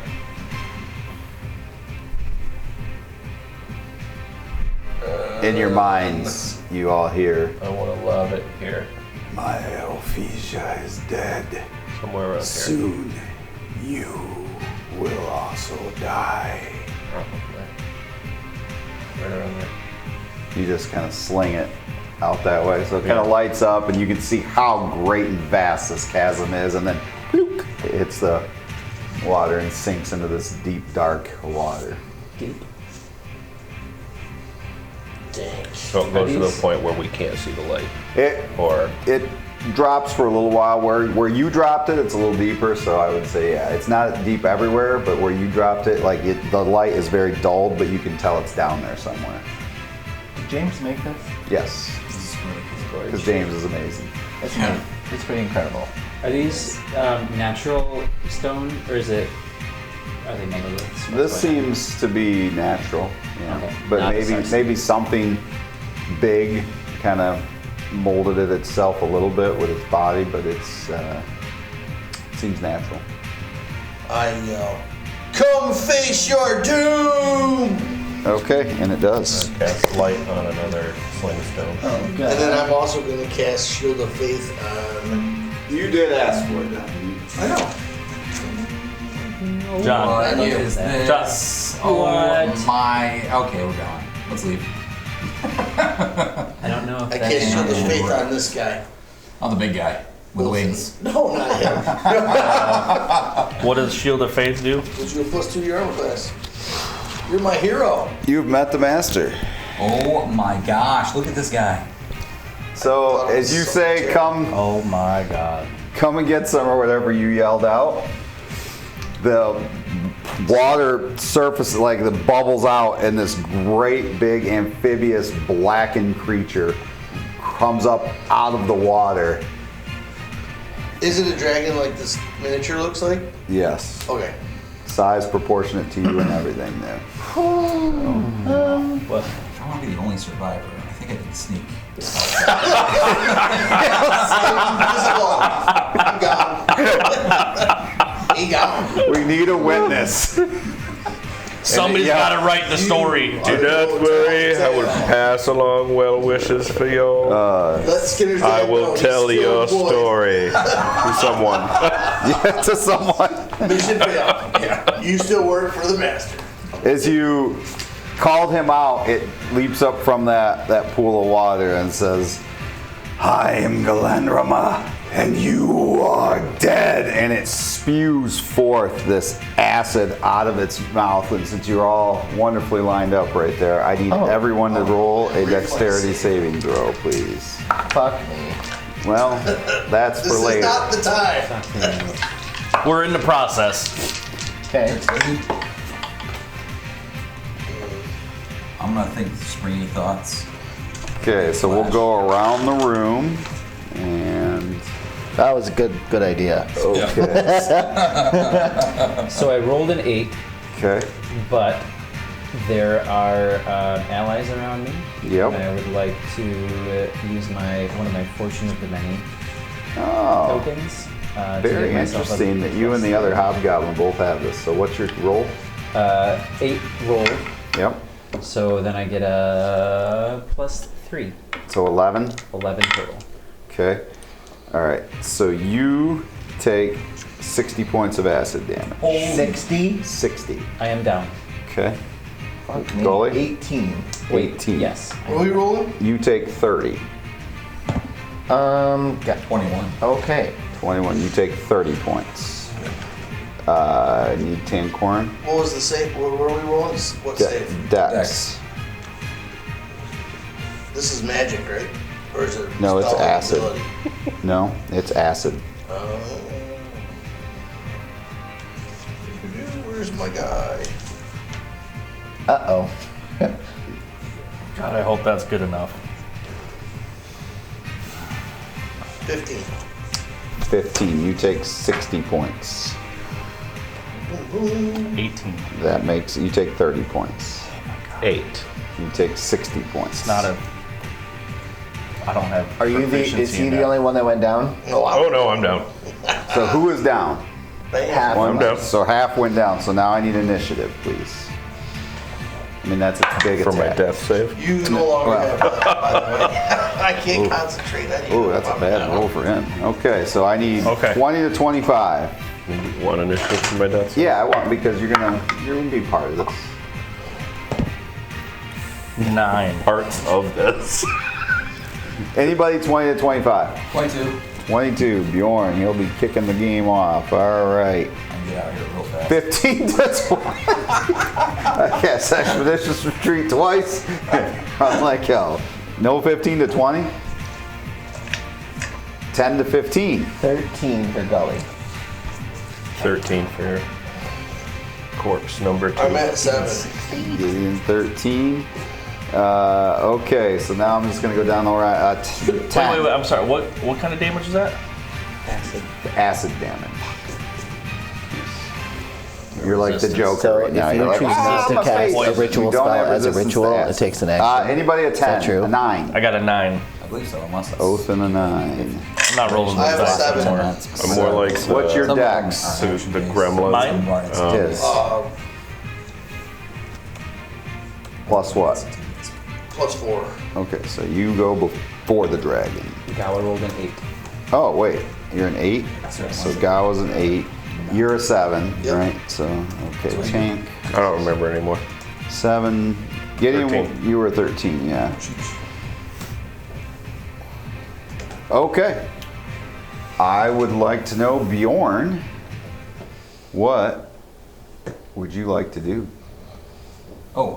In your minds, you all hear, I want to lob it here, my Elphesia is dead. somewhere around here. Soon you will also die. Probably. Right around there. You just kind of sling it out that way. So it kind of lights up and you can see how great and vast this chasm is, and then bloop, it hits the water and sinks into this deep, dark water. Deep. So it goes to the point where we can't see the light. It drops for a little while. Where you dropped it, it's a little deeper, so I would say, yeah, it's not deep everywhere, but where you dropped it, the light is very dulled, but you can tell it's down there somewhere. Did James make this? Yes, because James is amazing. It's pretty incredible. Are these natural stone, or are they megaliths? This seems to be natural, yeah. Okay. But Not maybe something big kind of molded it itself a little bit with its body, but it seems natural. I yell, "Come face your doom!" Okay, and it does. Cast light on another sling stone. Oh, And then I'm also going to cast Shield of Faith on. You did ask for it. I know. John. What look at is that. this? Oh my. Okay, we're going. Let's leave. I don't know if I that's cast Shield of natural. Faith on this guy. On the big guy with the wings. No, not him. What does Shield of Faith do? Gives you a +2 to your armor class. You're my hero. You've met the master. Oh my gosh! Look at this guy. So as you say, come Oh my god. and get some, or whatever you yelled out. The water surface, like the bubbles out, and this great big amphibious blackened creature comes up out of the water. Is it a dragon like this miniature looks like? Yes, Okay. size proportionate to you and everything there. I want to be the only survivor. I think I can sneak. Invisible. I'm gone. He gone. We need a witness. Somebody's got to write the story. Do not worry, I will pass along well wishes for you. I will tell your story to someone. Yeah, to someone. Mission failed. Yeah. You still work for the master. As you called him out, it leaps up from that pool of water and says, I am Galandrama, and you are dead. And it spews forth this acid out of its mouth. And since you're all wonderfully lined up right there, I need everyone to roll a dexterity saving throw, please. Fuck me. Well, that's for This later. is not the time. We're in the process. Okay. I'm gonna think springy thoughts. Okay, so we'll go around the room and That was a good idea. okay. So I rolled an 8, Okay. but there are allies around me. Yep. And I would like to use one of my Fortune of the Many Oh, tokens. To very give myself a interesting that you and the other hobgoblin both have this. So what's your roll? 8 roll. Yep. So then I get a +3. So 11. 11 total. Okay. All right. So you take 60 points of acid damage. 60. 60. I am down. Okay. Fuck me. Gully? 18. 18. Yes. What are we rolling? You take 30. Got 21. okay. 21. You take 30 points. Need Tancorn. What was the save? What were we rolling? What save? Dex. This is magic, right? Or is it No, it's spell acid. ability? No, it's acid. Where's my guy? Uh-oh. God, I hope that's good enough. 15. 15. You take 60 points. 18. That makes you take 30 points. 8. You take 60 points. It's not a... I don't have Are you the? proficiency Is he in the that. only one that went down? Oh no, I'm down. So who is down? Half. I'm down. So half went down. So now I need initiative, please. I mean, that's a big For my attack. death save. You no longer have that, by the way. I can't concentrate on you. Oh, that's a bad roll for him. Okay, so I need Okay. 20 to 25. One initiative for my death save. Yeah, I want because you're gonna be part of this. 9. Parts of this. Anybody 20 to 25? 22. 22, Bjorn, he'll be kicking the game off. All right. I can get out of here real fast. 15 to 20. I cast Expeditious Retreat twice. I'm like, hell. No 15 to 20? 10 to 15. 13 for Gully. 13 for your corpse number 2. I'm at 7. Gideon 13. Okay, so now I'm just gonna go down the right. 10. Wait, I'm sorry. What kind of damage is that? Acid damage. You're like the Joker So right now. if You're you like, choose not to my cast face." a ritual You don't spell have as a resistance to ritual, it acid. takes an action. Anybody a 10? that true? A 9. I got a 9. I believe so, unless it's... Oath and a 9. I'm not rolling I have a those dice 7. anymore. I'm more like What's your Some of them dex? are the action-based. gremlin. Mine? His. Plus what? Plus 4. Okay, so you go before the dragon. Gawa rolled an 8. Oh, wait. You're an 8? So Gawa's an 8. You're a 7, Yep. right? So, okay, Tank. I don't remember anymore. 7. Gideon, 13. you were 13, yeah. Okay. I would like to know, Bjorn, what would you like to do? Oh,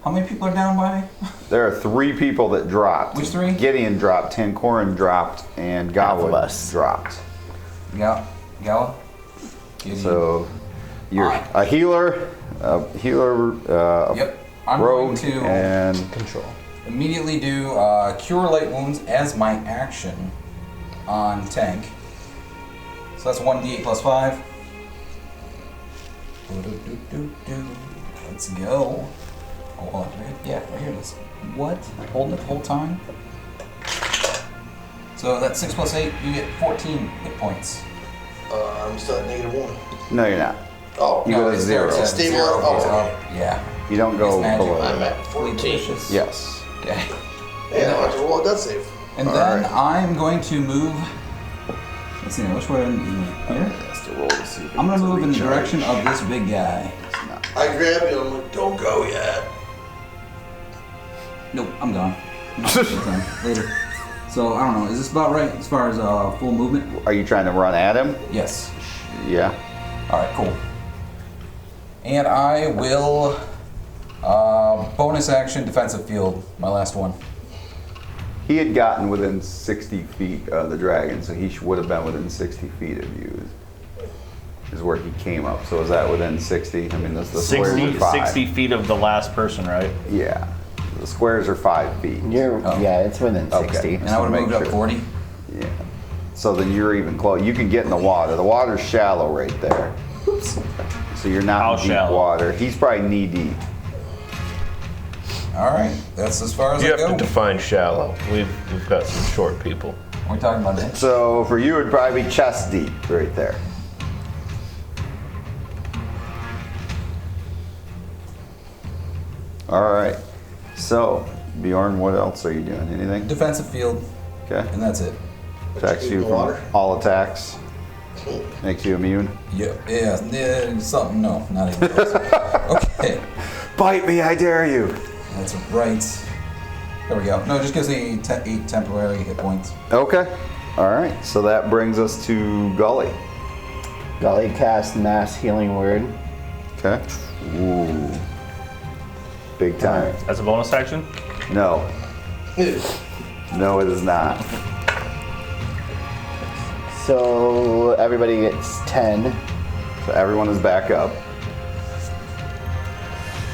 how many people are down by? There are 3 people that dropped. Which 3? Gideon dropped, Tankoran dropped, and Half of Gawa us. dropped. Gala? So you're a healer, a Yep. I'm rogue, going to and Control. immediately do Cure Light Wounds as my action on Tank. So that's 1d8 plus 5. Let's go. Oh, hold on. Yeah, right here it is. What? Holding it the whole time? So that's 6 plus 8, you get 14 hit points. I'm still at -1. no, you're not. Oh, You go to it zero. starts at Stable, zero, goes oh. up. Yeah. You don't go It's magic. below. I'm at 14. Yes. Okay. Yeah, I have to roll a death save. And All then right. I'm going to move. Let's see, which way? Here. Has to roll to see if I'm gonna it's a move in the recharge. direction of this big guy. It's not. I grab you, I'm like, don't go yet. Nope, I'm gone. Later. So I don't know. Is this about right as far as full movement? Are you trying to run at him? Yes. Yeah. All right, cool. And I will bonus action defensive field. My last one. He had gotten within 60 feet of the dragon, so he would have been within 60 feet of you. Is where he came up. So is that within 60? I mean, the squares are 5. 60 feet of the last person, right? Yeah. The squares are 5 feet. Yeah, it's within Okay. 60. And I would have moved up sure. 40. Yeah. So then you're even close. You can get in the water. The water's shallow right there. Oops. So you're not How in deep shallow? water. He's probably knee deep. All right, that's as far as You I have go. to define shallow. We've got some short people. What are we talking about next? So for you, it'd probably be chest deep right there. All right. So Bjorn, what else are you doing? Anything? Defensive field, Okay. and that's it. Protects keep you in the from water? all attacks. Makes you immune. Yeah, something. No, not even close. Okay, Bite me, I dare you. that's right. There we go. No, it just gives me 8 temporary hit points. Okay. All right. So that brings us to Gully. Gully cast Mass Healing Word. Okay. Ooh. Big time. As a bonus action? No. No, it is not. So everybody gets 10. So everyone is back up.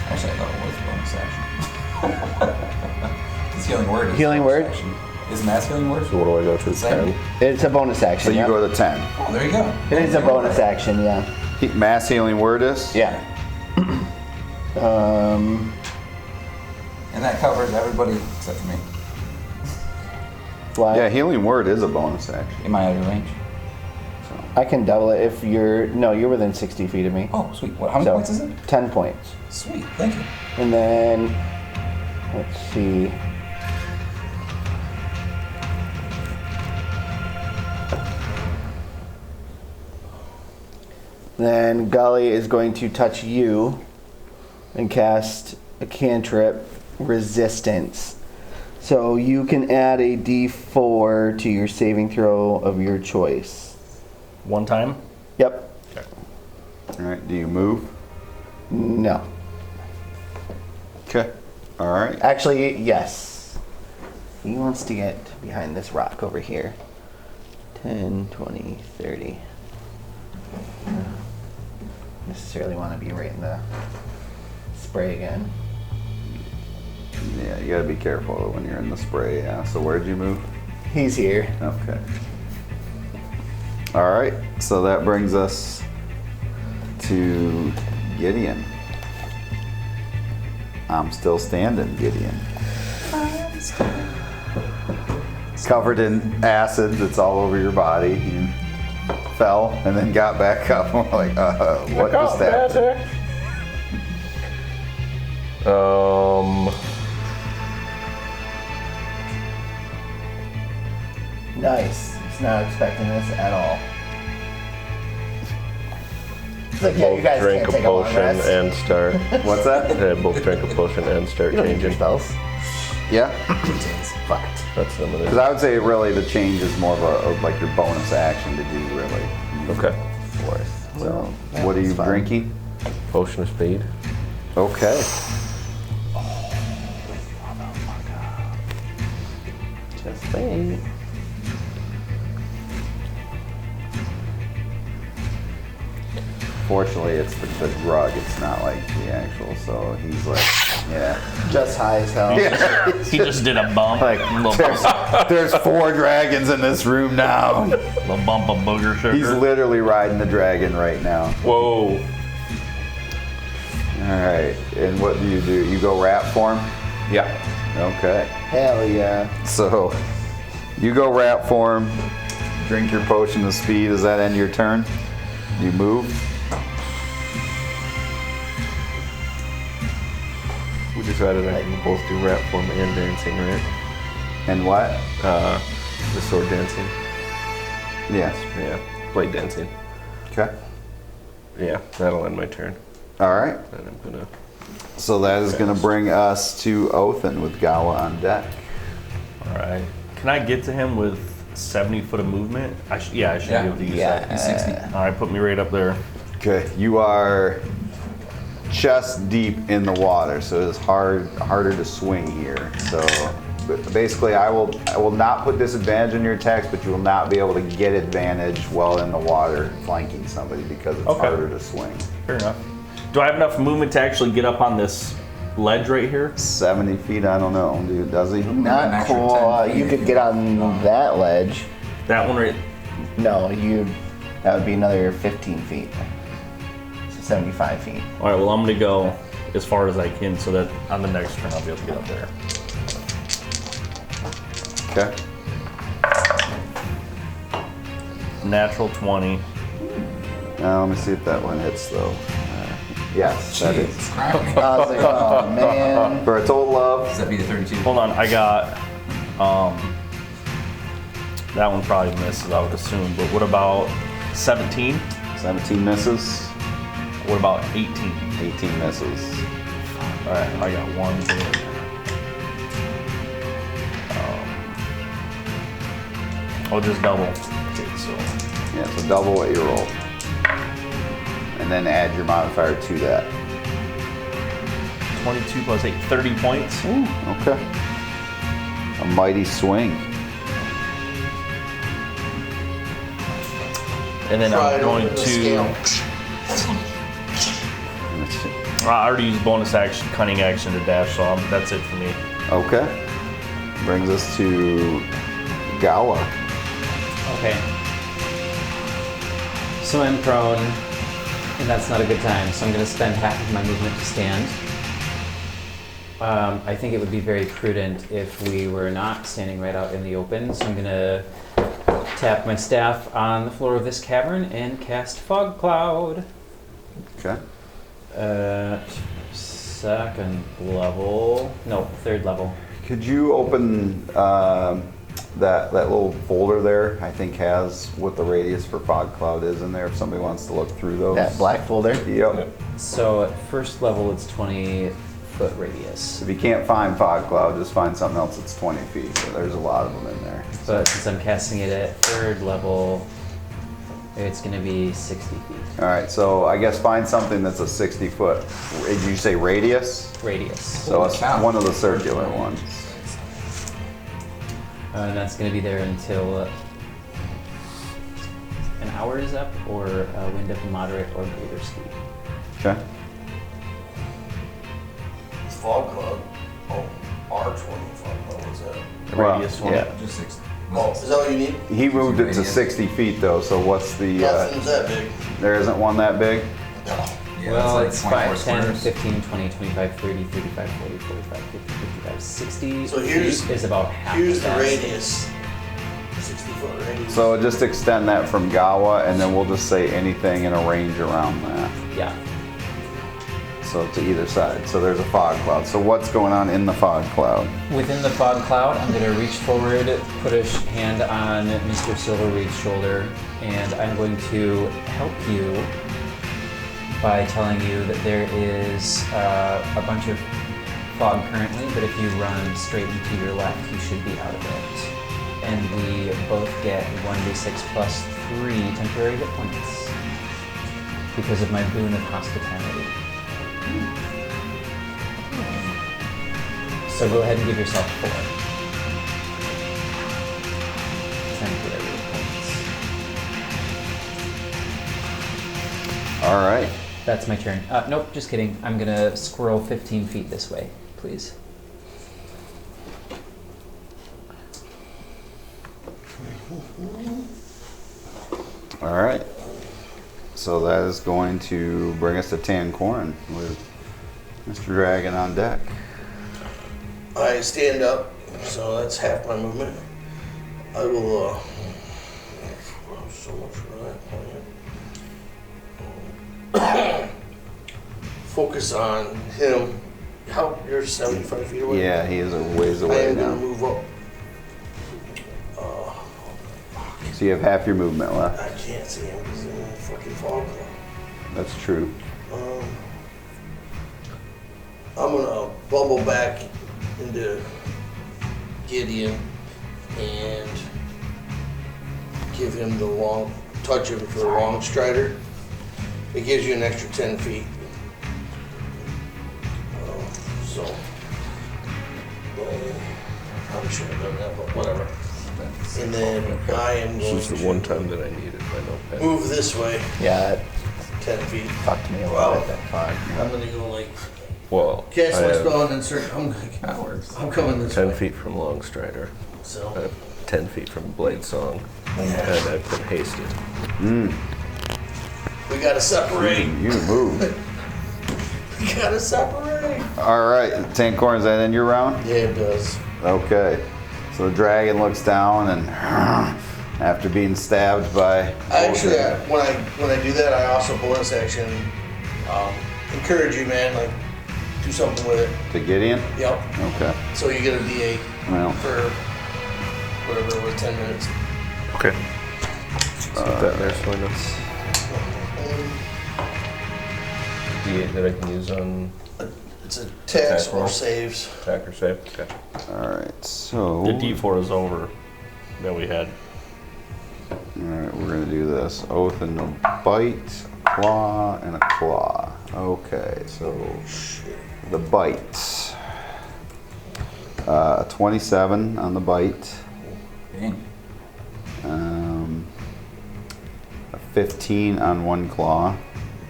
Actually, I thought it was bonus action. It's healing word. is Healing bonus word? action. Is mass healing word? So what do I go to? Same. 10? It's a bonus action. So you yep. go to 10. Oh, there you go. It is a bonus action, yeah. Mass healing word is? Yeah. And that covers everybody except for me. Why? Yeah, healing word is a bonus action. Am I out of range? I can double it if you're. No, you're within 60 feet of me. Oh, sweet. What? How many So, points is it? 10 points. Sweet. Thank you. And then. Let's see. Then Gully is going to touch you and cast a cantrip, Resistance. So you can add a d4 to your saving throw of your choice. One time? Yep. All right. Do you move? No. Okay. All right. Actually, yes. He wants to get behind this rock over here. 10, 20, 30. Necessarily want to be right in the spray again. Yeah, you gotta be careful when you're in the spray. Yeah. So where'd you move? He's here. Okay. All right. So that brings us to Gideon. I'm still standing, Gideon. Covered in acid that's all over your body. You fell and then got back up. We're like, what just happened? Nice. He's not expecting this at all. It's like, yeah, you Both guys drink can't a take a long potion rest. and start. What's that? Yeah, both drink a potion and start You don't need your changing. spells. Yeah. Fucked. That's limited. Because I would say really the change is more of like your bonus action to do really. Okay. Force. So Well, yeah, what are you that's fine. drinking? Potion of speed. Okay. Just wait. Fortunately, it's the drug. It's not like the actual. So he's like, yeah. Just high as hell. He just did a bump. Like, a little bump, there's 4 dragons in this room now. little bump of booger sugar. He's literally riding the dragon right now. Whoa. All right. And what do? You go rat form? Yeah. Okay. Hell yeah. So you go rat form, drink your potion of speed. Does that end your turn? You move? We decided I can both do rap form and dancing, right? And what? The sword dancing. Yes. Yeah, blade dancing. Okay. Yeah, that'll end my turn. All right. And I'm gonna. So that is going to bring us to Othin with Gawa on deck. All right. Can I get to him with 70 foot of movement? I should be able to use that. He's 60. All right, put me right up there. Okay, you are chest deep in the water, so it's harder to swing here. So basically, I will not put disadvantage on your attacks, but you will not be able to get advantage while in the water flanking somebody because it's harder to swing. Fair enough. Do I have enough movement to actually get up on this ledge right here? 70 feet, I don't know, dude. Does he? Not cool. You could get on that ledge. That one right. No, that would be another 15 feet. So 75 feet. All right. Well, I'm gonna go as far as I can, so that on the next turn I'll be able to get up there. Okay. Natural 20. Now let me see if that one hits though. Yes, that is. I was like, oh man. For a total of. Does that be the 32? Hold on. I got. That one probably misses, I would assume. But what about 17? 17 misses. What about 18? 18 misses. All right. I got one. I'll just double. Okay, so. Yeah, so double what you roll. And then add your modifier to that. 22 plus 8, 30 points. Ooh, okay. A mighty swing. And then Try I'm it going over the to. scale. I already used bonus action, cunning action to dash, so that's it for me. Okay. Brings us to Gawa. Okay. So I'm prone, and that's not a good time, so I'm going to spend half of my movement to stand. I think it would be very prudent if we were not standing right out in the open, so I'm going to tap my staff on the floor of this cavern and cast Fog Cloud. Okay. Second level. No, third level. Could you open that little folder there? I think has what the radius for fog cloud is in there. If somebody wants to look through those. That black folder? Yep. So at first level, it's 20-foot radius. If you can't find fog cloud, just find something else that's 20 feet. So there's a lot of them in there. But since I'm casting it at third level, it's going to be 60 feet. All right. So I guess find something that's a 60-foot. Did you say radius? Radius. So it's one of the circular ones. And that's going to be there until an hour is up, or a wind of moderate or greater speed. Okay. Fog Club. Oh, R20 Fog Club. What's that? Radius one. Yeah. Just 6. Oh, is that what you need? He moved it to 60 feet though. So what's the? Nothing's that big. There isn't one that big. No. Yeah, Well, it's it's like 24 5, 10, squares. 15, 20, 25, 30, 35, 40, 45, 50, 55, 60 So here's- feet is about half Here's of the that. radius. 60-foot radius. So just extend that from Gawa, and then we'll just say anything in a range around that. Yeah. So to either side. So there's a fog cloud. So what's going on in the fog cloud? Within the fog cloud, I'm going to reach forward, put a hand on Mr. Silverweed's shoulder, and I'm going to help you by telling you that there is a bunch of fog currently, but if you run straight and to your left, you should be out of it. And we both get 1d6 plus 3 temporary hit points because of my boon of hospitality. So go ahead and give yourself 4 temporary hit points. All right. That's my turn. Nope, just kidding. I'm gonna squirrel 15 feet this way, please. All right. So that is going to bring us to Tancorin with Mr. Dragon on deck. I stand up, so that's half my movement. I will, so much for that. Focus on him How, you're 75 feet away? Yeah, he is a ways I away am gonna now. move up. So you have half your movement left. I can't see him because I'm in a fucking fog cloud. That's true. I'm gonna bubble back into Gideon and give him the long, touch him for the long strider. It gives you an extra 10 feet. So, probably shouldn't have done that, but whatever. And then I am going This is the one time that I needed my notepad. move this way Yeah, that 10 feet. fucked me a Wow. little bit, that fog. I'm gonna go like Well, cast I my have spell and then start. I'm coming this 10 way. feet from Long Strider, So 10 feet from Blade Song, and I've been hasted. we gotta separate. You move. We gotta separate. All right, Tankorn, is that in your round? Yeah, it does. Okay. So the dragon looks down and after being stabbed by... Actually, when I do that, I also bonus action encourage you, man. Like, do something with it. To Gideon? Yep. Okay. So you get a D8 Well, for whatever it was, 10 minutes. Okay. So put that there so I know. D8 that I can use on It's attacks Attack or roll. saves. attack or save. Okay. all right. So... The D4 is over that we had. All right, we're going to do this. Oath and a bite, claw, and a claw. Okay, so the bite. 27 on the bite. Dang. A 15 on one claw.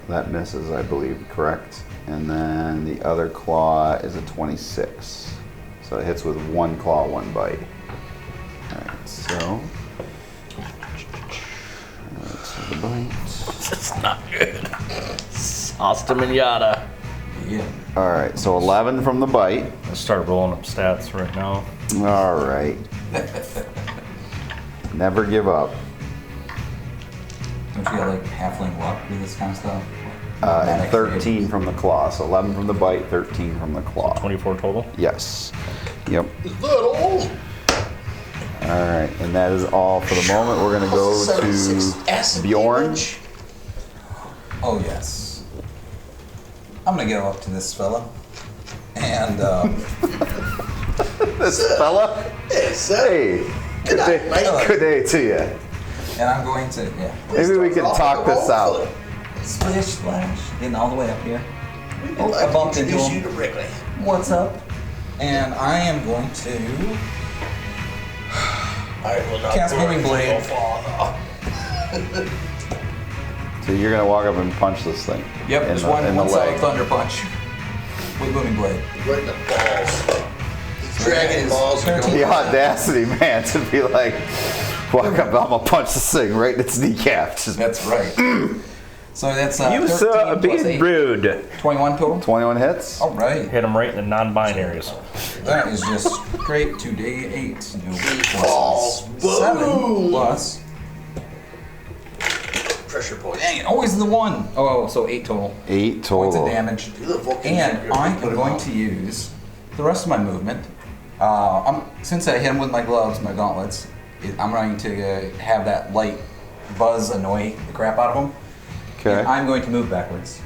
That misses, I believe, correct? And then the other claw is a 26. So it hits with one claw, one bite. All right, so... That's the bite. It's not good. Asta Mignata. Yeah. All right, so 11 from the bite. I start rolling up stats right now. All right. Never give up. Don't you get like halfling luck with this kind of stuff? And Magic 13 from the claw. So 11 from the bite, 13 from the claw. 24 total. Yes. Yep. Is that all? All right, and that is all for the moment. We're gonna go 76 to acid Bjorn. damage. Oh yes. I'm gonna go up to this fella, and This fella. Hey, Seth. Hey. Good day. mate. Good day to you. and I'm going to Maybe we can talk this out. splish splash, getting all the way up here. We'd Oh, I like to bumped into introduce him. you to Wrigley. What's up? And I am going to I will not Cast do Moving it, Blade. Father. So you're gonna walk up and punch this thing. Yep, in there's the, one in the solid leg. thunder punch with moving blade. Right in the balls. These dragon balls are The going. audacity, man, to be like, walk up, I'm gonna punch this thing right in its kneecap. Just That's right. So that's You 13 saw plus being 8. rude. 21 total. 21 hits. All right. Hit them right in the non-binaries. That is just great. 2d8. No Balls. pluses. 7 Boom. plus. Pressure point. Dang it! Always the 1. Oh, so 8 total. 8 Points of total. damage. You're the Vulcan And Joker. I Put am him going on. to use the rest of my movement. Since I hit him with my gloves, my gauntlets, I'm going to have that light buzz annoy the crap out of him. Okay. And I'm going to move backwards.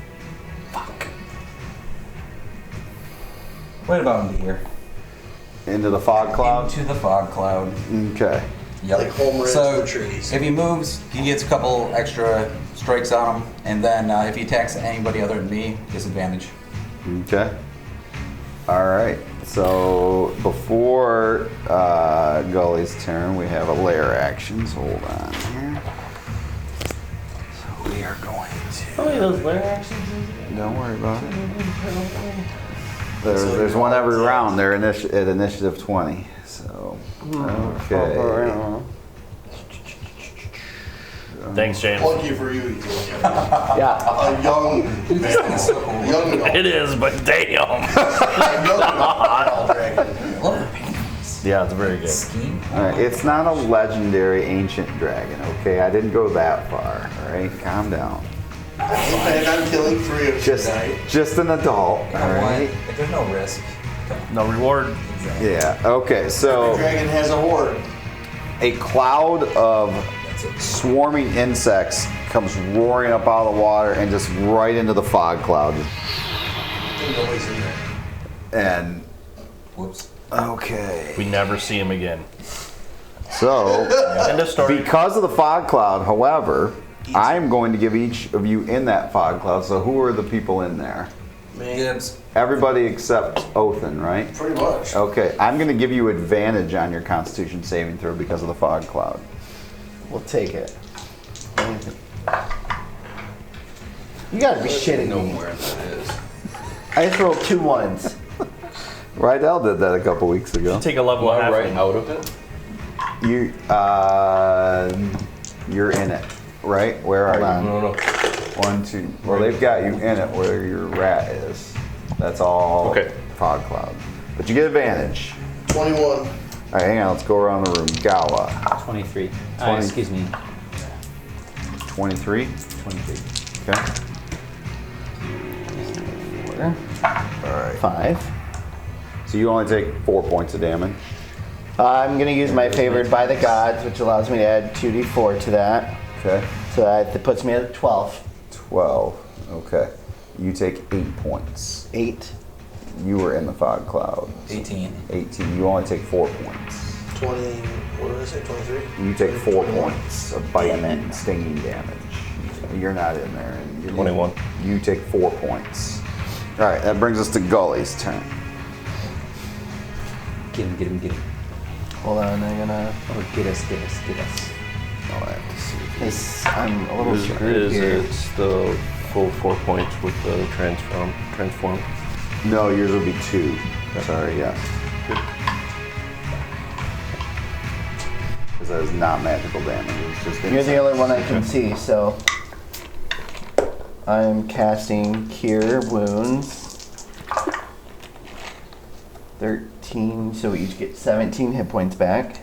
Fuck. Right about into here. Into the fog cloud. Into the fog cloud. Okay. Yep. Like Homer so into the trees. if he moves, he gets a couple extra strikes on him, and then if he attacks anybody other than me, disadvantage. Okay. All right. So before Gully's turn, we have a lair actions. Hold on here. So we are going to. How many of those lair actions? Don't worry about it. There's one every round. They're at initiative 20. So okay. Thanks, James. Lucky for you, he's Yeah. a young man. So cool. Young adult. It is, but damn. A young adult dragon. Love the penguins. Yeah, it's very good. Scheme. All right. It's not a legendary ancient dragon. Okay, I didn't go that far. All right, calm down. I ain't been on killing 3 of you tonight. Just an adult. You know what? If there's no risk. No reward. Yeah. Okay. So Dragon has a horde. a cloud of swarming insects comes roaring up out of the water and just right into the fog cloud. And nobody's in there. And Whoops. okay. We never see him again. So End of story. because of the fog cloud, however, I'm going to give each of you in that fog cloud. So who are the people in there? Man, Gibbs. Everybody except Othin, right? pretty much. Okay, I'm going to give you advantage on your Constitution saving throw because of the fog cloud. We'll take it. You gotta be shitting me. Where that is. I just rolled 2 1s. Rydell did that a couple weeks ago. Take a level Am I half. right out of it? You're in it, right? Where are Hold you? on. No. 1, 2. Well, they've got you in it where your rat is. That's all Okay. fog cloud. But you get advantage. 21. All right, hang on. Let's go around the room. Gawa, 23. 20. Excuse me. 23. 23. Okay. 4, All right. 5. So you only take 4 points of damage. I'm gonna use my favored by the gods, which allows me to add 2d4 to that. Okay. So that puts me at 12. 12. Okay. You take 8 points. 8. You were in the fog cloud. 18. 18. You only take 4 points. 20. What did I say? 23? You take 4 21. points of biting Damn it. and stinging damage. You're not in there. And 21. You take 4 points. All right, that brings us to Gully's turn. Get him, get him, get him. Hold on, I'm gonna. Oh, get us, get us, get us. I'll have to see. This, I'm a little Is screwed here. it the full 4 points with the transform? No, yours will be 2. Sorry, yeah. Because that is not magical damage. It's just You're the only one I can see, so I'm casting Cure Wounds. 13, so we each get 17 hit points back.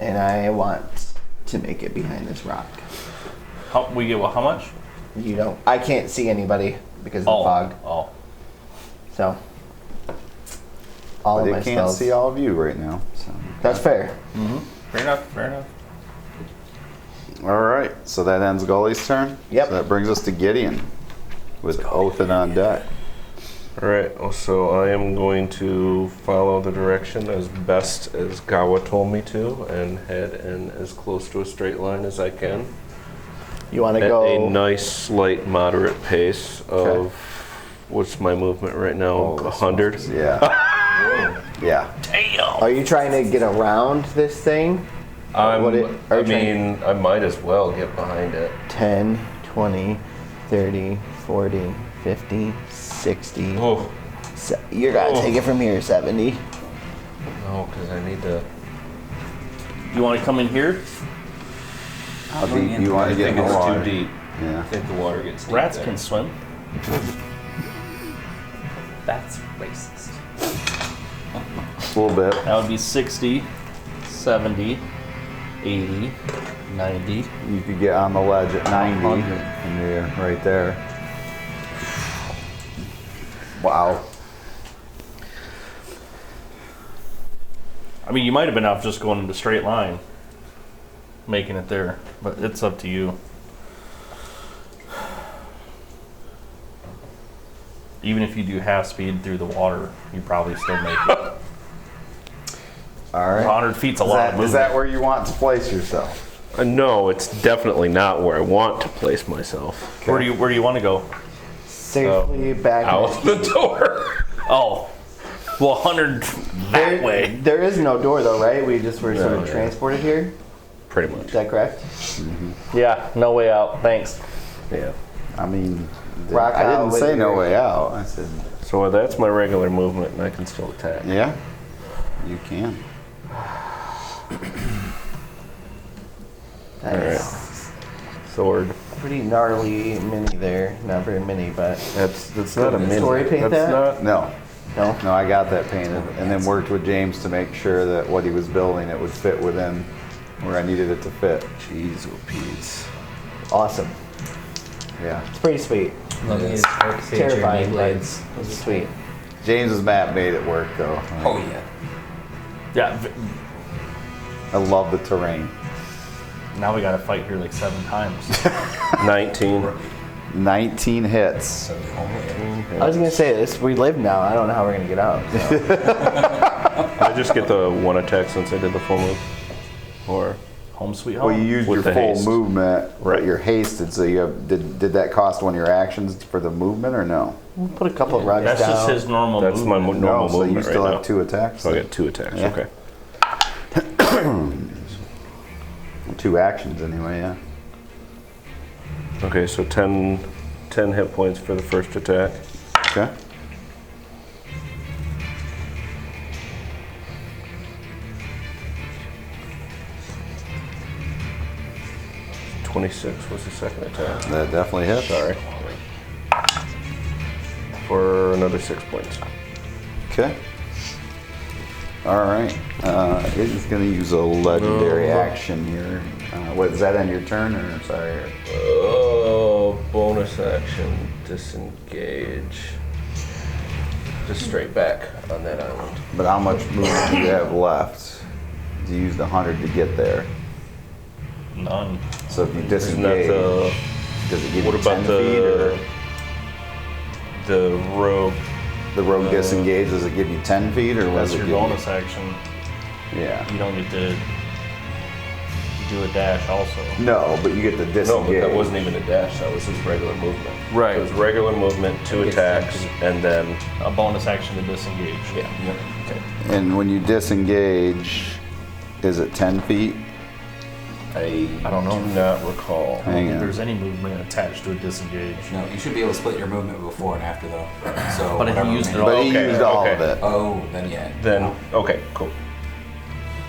And I want to make it behind this rock. We get how much? You don't. I can't see anybody because of the fog. Oh. So all But of they my can't spells. see all of you right now. So. That's fair. Fair enough. Fair enough. All right, so that ends Gully's turn. Yep. So that brings us to Gideon with Othin on deck. Alright, so I am going to follow the direction as best as Gawa told me to and head in as close to a straight line as I can. You want to At go? a nice, slight, moderate pace of, what's my movement right now? Oh, this 100? one's- Yeah. Yeah. Are you trying to get around this thing? I trying- I might as well get behind it. 10, 20, 30, 40, 50, 60. Oh, You're gonna take it from here, 70. no, because I need to. You want to come in here? How deep you want to get in the water? deep. Yeah. I think the water gets deep Rats there. can swim. That's racist. A little bit. That would be 60, 70, 80, 90. You could get on the ledge at 90 and you're right there. Wow. I mean, you might have been off just going into straight line, making it there, but it's up to you. Even if you do half speed through the water, you probably still make it. All right. 100 feet's a lot of movement. Is that where you want to place yourself? No, it's definitely not where I want to place myself. Where do you want to go? Safely back. Out the door. Oh, well, 100 that way. There is no door though, right? We just were sort of yeah. transported here. Pretty much. Is that correct? Yeah, no way out. Thanks. Yeah. I mean, Rock I out didn't with say no your- way out. I said, So that's my regular movement, and I can still attack. yeah, you can. That's Sword. pretty gnarly mini there. Not very mini, but That's not a mini. Story paint That's that? not. No, no. I got that painted and then worked with James to make sure that what he was building, it would fit within where I needed it to fit. Jeez, oh Pete's. Awesome. Yeah. It's pretty sweet. It's Terrifying, but it's sweet. James's map made it work though. Oh yeah. Yeah. I love the terrain. Now we gotta fight here like 7 times. 19. 19 hits. I was gonna say this. We live now. I don't know how we're gonna get out. So. I just get the 1 attack since I did the full move. Or Home sweet home. Well, you used With your the full haste. movement, Right. but you're hasted. So you have did that cost one of your actions for the movement or no? We'll put a couple of rugs That's down. just his normal that's my movement. normal no, so movement you still right have now. 2 attacks. So I get 2 attacks. Yeah. Okay. 2 actions anyway. Yeah. Okay, so 10 hit points for the first attack. Okay. .26 was the second attack. That definitely hits. Sorry. For another 6 points. Okay. All right. It is going to use a legendary action here. What is that? End your turn or sorry? Or? Oh, bonus action, disengage. Just straight back on that island. But how much movement do you have left? You used 100 to get there. None. So if you Isn't that disengage, the? does it give What you about 10 feet or the rogue? the rogue disengage? Does it give you 10 feet or what That's does it your give bonus action. you? Yeah. You don't get to do a dash also. No, but you get the No, disengage. but that wasn't even a dash. That was his regular movement. Right. It was regular movement, 2 Gets attacks, 10 feet. and then A bonus action to disengage. yeah. Okay. And when you disengage, is it 10 feet? I don't know. Do not recall. I don't Hang think on. there's any movement attached to a disengage. No, you should be able to split your movement before and after though. So. But if you whatever used it remaining- all- But he okay, used all okay. of it. Oh, then yeah. Then okay, cool.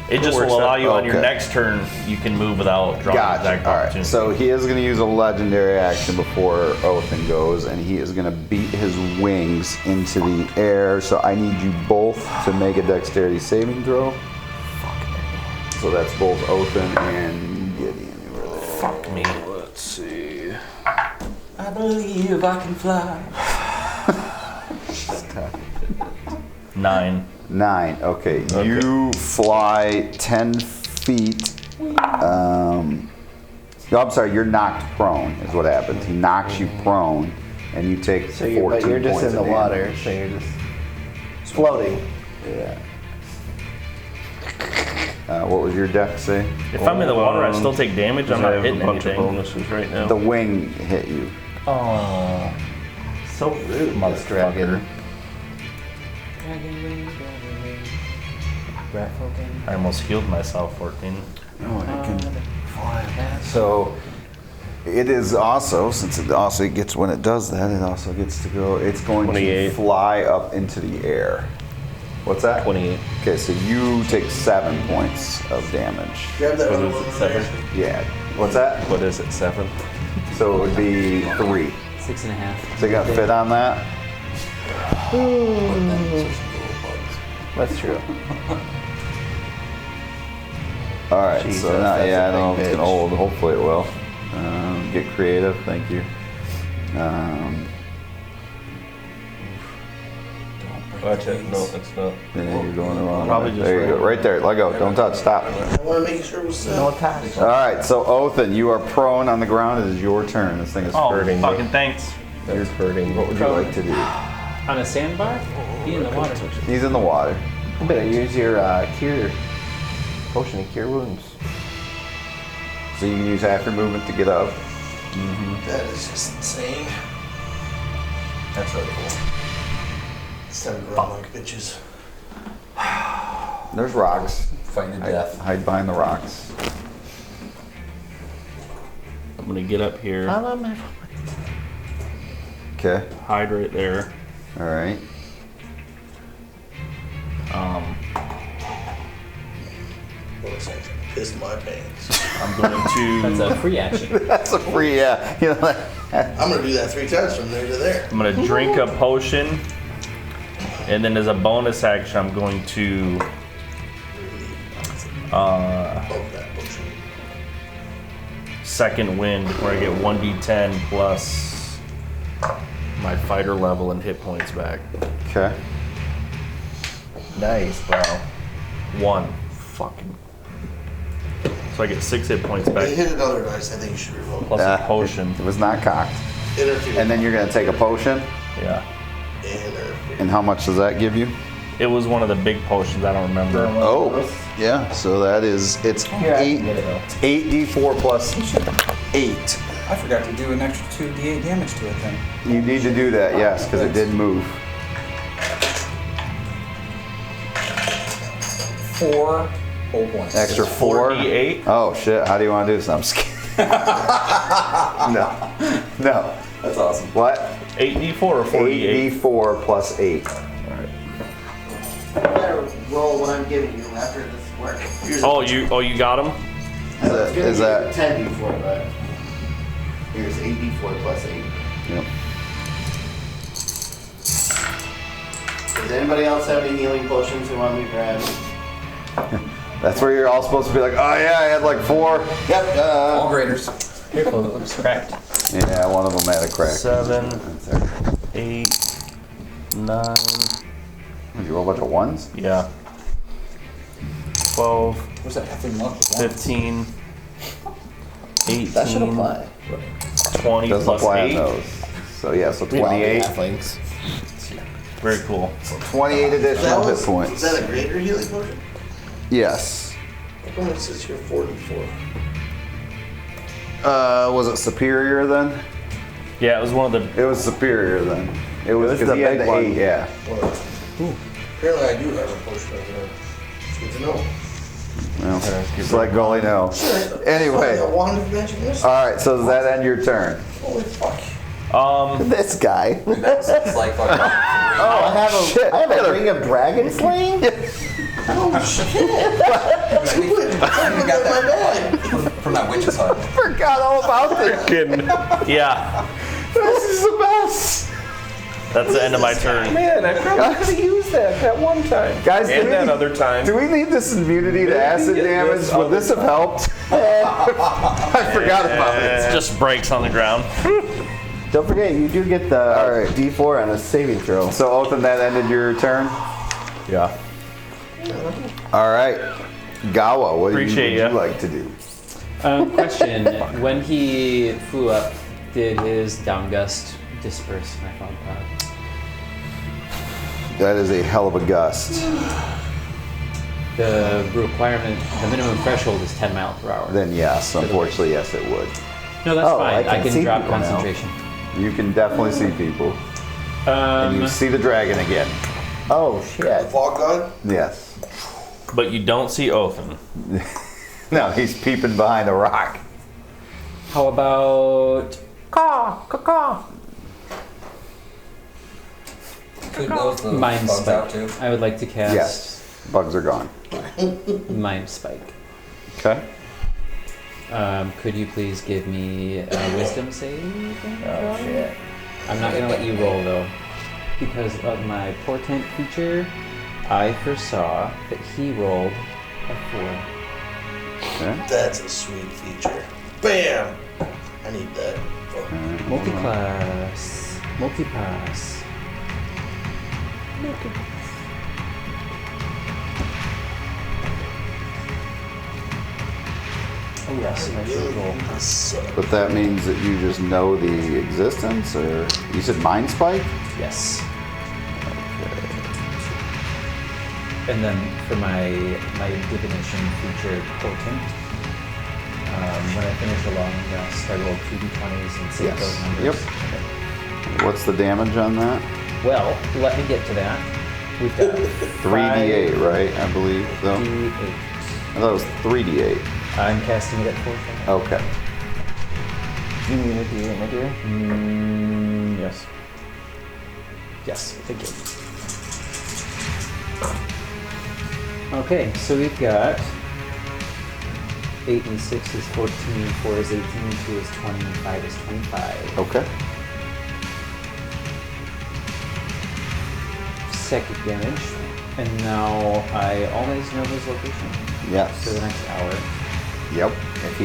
It just works will allow out. you on your Okay. next turn, you can move without drawing Gotcha. exact All right. opportunity. So he is going to use a legendary action before Othin goes, and he is going to beat his wings into the air. So I need you both to make a dexterity saving throw. So that's both Othin and Gideon. Who are there? Fuck me. Let's see. I believe I can fly. 9. 9. Okay. You fly 10 feet. No, I'm sorry. You're knocked prone. Is what happens. He knocks you prone, and you take So 14 you're just points in the of water, damage. so you're just floating. Yeah. What was your dex say? If I'm in the water, I still take damage. I'm I not have hitting a bunch anything. of bonuses right now. The wing hit you. Oh, So rude, Motherfucker. dragon. I almost healed myself 14. So it is also, since it also gets, when it does that, it also gets to go, it's going 28. to fly up into the air. What's that? 28. Okay, so you take 7 points of damage. Grab that What other is one it, over there. 7? Yeah. What's that? What is it, 7? So it would be 3. 6.5. So you got to fit on that? That's true. All right, Jesus, so now, that's yeah, I a don't know if big it's gonna bitch. hold. Hopefully it will. Get creative, thank you. Watch it. No, it's not. Yeah, you're going the wrong Probably way. just There you go, right there. Let go. Don't touch. Stop. I want to make sure it was set. No attack. All right, so Othin, you are prone on the ground. It is your turn. This thing is Oh, hurting. fucking thanks. That's hurting. What would you like to do? On a sandbar? Be in the water. He's in the water. You better use your cure potion to cure wounds. So you can use half your movement to get up. That is just insane. That's really cool. It's time to run like bitches. There's rocks. Fighting to death. Hide behind the rocks. I'm gonna get up here, Okay. hide right there. All right. Bonus action. Piss my pants. I'm going That's to a free action. That's a free, yeah. You know, like, I'm gonna do that 3 times from there to there. I'm gonna drink a potion, and then as a bonus action, I'm going to Above that potion. second wind, where I get 1d10 plus my fighter level and hit points back. Okay. Nice, bro. 1. Fucking. So I get 6 hit points They back hit another dice. I think you should revoke. plus a potion. It was not cocked. Interfere. And then you're gonna take a potion. Yeah. Interfere. And how much does that give you? It was one of the big potions. I don't remember. Oh, yeah. So that is it's Here, I eight. can get it, though. It's 8d4 plus 8. I forgot to do an extra 2d8 damage to it then. You need to do that, yes, because it did move. 4 whole points. Extra 4. 4d8? Oh shit! How do you want to do this? I'm just kidding. No. That's awesome. What? 8d4 or 4d8? 8d4 plus 8. I better roll what I'm giving you after this work. Oh, you got him? Is that? 10d4, but here's 8d4 plus 8. Yep. Does anybody else have any healing potions they want me to grab? That's where you're all supposed to be like, oh yeah, I had like 4. Yep. All graders. Careful, it looks cracked. Yeah, one of them had a crack. 7, That's there. 8, 9. Did you roll a bunch of 1s? Yeah. 12, Where's that effing luck with one? 15, 18, That should apply. 20 Doesn't plus apply 8. on those. So yeah, so We all be 28. halflings. Very cool. 28 additional hit points. Is that a greater healing potion? Yes. How come it says here 44? Was it superior then? Yeah, it was one of the. It was superior then. It was was because the he had big the one. 8, yeah. Well, apparently I do have a potion over there. It's good to know. Well, just let Gully know. Anyway. A wand of magic missile. All right, so does that end your turn? Holy fuck. This guy. It's like fucking 3. Shit. I have a ring of dragon slaying? We got that from that witch's hut. Forgot all about this. Yeah, This is the best. that's the end of my turn. Man, I probably could have used that one time. Guys, and that other time. do we need this immunity to acid damage? Would this have helped? I forgot about it. It just breaks on the ground. Don't forget, you do get the All right. d4 on a saving throw. So, Othan, that ended your turn? Yeah. All right. Gawa, what Appreciate would ya. you like to do? Question: when he flew up, did his downgust disperse my fog cloud? That is a hell of a gust. The requirement, the minimum threshold is 10 miles per hour. Then yes, unfortunately, yes, it would. No, that's Oh, fine. I I can can see drop people now. concentration. You can definitely see people. And you see the dragon again. Oh, shit. Fog god? Yes. But you don't see Othan. No, he's peeping behind a rock. How about Could those the Mind bugs out Spike? too? I would like to cast Yes. Bugs are gone. Mind Spike. Okay. Could you please give me a wisdom save? Oh, shit. I'm not gonna let you roll though, because of my portent feature. I foresaw that he rolled a 4. Okay. That's a sweet feature. Bam! I need that. Multi-class. Multi-pass. Oh yes, I should roll. But that means that you just know the existence, or you said Mind Spike? Yes. And then for my divination feature portent, when I finish a long rest, I roll 2d20s and save Yes. those numbers. Yep. Okay. What's the damage on that? Well, let me get to that. We've got 3d8, right? I believe, though. 5d8. I thought it was 3d8. I'm casting it at 4th. Okay. Do you need a d8, my dear? Yes. Yes, thank you. Okay, so we've got 8 and 6 is 14, 4 is 18, 2 is 20, and 5 is 25. Okay. Second damage, and now I always know his location Yes. for the next hour. Yep. If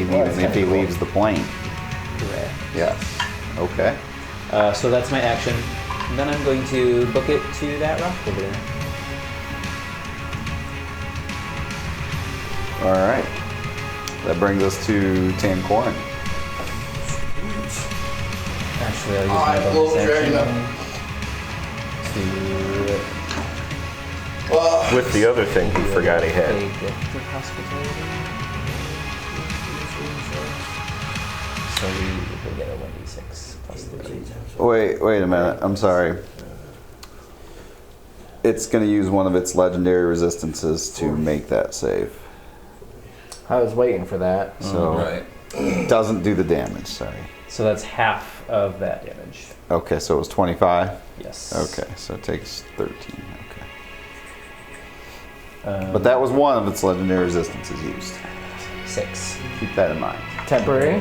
he leaves the plane. Correct. Yes. Okay. So that's my action. And then I'm going to book it to that rock over there. All right. That brings us to Tancorin. Actually, I'll use I my will bonus drag action to With the other thing he forgot he a had. gift of hospitality. So we will get a 1d6 plus 3. Wait a minute. I'm sorry. It's going to use one of its legendary resistances to make that save. I was waiting for that. So Right. it doesn't do the damage, sorry. So that's half of that damage. Okay, so it was 25? Yes. Okay, so it takes 13. Okay. But that was one of its legendary resistances used. 6. Keep that in mind. Temporary.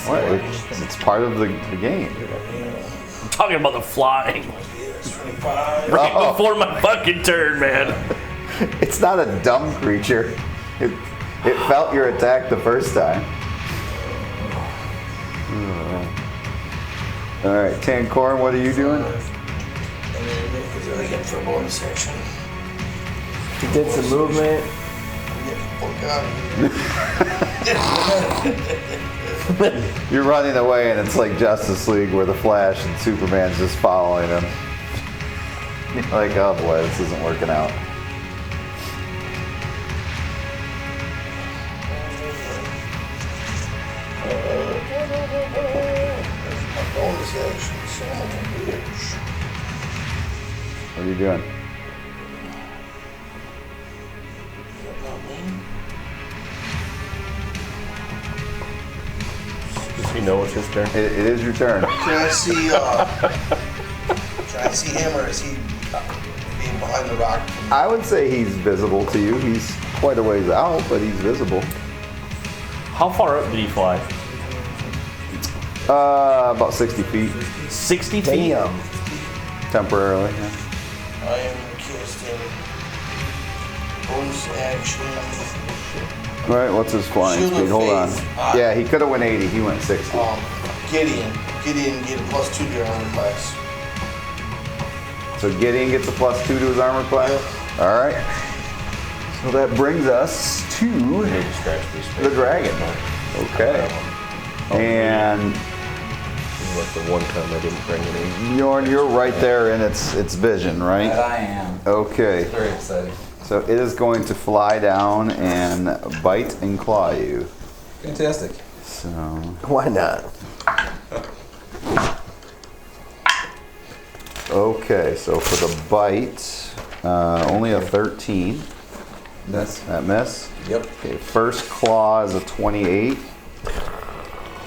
What? It's part of the game. I'm talking about the flying. Right Oh. before my fucking turn, man. It's not a dumb creature. It felt your attack the first time. All right, Tancorin, what are you doing? And then again for a bonus action. He did some movement. Get the fuck out of here. You're running away, and it's like Justice League where the Flash and Superman's just following him. You're like, oh boy, this isn't working out. Bonus action, son of a bitch. What are you doing? Does he know it's his turn? It is your turn. Can I see him, or is he being behind the rock? I would say he's visible to you. He's quite a ways out, but he's visible. How far up did he fly? About 60 feet, 60 feet? Damn. temporarily. Yeah. I am casting bonus action. All right, what's his flying Shield of speed? Hold on. Faith. Yeah, he could have went 80. He went 60. Gideon get a +2 to your armor class. So Gideon gets a +2 to his armor class. All right. So that brings us to the dragon. Okay. And Like the one time I didn't bring any. you're right there in its vision, right? That I am. Okay. Very exciting. So it is going to fly down and bite and claw you. Fantastic. So Why not? okay, so for the bite, only a 13. That's That miss. yep. Okay, first claw is a 28.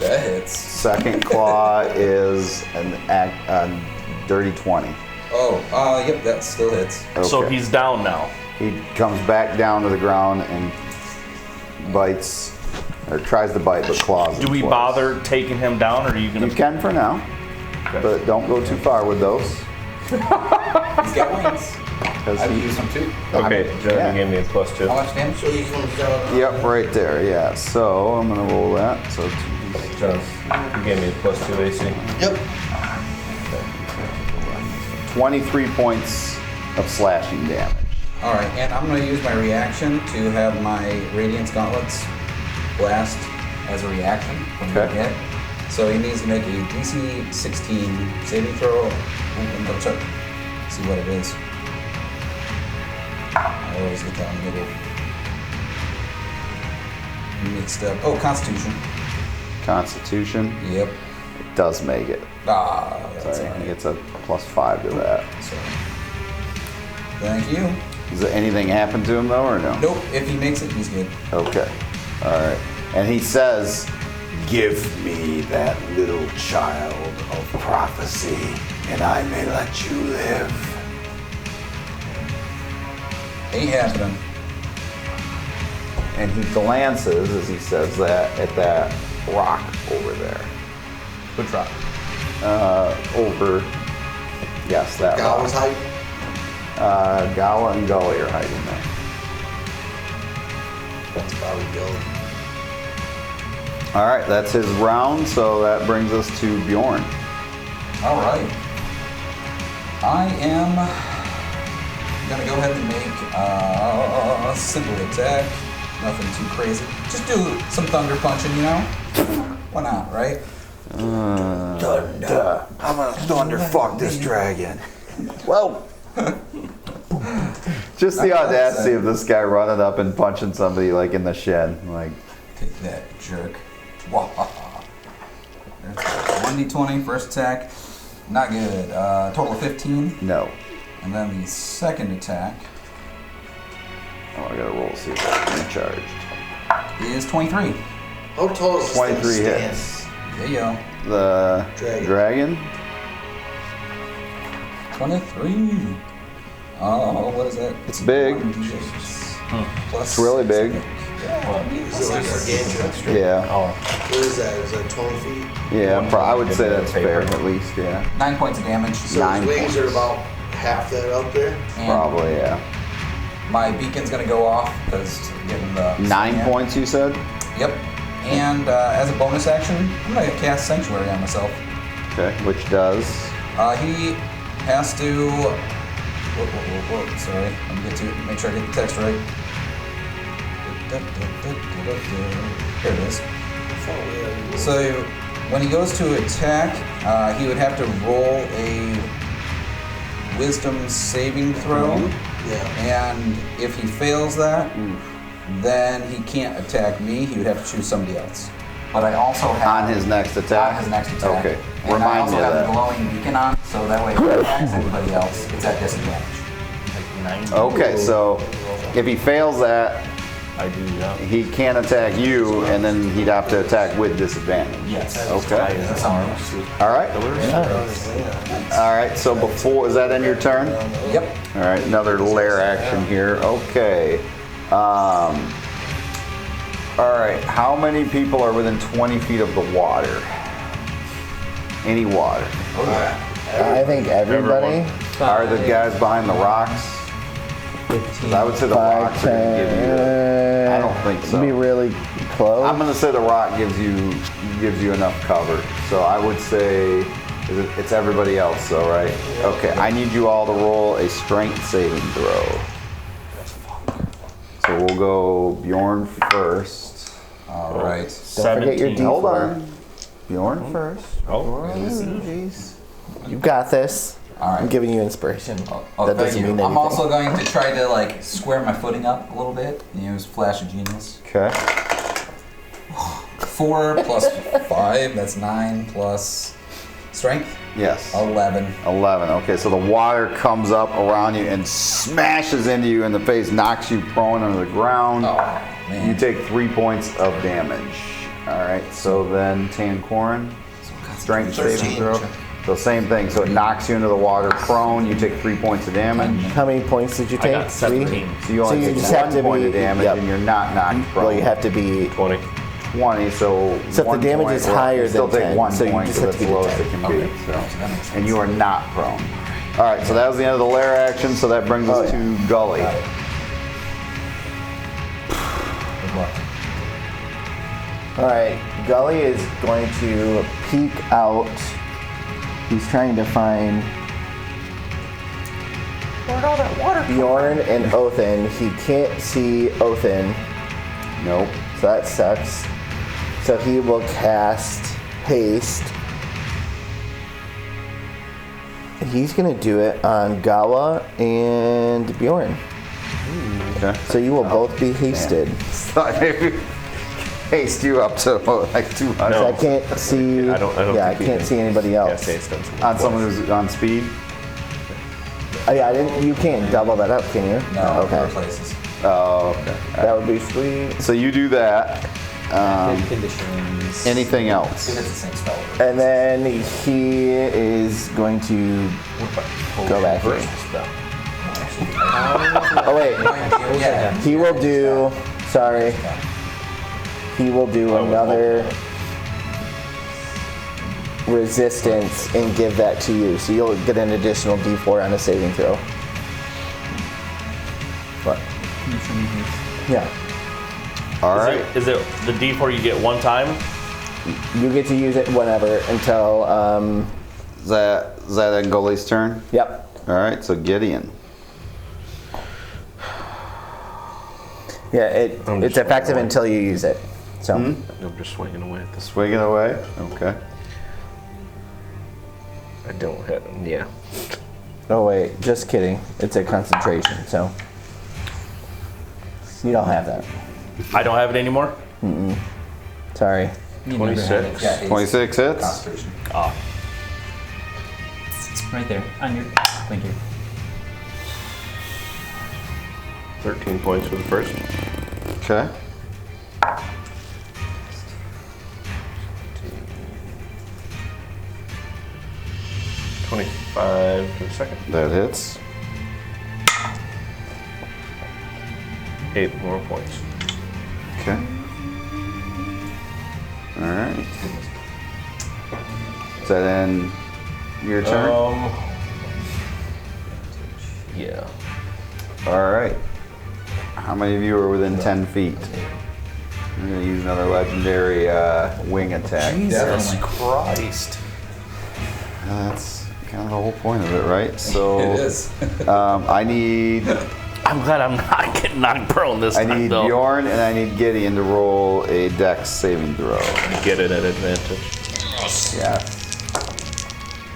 That hits. Second claw is a dirty 20. Oh, yep. That still hits. Okay. So he's down now. He comes back down to the ground and bites, or tries to bite, but claws. Do we twice. bother taking him down, or are you You gonna? can for now, but don't go too far with those. He's got wings. Because I've he, used them too. Okay, John, Yeah. you gave me a +2. How much damage? So he comes down. yep, right there. Yeah. So I'm gonna roll that. So John, you gave me a +2 AC. Yep. 23 points of slashing damage. All right, and I'm going to use my reaction to have my Radiance Gauntlets blast as a reaction when we Okay. hit. So he needs to make a DC 16 saving throw. And double check. See what it is. I always get that in the middle. Mixed up. Oh, Constitution. Constitution. Yep. It does make it. Ah, that's Sorry, all he right. gets a +5 to that. So, thank you. Does anything happen to him though, or no? Nope, if he makes it, he's good. Okay. All right. And he says, "Give me that little child of prophecy, and I may let you live." Ain't happening. And he glances as he says that at that rock over there. Which rock? Over. Yes, that Gow's rock. height. Gawa and Gully are hiding there. That's probably Gully. All right, that's his round, so that brings us to Bjorn. All right. I am gonna go ahead and make a simple attack. Nothing too crazy. Just do some thunder punching, you know? Why not, right? I'm gonna thunder fuck this dragon. Whoa! Just the audacity of this guy running up and punching somebody like in the shin. Like, take that, jerk. 1d20 first attack. Not good. Total of 15. no. And then the second attack Oh, I gotta roll to see if I'm recharged. is 23. How tall is this 23 thing stand? hits. There you go. The dragon? 23. Oh, what is that? It's big. 1d6 plus It's really big. Is it like gargantuan? Yeah. What is that? Is that 20 feet? Yeah, I would say that's fair, at least, yeah. 9 points of damage. So 9 his wings points. are about half that up there? And Probably, yeah. my beacon's gonna go off because getting the 9 yeah. points, you said? Yep. And as a bonus action, I'm gonna cast Sanctuary on myself. Okay, which does? He has to. Whoa, sorry. Let me get to it. Make sure I get the text right. Here it is. So when he goes to attack, he would have to roll a Wisdom saving throw. Yeah. And if he fails that, then he can't attack me. He would have to choose somebody else. But I also have On his next attack? On his next attack. Okay. And Remind I also me of have that. the glowing beacon on, so that way if he attacks anybody else, it's at disadvantage. Okay, so if he fails that, I do, yeah. he can't attack you, and then he'd have to attack with disadvantage. Yes. Okay. That's all right. All right. All right. So before, is that in your turn? Yep. All right. Another lair action here. Okay. All right. How many people are within 20 feet of the water? Any water? I think everybody. Are the guys behind the rocks? 'Cause I would say the 5, rocks are gonna give you. I don't think so. Be really close. I'm gonna say the rock gives you enough cover. So I would say it's everybody else, though, right? Okay. I need you all to roll a strength saving throw. So we'll go Bjorn first. All right. Don't forget your 17. D4. Hold on. Bjorn first. Oh, Jeez. You got this. All right. I'm giving you inspiration. Oh, that thank doesn't you. mean anything. I'm also going to try to like square my footing up a little bit and use Flash of Genius. Okay. 4 plus 5, that's 9 plus strength. Yes. 11. 11. Okay, so the water comes up around you and smashes into you in the face, knocks you prone onto the ground. Oh, man. You take 3 points of damage. All right, so then Tanquorin, strength saving throw. So same thing. So it knocks you into the water prone. You take 3 points of damage. How many points did you I take? got 17. So you only So you take just have 1 to point be- of damage, yep. and you're not knocked prone. Well, you have to be. 20. 20. So So if the 1 damage point, is or higher you still than take 10, 1 so you point just because have to that's the be lowest it can Okay. be. So, and you are not prone. All right, so that was the end of the lair action. So that brings us to Gully. Good luck. All right, Gully is going to peek out. He's trying to find Bjorn and Othin. He can't see Othin, Nope. so that sucks. So he will cast Haste. And he's gonna do it on Gawa and Bjorn. Okay. So you will both be hasted. Haste you up to like 200 So I can't see. I don't yeah, I think you can't can see anybody else. on someone who's on speed. Oh, yeah, I didn't. You can't double that up, can you? No, Okay. other places. Oh, okay. That would be sweet. So you do that. Good conditions. Anything If else? it's the same spell. And then he is going to go back here. Oh wait, Yeah. he will do. Sorry, he will do another resistance and give that to you. So you'll get an additional D4 on a saving throw. What? Yeah. All right. Is it the D4 you get one time? You get to use it whenever until. Is that Ngoli's turn? Yep. All right. So Gideon. Yeah, I'm it's just effective wondering. until you use it. So. I'm just swinging away at this. Swinging away. Okay. I don't have. Yeah. Oh wait, just kidding. It's a concentration, so you don't have that. I don't have it anymore? Sorry. You never had it. 26. Yeah, 26 hits. Concentration. Oh. Right there on your blinker. 13 points for the first. Okay. 25 for the second. That hits. 8 more points. Okay. All right. Is that then your turn? Yeah. All right. How many of you are within 10 feet? I'm going to use another legendary wing attack. Jesus Christ. That's kind of the whole point of it, right? So It is. I need I'm glad I'm not getting knocked prone this I time, need though. Bjorn and I need Gideon to roll a Dex saving throw. Get it at advantage. Yeah.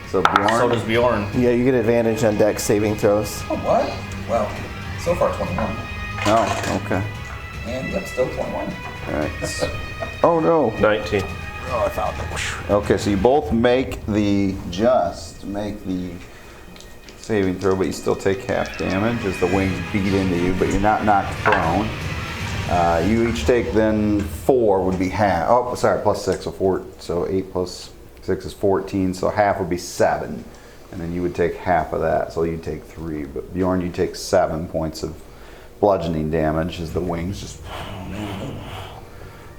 So Bjorn. So does Bjorn. Yeah, you get advantage on dex saving throws. Oh, what? Well, so far 21. Oh, okay. And yep, still 21. All right. Oh no. 19. Oh, I found it. Okay, so you both make the saving throw, but you still take half damage as the wings beat into you, but you're not knocked prone. You each take then 4 would be half. Oh, sorry, plus 6, so 4. So 8 plus 6 is 14, so half would be 7. And then you would take half of that, so you'd take 3. But Bjorn, you take 7 points of bludgeoning damage as the wings just.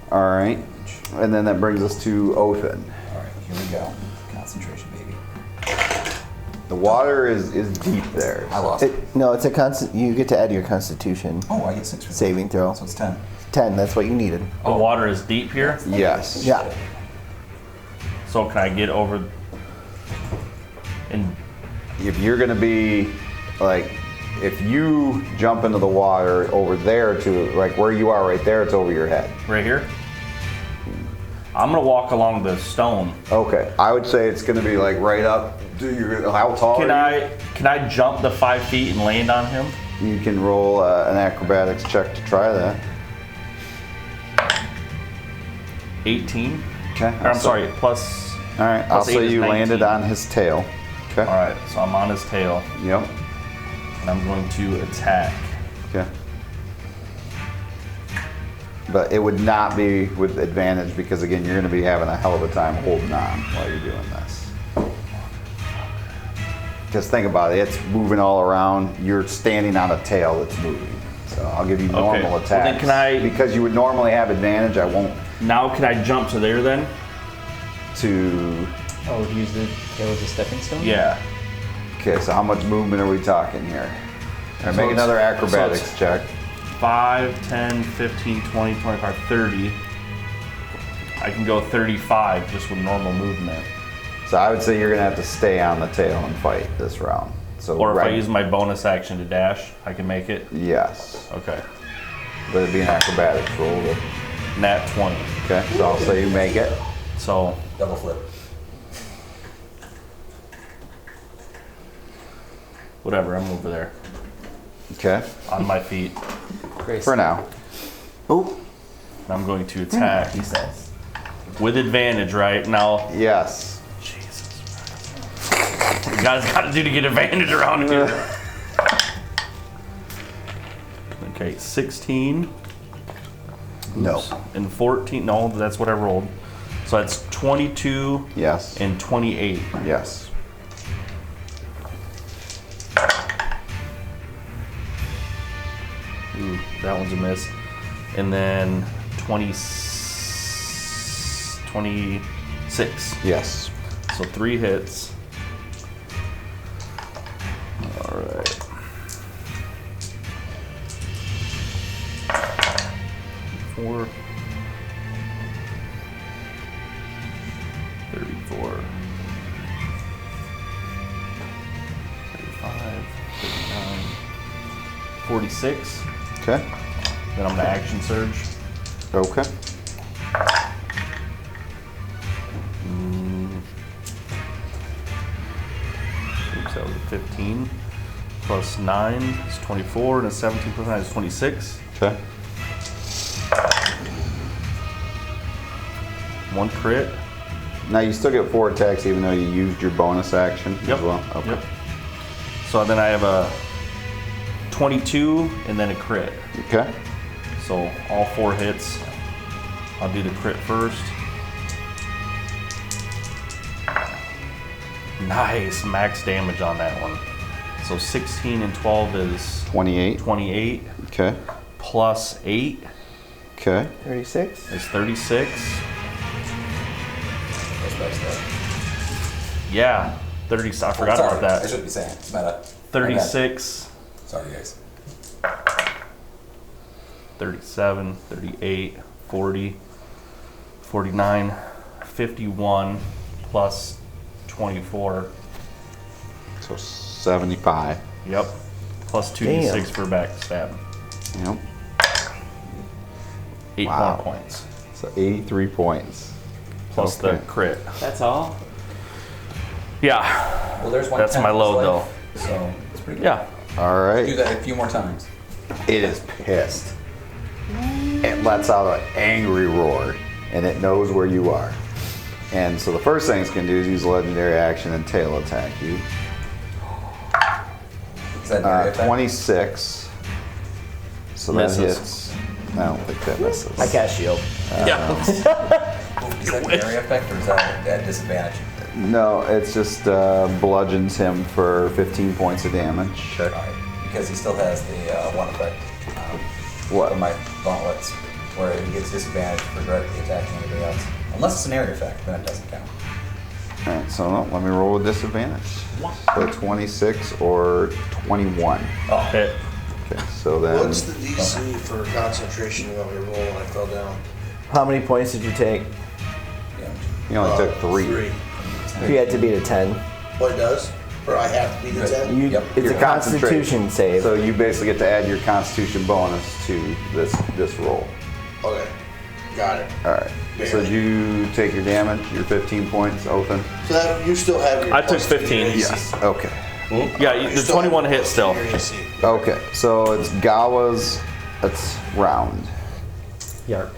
All right, and then that brings us to Othin. All right, here we go. Concentration, baby. The water is deep there. I lost. No, it's a constant. You get to add your Constitution Oh, I get 6 for that. saving throw. So it's 10. 10. That's what you needed. The water is deep here, Yes. Yeah. so can I get over and If you're gonna be like, if you jump into the water over there to like where you are right there, it's over your head. right here? I'm gonna walk along the stone. Okay, I would say it's gonna be like right up. How tall Can are you? I jump the 5 feet and land on him? You can roll an acrobatics check to try that. 18. Okay. Or, I'm sorry, plus. All right, I'll plus 8 say is you 19. landed on his tail. Okay. All right, so I'm on his tail, Yep. and I'm going to attack. Okay. But it would not be with advantage because again, you're going to be having a hell of a time holding on while you're doing this. Because think about it, it's moving all around. You're standing on a tail that's moving. So I'll give you normal Well, attacks. then can I- Because you would normally have advantage, I won't Now can I jump to there then? to. Oh, use the tail as a stepping stone? Yeah. Okay, so how much movement are we talking here? All right, make it's- another so acrobatics it's- check. 5, 10, 15, 20, 25, 30. I can go 35 just with normal movement. So I would say you're going to have to stay on the tail and fight this round. So Or if I right- use my bonus action to dash, I can make it. Yes, Okay. but it'd be an acrobatics roll. But, Nat 20. okay, so I'll say you make it. So Double flip. whatever, I'm over there Okay, on my feet. for now. Oh, And I'm going to attack he says. with advantage, right? Now, Yes. Jesus. What you guys got to do to get advantage around here? Okay, 16 No. and 14. No, that's what I rolled. So that's 22 Yes. and 28. Yes. Ooh, that one's a miss. And then 26. Yes. So 3 hits. All right. 46. Okay. Then I'm gonna action surge. Okay. Oops, that was a 15. Plus 9 is 24, and a 17 plus 9 is 26. Okay. 1 crit. Now you still get 4 attacks even though you used your bonus action Yep. as well? Okay. Yep. So then I have a 22 and then a crit. Okay. So all 4 hits. I'll do the crit first. Nice, max damage on that one. So 16 and 12 is 28. 28. Okay. Plus 8 Okay. 36? is 36. That's nice stuff. Yeah, 30. I forgot Sorry, about that. I shouldn't be saying it. It's meta. 36, Sorry, guys. 37, 38, 40, 49, 51, plus 24. So 75. Yep. Plus 2d6 for backstab. Yep. 8 Wow. more points. So 83 points. Plus Okay. the crit. That's all? Yeah. Well, there's one. That's my load, though. So it's pretty good. Yeah. All Do right. that a few more times. It is pissed. It lets out an angry roar, and it knows where you are. And so the first thing it's going to do is use a legendary action and tail attack you. Is that an area effect? 26. So that Misses. hits. I don't think that misses. I cast shield. Yeah. Is that an area effect or is that at disadvantage? No, it's just bludgeons him for 15 points of damage. All right. Because he still has the one effect. What? For my gauntlets, where he gets disadvantage for directly attacking anybody else. Unless it's an area effect, then it doesn't count. Alright, so no, let me roll with disadvantage. So 26 or 21. Oh, Hit. Okay, so then What's the DC for concentration you want me to roll when I fell down? How many points did you take? yeah. you only took 3. 3. If you had to beat a 10. What it does? Or I have to beat a 10? You, Yep. It's Your a constitution save. So you basically get to add your constitution bonus to this roll. Okay. Got it. Alright. So did you take your damage, your 15 points, Othan? So that, you still have your I took plus 15. to your AC. Okay. Yeah, You the still 21 have hit plus still. to your AC. Okay, so it's Gawa's, it's round. Yarp.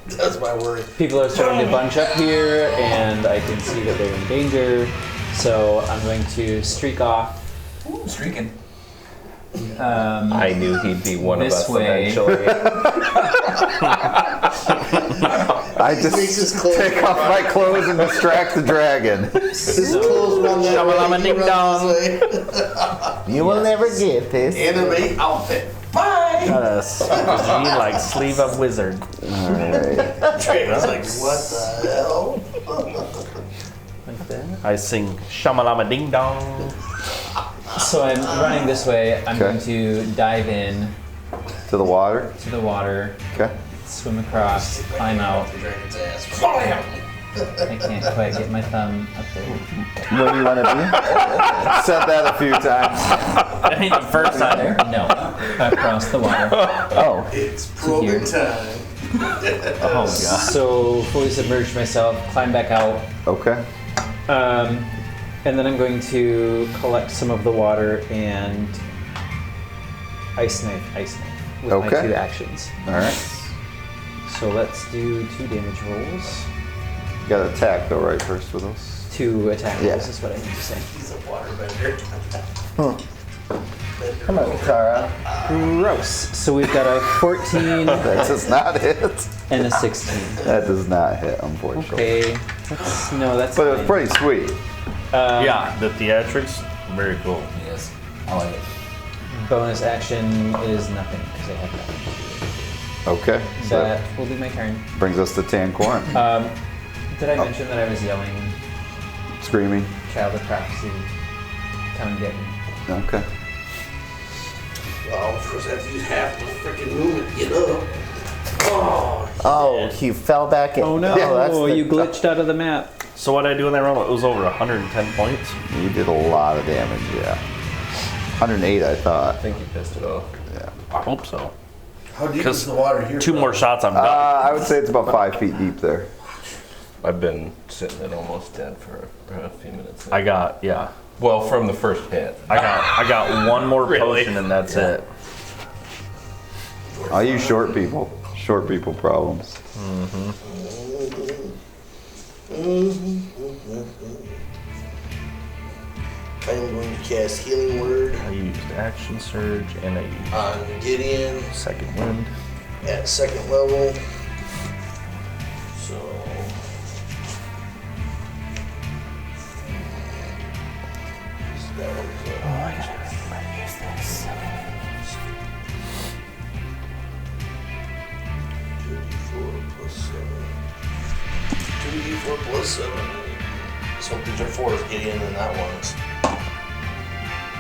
That's my worry. People are starting to bunch up here, and I can see that they're in danger. So I'm going to streak off. Ooh, streaking. I knew he'd be one of This us way. eventually. I Makes his just clothes take off my clothes and distract the dragon. His clothes run that way, he runs this way. You will never get this. Anime outfit. Bye! Got a G like sleeve up wizard. Alright. Dragon's like, what the hell? Like that. I sing shamalama ding dong. So I'm running this way. I'm Okay. going to dive in To the water. to the water, Okay. swim across, climb out. The dragon's ass. I can't quite get my thumb up there. Where do you want to be? Said that a few times. Ain't the first time. There? No. Across the water. Oh. It's probing time. Oh god. So fully submerge myself, climb back out. Okay. And then I'm going to collect some of the water and ice knife with my Okay. 2 actions. Alright. So let's do 2 damage rolls. You gotta attack though, right, first with those? 2 attack Yeah. rolls is what I need to say. He's a waterbender. Come on, Tara. Gross. So we've got a 14 That does not hit. and a 16. That does not hit, unfortunately. Okay. That's But it was fine. pretty sweet. Yeah, the theatrics, very cool. Yes. I like it. Bonus action is nothing because I have nothing. Okay. So That will be my turn. brings us to Tancorin. Did I mention that I was yelling, Screaming. Child of Prophecy, come and get me? Okay. Well, of course, I have to use half my freaking movement to get up. Oh, he fell back in. Oh no, that's the- you glitched out of the map. So what I do in that round? It was over 110 points. You did a lot of damage, yeah. 108, I thought. I think he pissed it off. I hope so. How deep Because is the water here? 2 more shots, I'm done. I would say it's about 5 feet deep there. I've been sitting at almost dead for a few minutes now. I got, yeah. Well, from the first hit. I got one more potion and that's it. All you short people problems. I am going to cast Healing Word I used Action Surge and I used on Gideon Second Wind. at 2nd level. So. That one's I gotta use this. 2d4 plus 7. 2d4 plus 7. So these are 4s, Gideon, and that one's.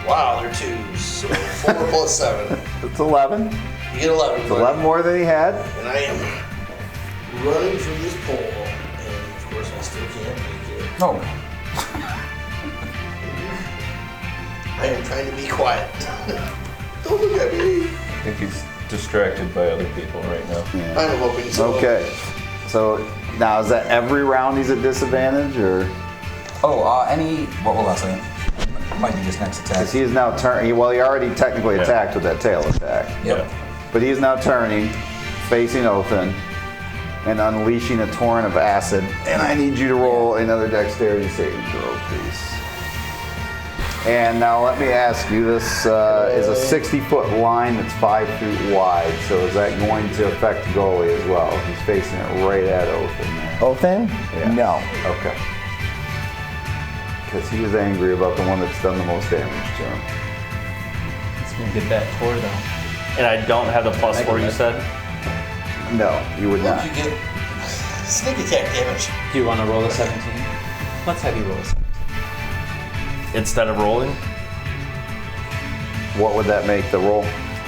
Wow, they're 2s. So 4 plus 7. It's 11. You get 11. It's 11 more than he had. And I am running from this pole. And of course, I still can't make it. No. I am trying to be quiet. Don't look at me. I think he's distracted by other people right now. I'm hoping so. Okay. So now is that every round he's at disadvantage, or? Any. What will I say? Might be just next attack. Because he is now turning. Well, he already technically attacked with that tail attack. Yep. But he is now turning, facing Othin, and unleashing a torrent of acid. And I need you to roll another dexterity saving throw, please. And now let me ask you, this is a 60-foot line that's 5 feet wide. So is that going to affect Gully as well? He's facing it right at Othin there. Othin? Yeah. No. Okay. Because he is angry about the one that's done the most damage to him. It's gonna get that core though. And I don't have the +4 you said? No, you would What not. did you get? Sneak attack damage. Do you want to roll a 17? Let's have you roll a 17. Instead of rolling? What would that make the roll?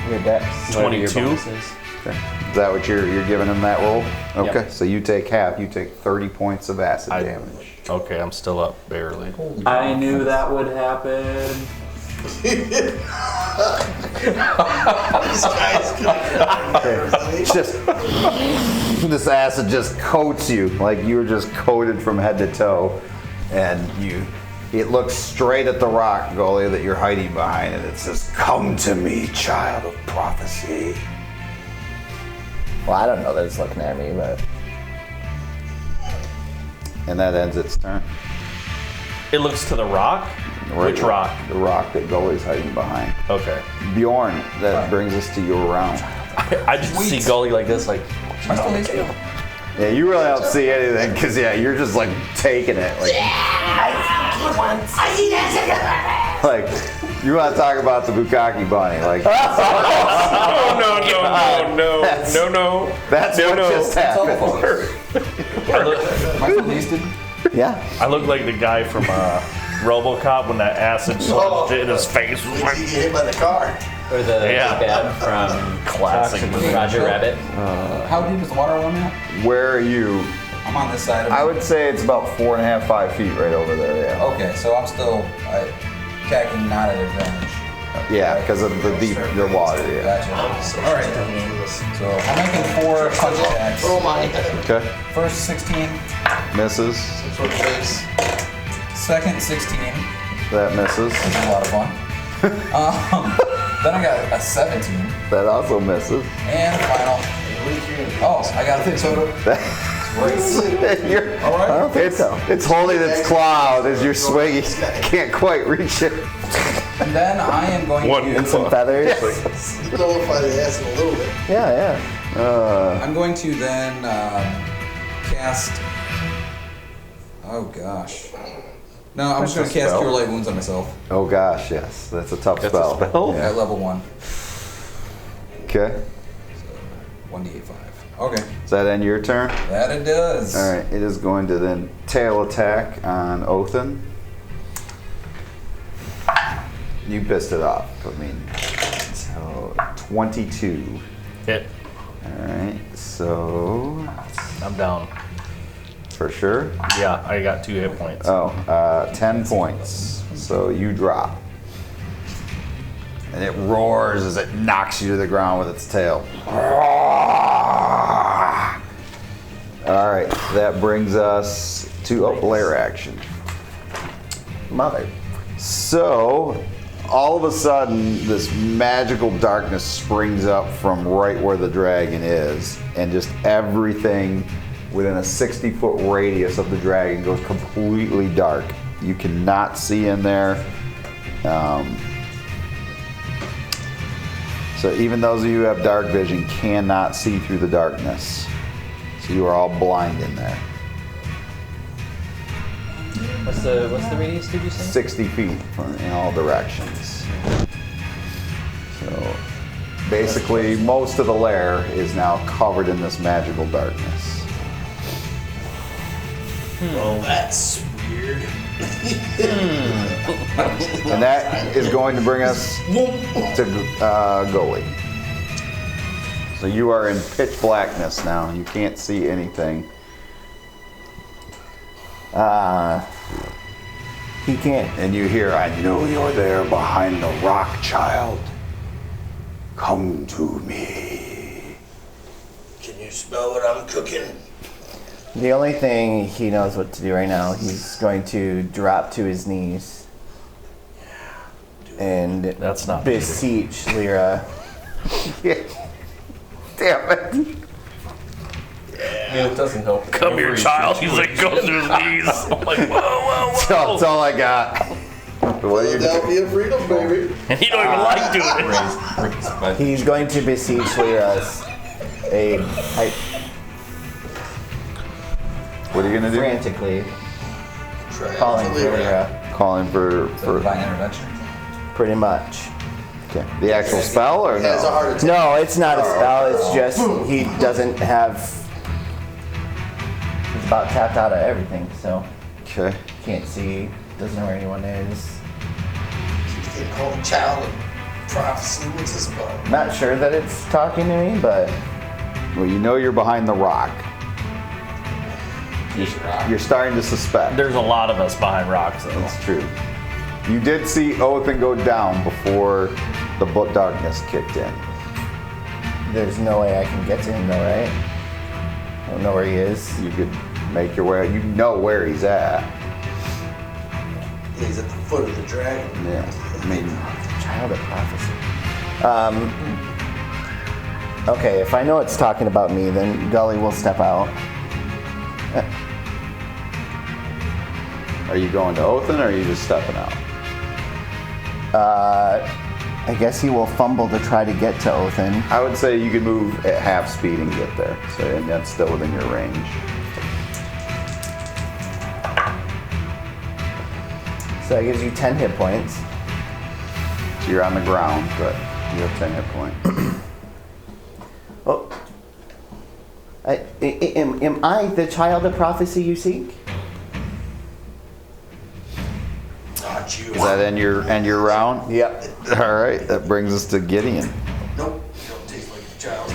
Your dex. Whatever your 22? bonus is. Okay. Is that what you're giving him that roll? Okay, Yep. so you take half. You take 30 points of acid damage. Okay, I'm still up barely. I knew that would happen. This guy's It's just this acid just coats you like you were just coated from head to toe, and it looks straight at the rock, Gully, that you're hiding behind, and it says, "Come to me, child of prophecy." Well, I don't know that it's looking at me, but And that ends its turn. It looks to the rock? Right, Which rock? The rock that Gully's hiding behind. Okay. Bjorn, that brings us to your round. I just see Gully like this, like, Am I still next to you? Yeah, you really don't see anything because you're just like taking it. Like, like you want to talk about the Bukkake bunny? Like, No. that's what just happened. Am I still hasted? yeah. I look like the guy from RoboCop when that acid sludged in his face. Did you get hit by the car? Or the Yeah. dad from Classic movie. Roger Rabbit. How deep is the water on that? Where are you? I'm on this side of I would say it's about 4.5, 5 feet right over there. Yeah. Okay, so I'm still attacking not at advantage. Yeah, because of the deep, the water. Yeah. Gotcha. Alright. So I'm making 4 punch attacks. Oh my. Okay. First 16, Misses. Some sort of face. second 16. That misses. This is a lot of fun. Then I got a 17, That also misses. and final. Oh, I got a 15. You're- All right. It's holding its claw out as you're swinging. Can't quite reach it. And then I am going to. Some feathers. Nullify the acid a little bit. Yeah, yeah. I'm going to then cast. Oh gosh. No, I'm just going to cast Cure Light Wounds on myself Oh gosh, yes, that's a tough spell. at level 1. Okay. 1d8/5. Okay, Does that end your turn? that it does. All right. It is going to then tail attack on Othin. You pissed it off. I mean, so 22. Hit. All right. So I'm down. for sure. Yeah, I got 2 hit points. 10 points. So you drop. and it roars as it knocks you to the ground with its tail. All right, that brings us to a lair action. Mother. So, all of a sudden, this magical darkness springs up from right where the dragon is, and just everything within a 60-foot radius of the dragon goes completely dark. You cannot see in there. So even those of you who have dark vision cannot see through the darkness. So you are all blind in there. What's the radius, did you say? 60 feet in all directions. So basically most of the lair is now covered in this magical darkness. Well, that's weird. And that is going to bring us to Gr8. So you are in pitch blackness now. You can't see anything. He can't. And you hear, I know you're there behind the rock, child. Come to me. Can you smell what I'm cooking? The only thing he knows what to do right now, he's going to drop to his knees and That's not beseech Lyra. Damn it. I mean, it doesn't help. Come here, child. He's like, go to his knees. I'm like, whoa. That's all I got. What are you doing? Philadelphia freedom, baby. And he don't even like doing it. He's going to beseech Lyra What are you going to do? frantically, calling for Lyra, Calling for Divine intervention. pretty much. okay. The actual spell or He has a no? heart attack. No, it's not a spell. It's just he doesn't have. He's about tapped out of everything, so Okay. can't see. Doesn't know where anyone is. He's getting called child of prophecy. What's this about? Not sure that it's talking to me, but Well, you know you're behind the rock. You're starting to suspect. There's a lot of us behind rocks, though. That's true. You did see Othin go down before the darkness kicked in. there's no way I can get to him, though, right? I don't know where he is. You could make your way. You know where he's at. He's at the foot of the dragon. Yeah. I mean, Child of prophecy. Okay, if I know it's talking about me, then Gully will step out. are you going to Othin or are you just stepping out? I guess he will fumble to try to get to Othin. I would say you could move at half speed and get there. So, and that's still within your range. So that gives you 10 hit points. So you're on the ground, but you have 10 hit points. Oh. Am I the child of prophecy you seek? Not you. Is that end your round? Yep. All right, that brings us to Gideon. Nope. You don't taste like a child.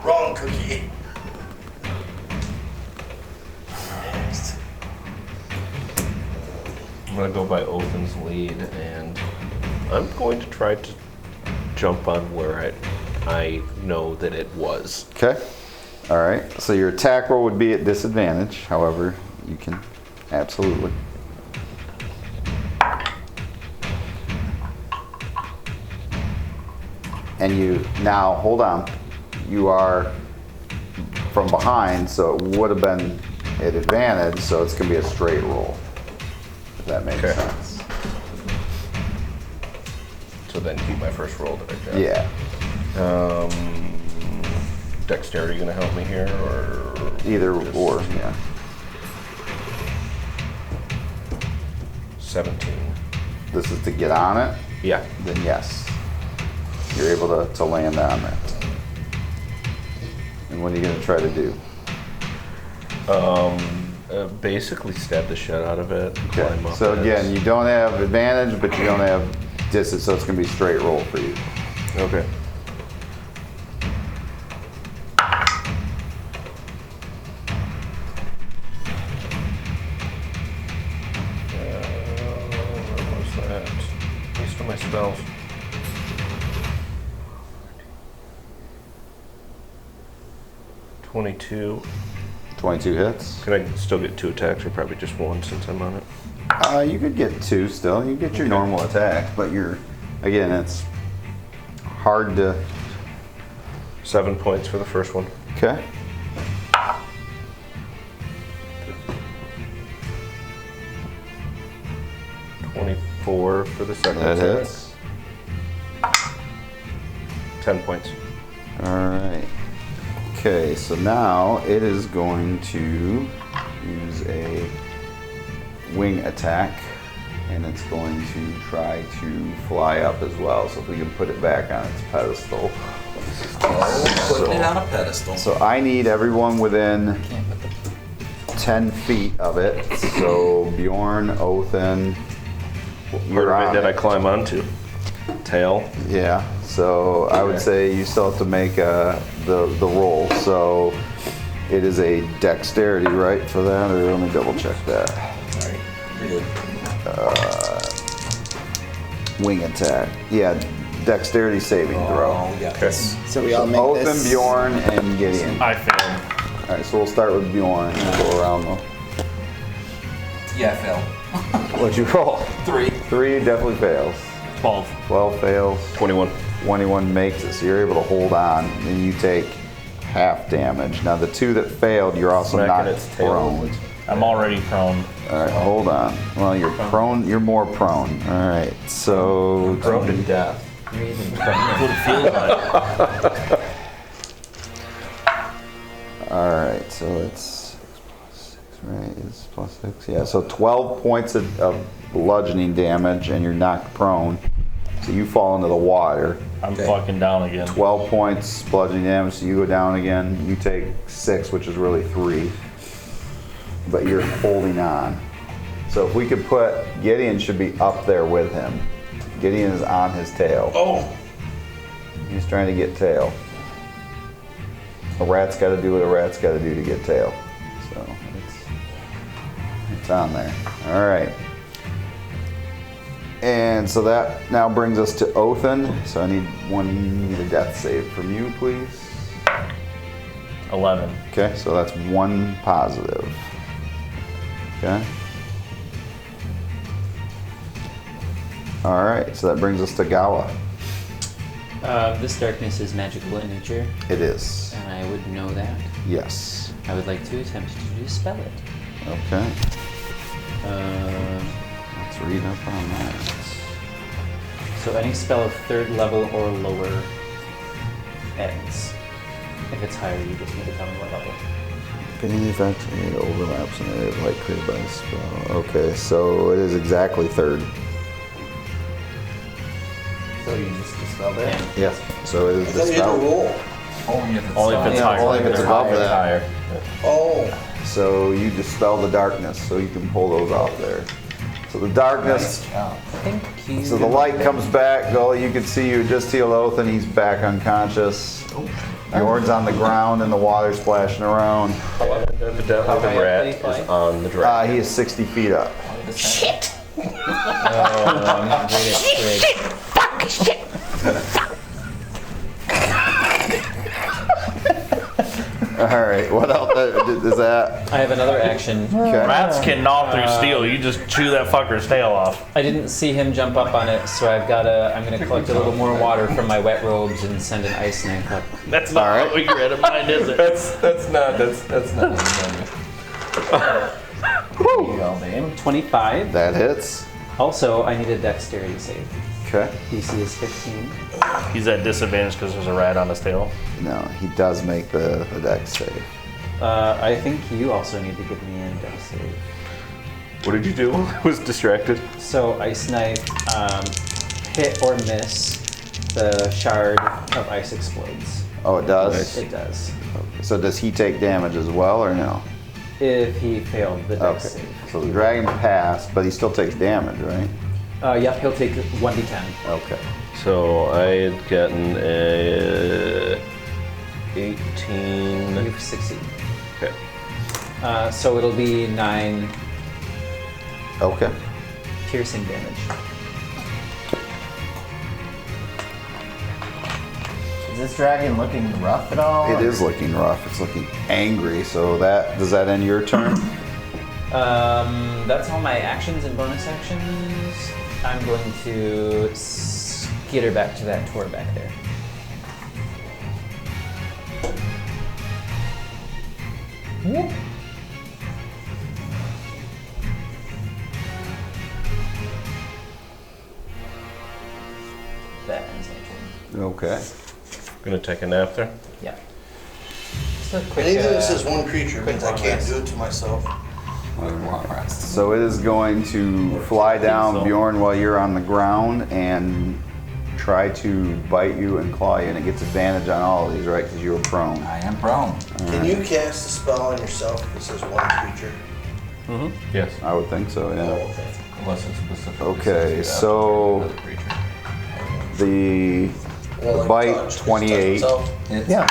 Wrong cookie. Next. I'm gonna go by Othin's lead, and I'm going to try to jump on where I know that it was. Okay. All right. So your attack roll would be at disadvantage. However, you can absolutely. And you now hold on. You are from behind, so it would have been at advantage. So it's gonna be a straight roll. If that makes Okay. sense. So then keep my first roll that I got. Yeah. Dexterity gonna help me here, or Either just or. Yeah. 17. This is to get on it. Yeah. Then yes, you're able to land on it. And what are you going to try to do? Basically stab the shit out of it. Okay. Climb up So it. again, you don't have advantage, but you don't have distance, so it's going to be straight roll for you. Okay. What was that? 12. 22. 22 hits. Can I still get 2 attacks or probably just 1 since I'm on it? You could get 2 still. You get your normal attack, but again, it's hard to. 7 points for the first one. Okay. $24 for the second That attack. hits. 10 points. Alright. Okay, so now it is going to use a wing attack, and it's going to try to fly up as well. So if we can put it back on its pedestal. Putting it on a pedestal. So I need everyone within Can't put the 10 feet of it. So Bjorn, Othin, Part you're of it on that I it. climb onto. Tail. Yeah, so I would say you still have to make the roll. So it is a dexterity, right, for that? Or let me double check that. Alright, you're good. Wing attack. Yeah, dexterity saving throw. Oh, we got this. So we all make Othin, this. Bjorn, and Gideon. I failed. Alright, so we'll start with Bjorn and go around them. Yeah, I failed. What'd you roll? 3. 3 definitely fails. 12. 12 fails. 21. 21 makes it, so you're able to hold on, and you take half damage. Now the 2 that failed, you're also Smacking not its tail. prone. I'm already prone. All right, hold on. Well, you're prone. You're more prone. All right, so Prone to death. That's what it feels like. all right, so it's 6 + 6, right? It's +6. Yeah, so 12 points of bludgeoning damage, and you're knocked prone. So you fall into the water. I'm fucking down again. 12 points bludgeoning damage, so you go down again. You take 6, which is really 3. But you're holding on. So if we could put, Gideon should be up there with him. Gideon is on his tail. Oh, He's trying to get tail. A rat's got to do what a rat's got to do to get tail. So it's on there. All right. And so that now brings us to Othin. So I need a death save from you, please. 11. Okay, so that's 1 positive. Okay. All right, so that brings us to Gawa. This darkness is magical in nature, It is. and I would know that. Yes. I would like to attempt to dispel it. Okay. Uh, Let's read up on that. so any spell of 3rd level or lower ends. If it's higher, you just need to tell me what level. If any effect overlaps in area of light created by the spell. Okay, so it is exactly 3rd. So you just dispelled it? Yes. So it is I the thought you had to spell. roll. Only if it's Only if it's higher. Only if it's above that. Higher. Oh, So you dispel the darkness, so you can pull those off there. So the darkness. Nice job. Thank you. So the light comes back, Gully, you can see you just healed Othin, he's back unconscious. Bjorn's on the ground and the water splashing around. Evidently the rat is on the dragon. He is 60 feet up. Shit! I'm not great at Trig. All right, what else is that? I have another action. Okay. Rats can gnaw through steel. You just chew that fucker's tail off. I didn't see him jump up on it, so I'm gonna collect a little more water from my wet robes and send an ice knife up. That's not All right. what you're at mind, is it? That's not. You go, babe. 25. That hits. Also, I need a dexterity save. Okay. DC is 15. He's at disadvantage because there's a rat on his tail. No, he does make the dex save. I think you also need to give me a dex save. What did you do? I was distracted. So, ice knife, hit or miss, the shard of ice explodes. Oh, it does? It does. So does he take damage as well, or no? If he failed the dex Okay. save. So the dragon passed, but he still takes damage, right? Yep, he'll take 1d10. Okay. So I had gotten a 18. You've succeeded. Okay. So it'll be 9 Okay. piercing damage. Is this dragon looking rough at all? It is looking rough. It's looking angry. So does that end your turn? That's all my actions and bonus actions. I'm going to skitter back to that tour back there. Whoop. That ends my turn. Okay. Gonna take a nap there. Yeah. Just a quick. Anything that says one creature quick means I long can't rest. do it to myself. Long rest. So it is going to fly down, so. Bjorn, while you're on the ground and try to bite you and claw you, and it gets advantage on all of these, right? Because you're prone. I am prone. Can you cast a spell on yourself if it says one creature? Yes. I would think so, yeah. Okay. Unless it's specific. Okay, so the Well, like bite, touch, does it touch 28. itself? Yeah.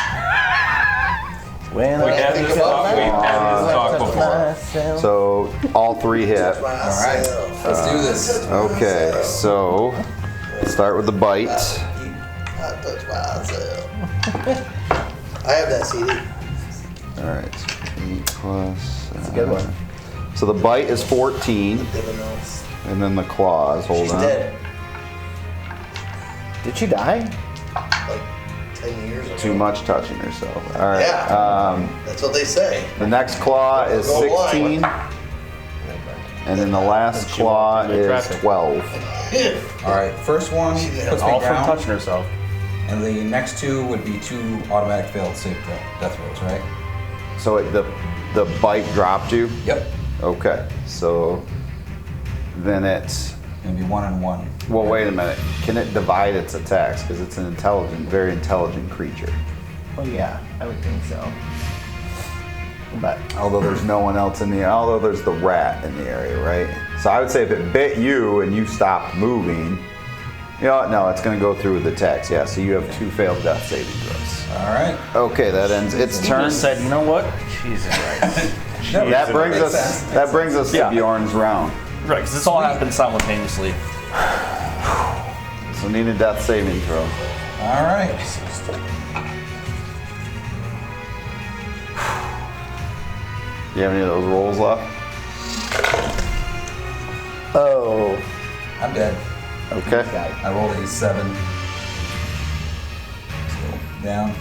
When We I had think this about talk- we had this talk before. myself. So all 3 hit. Myself. Let's do this. Okay, so start with the bite. I touch myself. I have that CD. All right, 8 plus. That's a good one. So the bite is 14, Divinals. and then the claws. Hold She's on. dead. Did she die? Like 10 years ago. Too much touching herself. All right. Yeah. That's what they say. The next claw is Go 16, and then the last claw is 12. All right, first one puts me All from down, touching herself. and the next 2 would be 2 automatic failed save death rolls, right? So the bite dropped you? Yep. Okay, so then it's, Gonna be 1 and 1. well, wait a minute. Can it divide its attacks? Because it's an intelligent, very intelligent creature. Oh yeah, I would think so. But Although there's no one else in the, although there's the rat in the area, right? So I would say if it bit you and you stopped moving, you know what? No, it's going to go through with attacks. Yeah, so you have 2 failed death saving throws. All right. Okay, that ends its He turn. just said, you know what? Jesus Christ. That brings Makes us. sense. That brings us Yeah. to Bjorn's round. Right, because this all happened simultaneously. So need a death saving throw. All right. Do you have any of those rolls left? oh, I'm dead. Okay. I rolled a 7. So down.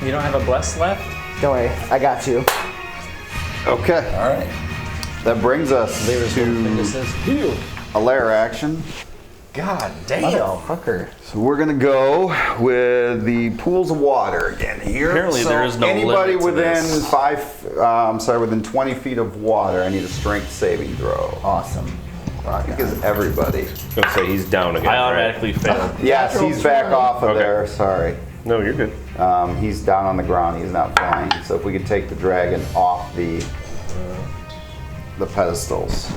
You don't have a bless left? don't worry, I got you. Okay. All right. That brings us Lyra's little finger to says, heal. a lair action. God damn, motherfucker. So we're gonna go with the pools of water again here. Apparently So there is no anybody limit to within this. within 20 feet of water, I need a strength saving throw. Awesome. I think it's everybody. I was gonna say he's down again. I right? automatically failed. Yes, he's back off of Okay. there. Sorry. No, you're good. He's down on the ground. He's not flying. So if we could take the dragon off the pedestals.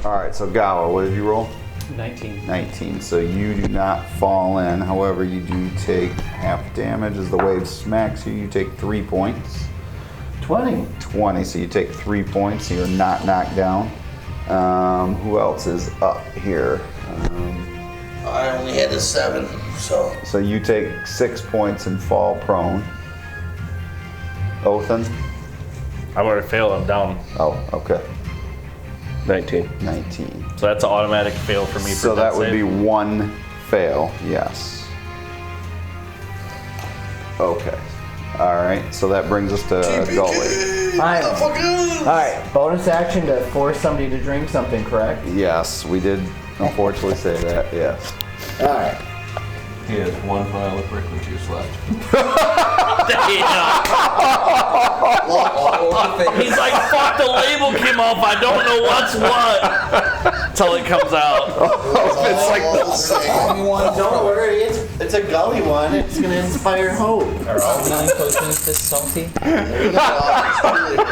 All right. So Gawa, what did you roll? 19. 19. So you do not fall in. However, you do take half damage as the wave smacks you. You take 3 points. 20. 20. So you take 3 points. So you're not knocked down. Who else is up here? I only had a 7, so. So you take 6 points and fall prone. Othan? I'm already failed, I'm down. Oh, okay. 19. 19. So that's an automatic fail for me. So for that death would be save. 1 fail, yes. Okay. All right, so that brings us to Gully. Fine. Alright, bonus action to force somebody to drink something, correct? Yes, we did unfortunately say that, yes. Alright. He has 1 vial of prickly juice left. He's like, fuck, the label came off. I don't know what's what. Till it comes out. It's like Don't worry, it's a gully one. It's gonna inspire hope. Are all healing potions this salty?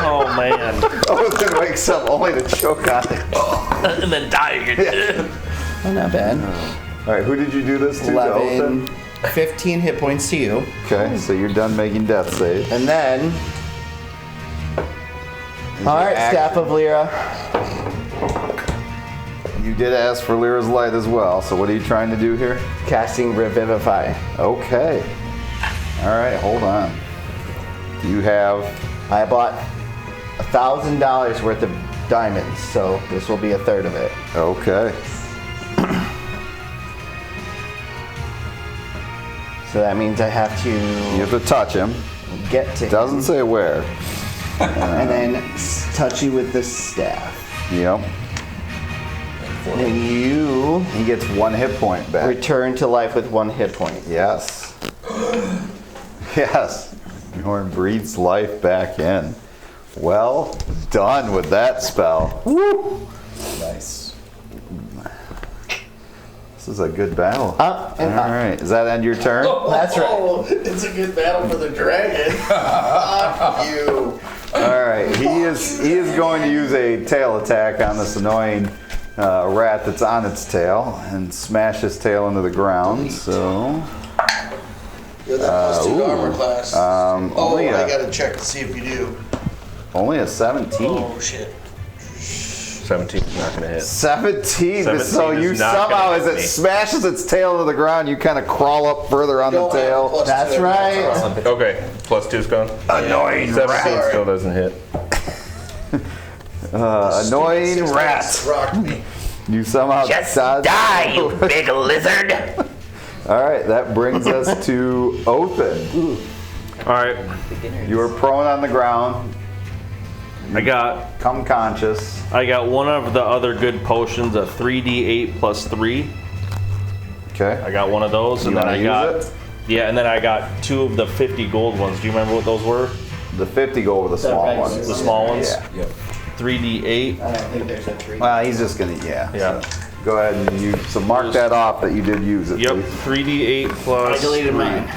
Oh man. Othan wakes up only to choke on it. And then die again. Oh, not bad. All right, who did you do this to? 11, Othan? 15 hit points to you. Okay, so you're done making death saves. And then. Alright, Staff of Lyra. You did ask for Lyra's Light as well, so what are you trying to do here? Casting Revivify. Okay. Alright, hold on. You have... I bought $1,000 worth of diamonds, so this will be a third of it. Okay. So that means I have You to have to touch him. get to Doesn't him say where. and then touch you with the staff. Yep. And then you He gets 1 hit point back. return to life with 1 hit point. Yes. Yes. Bjorn breathes life back in. Well done with that spell. Woo! Nice. This is a good battle. Up and up. Alright, does that end your turn? That's right. Oh, it's a good battle for the dragon. Fuck you. Alright, he is going to use a tail attack on this annoying rat that's on its tail and smash his tail into the ground. So You're that +2 armor class. only I a- gotta check to see if you do. only a 17. Oh shit. 17 is not going to hit. 17. 17 So is you not somehow, gonna as hit it me. smashes its tail into the ground, you kind of crawl up further on the Don't have tail. +2. That's right. Okay, +2's gone. Annoying 17 rat. still doesn't hit. Annoying Six rat. dice rocked me. You somehow dodge. big lizard! Alright, that brings us to Othin. All right. You are prone on the ground. I got Come conscious. one of the other good potions, a 3d8 plus 3. Okay. I got one of those, You and then wanna I use got it? yeah, and then I got 2 of the 50 gold ones. Do you remember what those were? The 50 go with the small right. ones. The small ones. Yeah. Yep. 3d8. I don't think there's a 3. Well, he's just gonna, yeah. Yeah. So go ahead and use, so mark that off that you did use it. Yep. please. 3d8 plus. I deleted 3. mine.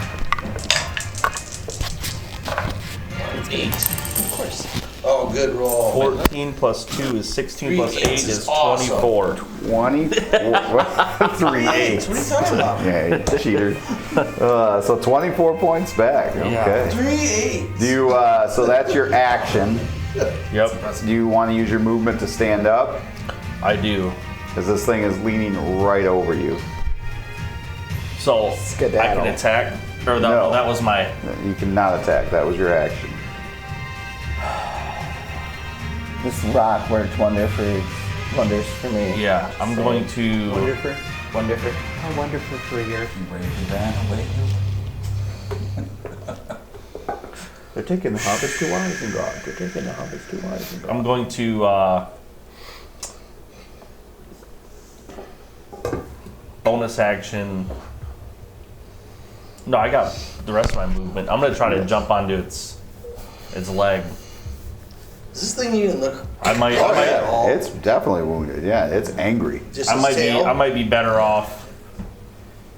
Oh, good roll. 14 plus 2 is 16 plus 8 Eights is is awesome. 24. 20. 3 Eights. What are you talking about? Yeah, you cheater. So 24 points back. Okay. 3 8. Do you, so that's your action. Yep, Do you want to use your movement to stand up? I do. Because this thing is leaning right over you. So I Skedaddle. can attack. Or that, No. that was my. You cannot attack. That was your action. This rock worked wonders for me. Yeah, I'm going to. Wonderful. How wonderful for your. You ready for that? Wait. They're taking the hobbits to Isengard. They're taking the hobbits to Isengard. I'm going to. Bonus action. No, I got the rest of my movement. I'm gonna try to jump onto its leg. Does this thing even look? I might. Oh, yeah. It's definitely wounded. Yeah, it's angry. Just I his might be. tail? I might be better off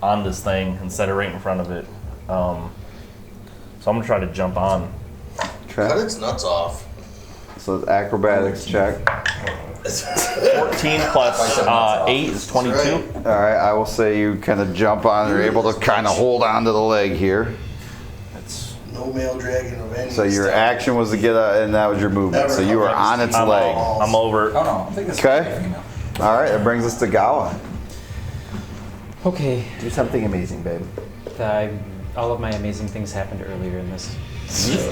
on this thing instead of right in front of it. So I'm gonna try to jump on. Cut Okay. its nuts off. So it's acrobatics check. 14 plus 8 is 22. Right. All right, I will say you kind of jump on. You're able to kind of hold on to the leg here. That's No male dragon of any So your style. action was to get and that was your movement. So you were on its I'm, leg. I'm over. Oh no, I think it's Okay. female. All right, that brings us to Gawa. Okay, Do something amazing, babe. all of my amazing things happened earlier in this.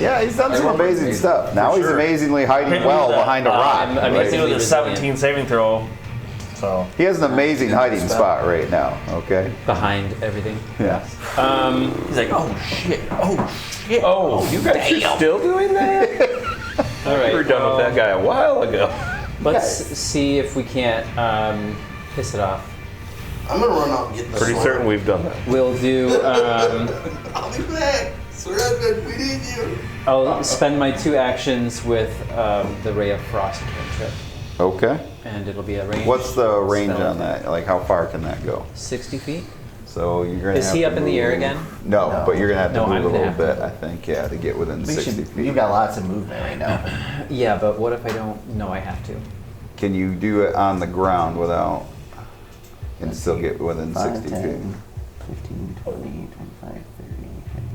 Yeah, he's done some amazing stuff. Now he's sure. amazingly hiding Hit me well with that. behind a rock. I'm right? Amazing with a Resilient. 17 saving throw. So He has an amazing hiding spot right now. Okay. Behind everything. Yeah. he's like, oh shit, oh shit. Oh, you guys are still doing that? All right. We were done with that guy a while ago. Let's see if we can't piss it off. I'm gonna run out and get the Pretty sword. certain we've done that. We'll do. I'll be back. Surrender, we need you. I'll spend my 2 actions with the Ray of Frost cantrip, Okay. and it'll be a range. What's the range spell. on that? Like how far can that go? 60 feet. So you're gonna. Is have he to up in the air move- again? No, but you're gonna have to No, move I'm a gonna little have to bit. move. I think, yeah, to get within 60 feet. You got lots of movement right now. Yeah, but what if I don't? No, I have to. Can you do it on the ground without, and still get within 5, 60 feet? 10, 15, 20, 25, 30,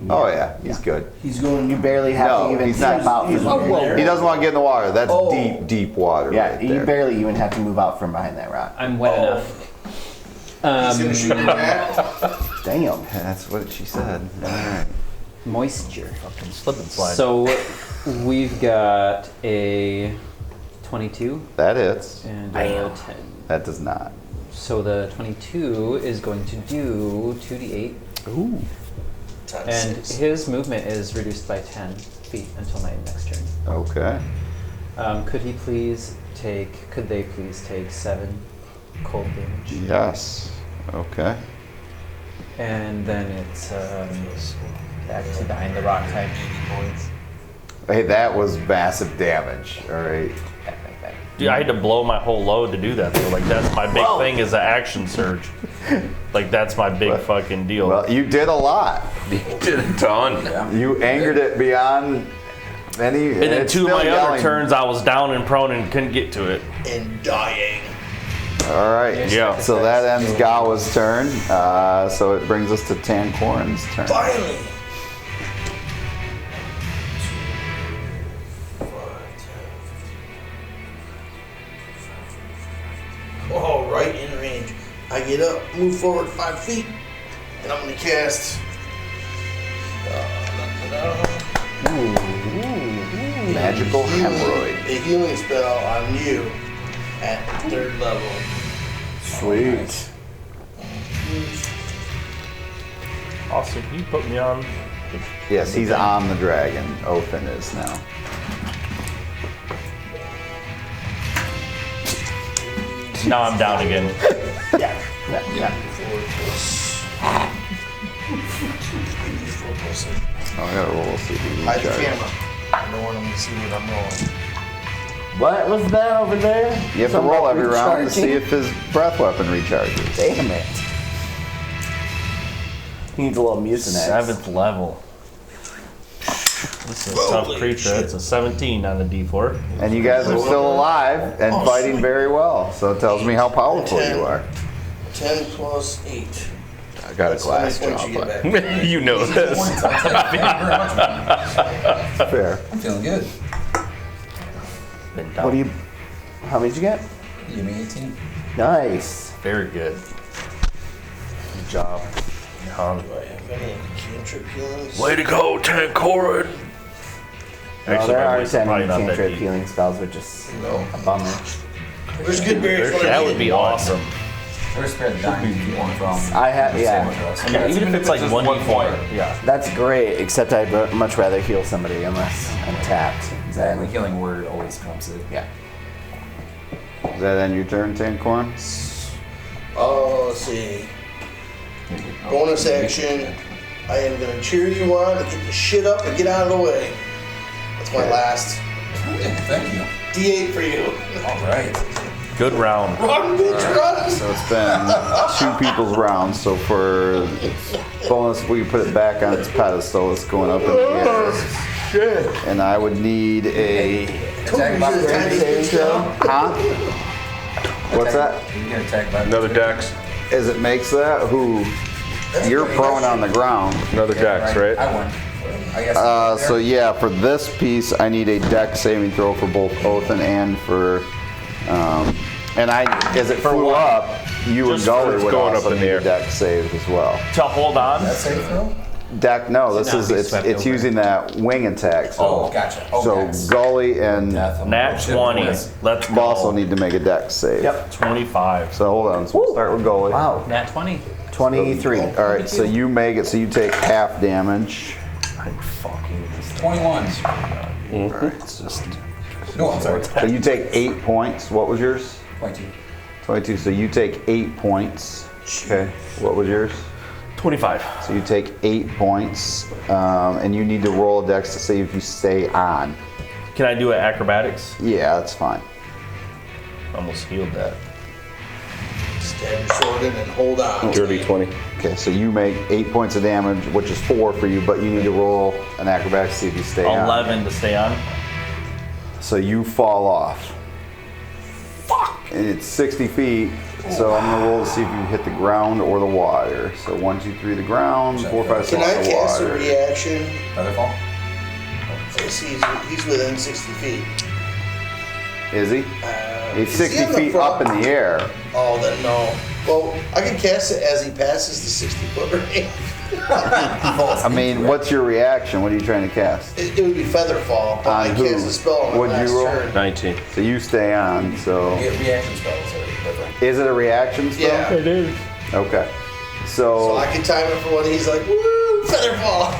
Oh yeah, he's good. He's going. You barely have No, to even he's not. step out. He doesn't want to get in the water. That's deep, deep water. Yeah, right you there. barely even have to move out from behind that rock. I'm wet enough. He's gonna shoot in that. Damn. That's what she said. All right. Moisture. Fucking slip and slide. So we've got a 22 That hits. and a 10. That does not. So the 22 is going to do 2d8. Ooh. And his movement is reduced by 10 feet until my next turn. Okay. Could they please take 7 cold damage? Yes. Okay. And then it's back to behind the rock type. Hey, that was massive damage. All right. Back. Dude, I had to blow my whole load to do that. Though. Like that's my big thing is the action surge. Like that's my big fucking deal. Well, you did a lot. You did a ton. You angered it beyond any. and then it's 2 of still my yelling. other turns, I was down and prone and couldn't get to it. And dying. All right. Yeah. So that ends Gawa's turn. So it brings us to Tankoran's turn. Finally. 2, 5, 10, 15. Oh, right in range. I get up, move forward 5 feet, and I'm gonna cast. Magical hemorrhoid. A healing spell on you at 3rd level. Sweet. Austin, can you put me on? Yes, he's on the dragon. Othin is now. Now I'm down again. Yeah. Oh, I gotta roll. See if he Hide the recharges. camera. I don't want them to see what I'm rolling. What was that over there? You have to Something roll about every round to see recharging? if his breath weapon recharges. Damn it. He needs a little mucinex. 7th level. This is a tough Holy creature. shit. It's a 17 on the D4. And you guys are still alive and Oh, fighting sweet. very well. So it tells me how powerful you are. 10 plus 8. I got a That's how many glass points you jaw, get but back. You know this. Thank you very much, man. fair. I'm feeling good. Been down. What do you? How many did you get? You give me 18. Nice. Very good. Good job. Do I have any cantrip healings? Way to go, Tankoran. Well, there my are voice is probably 10 not that cantrip deep. healing spells, which is No. a bummer. There's good berries. That would be awesome. Or spare the dying if you want from. I have, yeah. I mean, even if it's like just 1d4. point. Yeah. That's great, except I'd much rather heal somebody unless I'm tapped. Exactly. Then, Healing word always comes in. yeah. Is that end your turn, Tankoran? Oh, let's see. Bonus action. I am gonna cheer you on to get the shit up and get out of the way. That's my last Yeah, thank you. D8 for you. All right. Good round. Run, bitch, run! So it's been 2 people's rounds. So for bonus, we put it back on its pedestal. It's going up in the air. Shit. And I would need a. Attack by Told you the saving throw. Huh? What's that? You get attacked by Another dex. As it makes that, who? You're prone on the ground. Another dex, right? I won. I guess. So yeah, for this piece, I need a dex saving throw for both Othin and for. And as it flew up, you and Just Gully for would going also up in need the a air. dex save as well. To hold on. That save throw? Deck, no, this not is be it's swept it's over. using that wing attack. So, Oh, gotcha. Oh, so dex. Gully and Death. I'm Nat like, oh, shit, 20. boys. Let's go. also need to make a dex save. Yep. 25. So hold on. So we'll start with Gully. Wow. Nat 20. 23. All right. So you make it. So you take half damage. I fucking. 21. All right. It's just. No, I'm sorry. So you take 8 points. What was yours? 22. 22. So you take 8 points. Okay. What was yours? 25. So you take 8 points, and you need to roll a dex to see if you stay on. Can I do it acrobatics? Yeah, that's fine. Almost healed that. Stab your sword in and hold on. Dirty 20. Okay, so you make 8 points of damage, which is 4 for you, but you need to roll an acrobatics to see if you stay on. 11 to stay on. So you fall off. Fuck! and it's 60 feet. So I'm gonna roll to see if you hit the ground or the water. So 1, 2, 3, the ground. 4, 5, 6, Can I the cast a water. reaction? Featherfall? He's within 60 feet. Is he? He's is he 60 on the feet front? up in the air. Oh, then no. Well, I can cast it as he passes the 60-foot range. I mean, what's your reaction? What are you trying to cast? It would be Featherfall, but On I who? cast a spell on my What'd you last roll? turn. 19. So you stay on. So You get reaction spells. Different. is it a reaction spell? Yeah. It is. Okay. So So I can time it for when he's like, woo, Featherfall.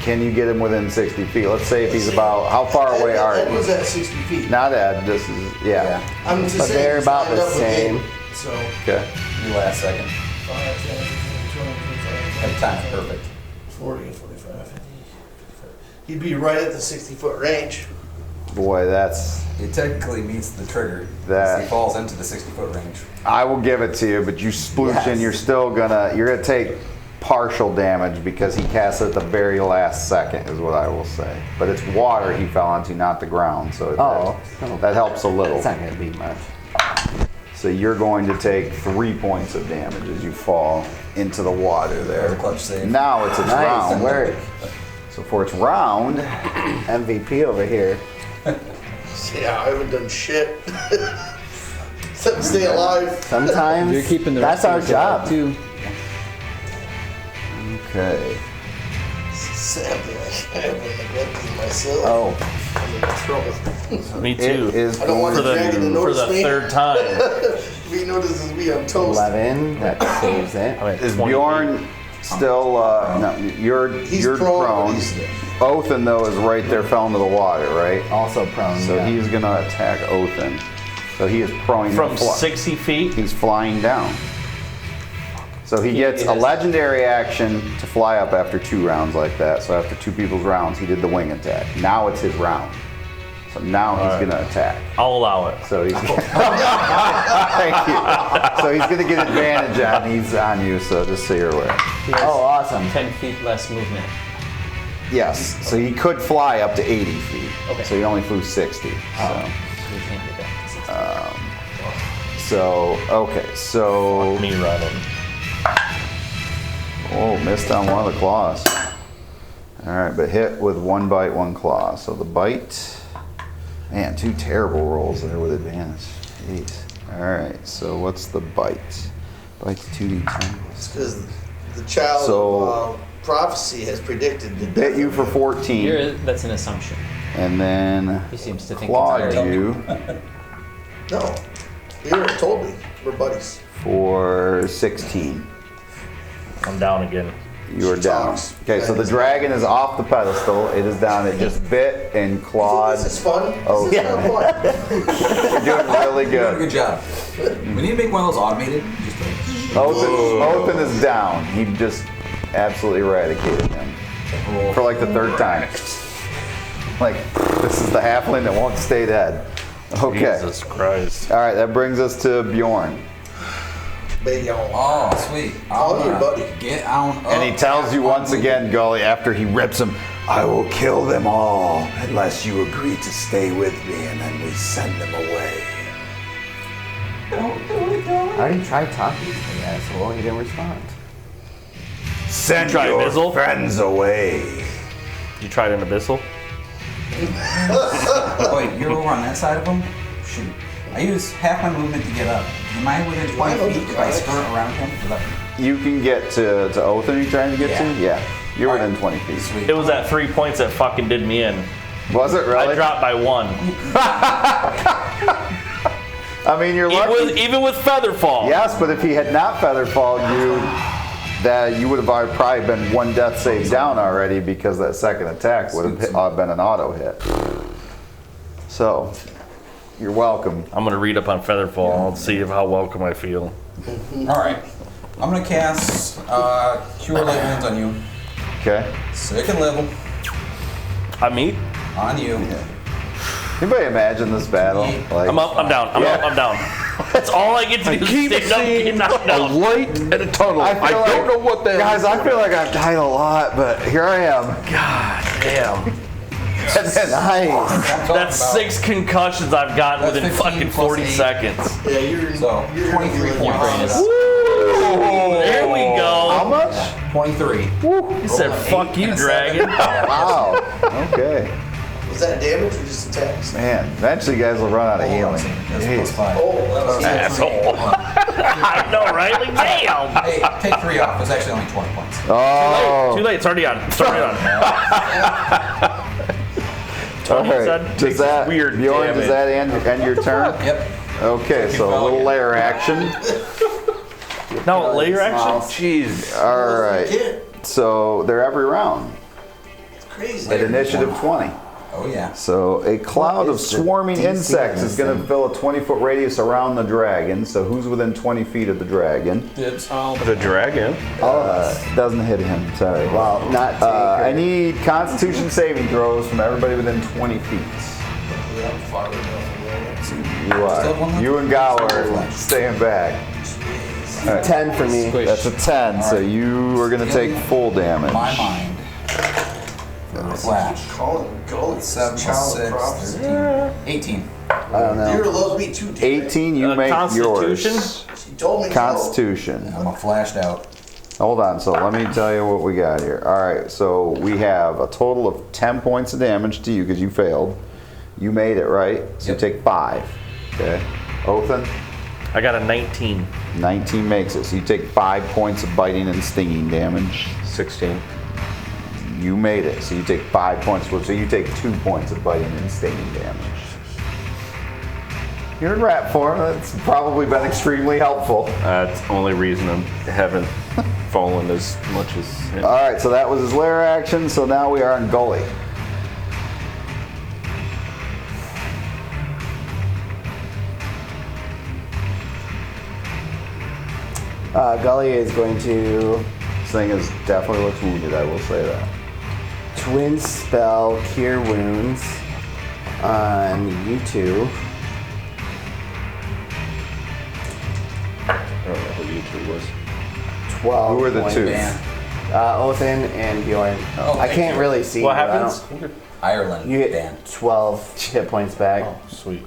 can you get him within 60 feet? Let's say if he's about, how far away are Ed was you? at 60 feet. Not Ed, this is, yeah. I'm just But saying they're he's about lined the up with same. Aiden, So, Okay. You last second. 5, 10, 15, 20, 25, Every time, perfect. 40, 45, 50. He'd be right at the 60-foot range. Boy, that's, It technically meets the trigger. That- He falls into the 60-foot range. I will give it to you, but you sploosh and Yes. you're gonna take partial damage because he cast it at the very last second is what I will say. But it's water he fell onto, not the ground, so that helps a little. It's not gonna be much. So you're going to take 3 points of damage as you fall into the water There's a there. clutch save. Now it's its Nice round. work. So for its round, MVP over here. Yeah, I haven't done shit. Except stay alive. Sometimes You're keeping the that's rest our of your job. too. okay. Sadly, I haven't neglected myself. Oh, I'm in trouble. Me It too. is I don't want For the the, dragon to for notice the me. third time. If he notices me, I'm toast. 11. That saves it. I'm at Is 20. Bjorn still? No, you're He's you're prone, but prone. he's- Othin though is right there, fell into the water, right? Also prone. So yeah. he's gonna attack Othin. So he is prone. From 60 feet? He's flying down. So he gets a legendary action to fly up after 2 rounds like that. So after 2 people's rounds, he did the wing attack. Now it's his round. So now he's gonna attack. I'll allow it. So he's thank you. So he's gonna get advantage on you. So just so you're aware. Oh, awesome. 10 feet less movement. Yes. So he could fly up to 80 feet. Okay. So he only flew 60. So we can't get back to 60. So okay. So Me running. oh, missed on one of the claws. All right, but hit with 1 bite, 1 claw. So the bite, man, 2 terrible rolls there with advantage. Jeez. All right, so what's the bite? Bite's 2d10. Because the child So- of prophecy has predicted the Bit you for 14, That's an assumption. and then He seems to think clawed it's alright. you No. You already told me. We're buddies. for 16. I'm down again. You are She down. talks. Okay, so the dragon is off the pedestal. It is down. It just bit and clawed. This is fun. Oh, This is not fun. You're doing really You're doing a good. good job. We need to make one of those automated. Just like, Othin is down. He just absolutely eradicated him for like the 3rd time. Like, this is the halfling that won't stay dead. Okay. Jesus Christ. All right, that brings us to Bjorn. Baby on. oh, sweet. Call your buddy. Get on up. And he tells you once again, Gully, after he rips him, I will kill them all unless you agree to stay with me, and then we send them away. I already tried talking to the asshole. He didn't respond. Send Try your Bizzle? friends away. You tried an abyssal? Oh, wait, you're over on that side of him? Shoot. I use half my movement to get up. Am I within 20 feet if I skirt around him? You can get to Othin you're trying to get to? Yeah. Yeah. You're All right. within 20 feet. Sweet. It was at 3 points that fucking did me in. Was it really? I dropped by 1. I mean, you're lucky. Even with Featherfall. Yes, but if he had not featherfalled you, that you would have probably been 1 death save down already because that second attack would have been an auto hit. So, you're welcome. I'm gonna read up on Featherfall. I'll see how welcome I feel. Alright. I'm gonna cast Cure Light Wounds on you. Okay. Second level. On me? On you. Anybody imagine this battle? Like, I'm up. I'm down. I'm up. I'm down. That's all I get to do. keep is stand up, seeing get knocked a down. light and a tunnel. I, feel don't like- know what that Guys, I feel like I've died a lot, but here I am. God damn. Nice. That's 6 concussions I've gotten That's within 15 fucking plus 40 8. seconds. Yeah, you're So, you're 23 really points. honest. There we go. How much? 23. He said, "Fuck you, dragon." Wow. Okay. Was that damage or just attacks? Man, eventually you guys will run out of healing. That's Jeez. plus 5. Oh, Asshole. I know, right? Like, damn. Hey, take 3 off. It's actually only 20 points. Oh. Too late. It's already on. It's already on. All right. Said, Does that, weird Bjorn, does damage. that end your turn? Yep. Okay, so a little layer action. No, layer action? Jeez. All right. Kid, So they're every round it's crazy. at initiative 20. Oh, yeah. So a cloud of is the swarming DC insects on is this going to thing? fill a 20-foot radius around the dragon. So who's within 20 feet of the dragon? Dibs. The dragon. Doesn't hit him. Sorry. Well, not take I her. need Constitution saving throws from everybody within 20 feet. Yeah, I'm far enough away. You Still are. one You and Gower Still are one. staying back. 10 for me. That's a 10. So you are going to take full damage. My mind. Flash. Calling gully. 7 plus Child 6. prophecy. 18. I don't know. Dear loves me too. David. 18, you make Constitution? yours. She told me Constitution. I'm a flashed out. Hold on, so let me tell you what we got here. All right, so we have a total of 10 points of damage to you because you failed. You made it, right? So Yep. you take 5. Okay. Othan, I got a 19. 19 makes it. So you take 5 points of biting and stinging damage. 16. You made it. So you take 5 points. So you take 2 points of biting and stinging damage. You're in rat form. That's probably been extremely helpful. That's the only reason I haven't fallen as much as him. All right, so that was his lair action. So now we are on Gully. Gully is going to This thing is definitely looks wounded. I will say that. twin spell Cure Wounds on you two. I don't know who you two was. 12 Who are the points. two? Man. Othan and Bjorn. Oh, I thank can't you. really see. What you. I happens? don't- Ireland. You Dan. get 12 hit points back. Sweet.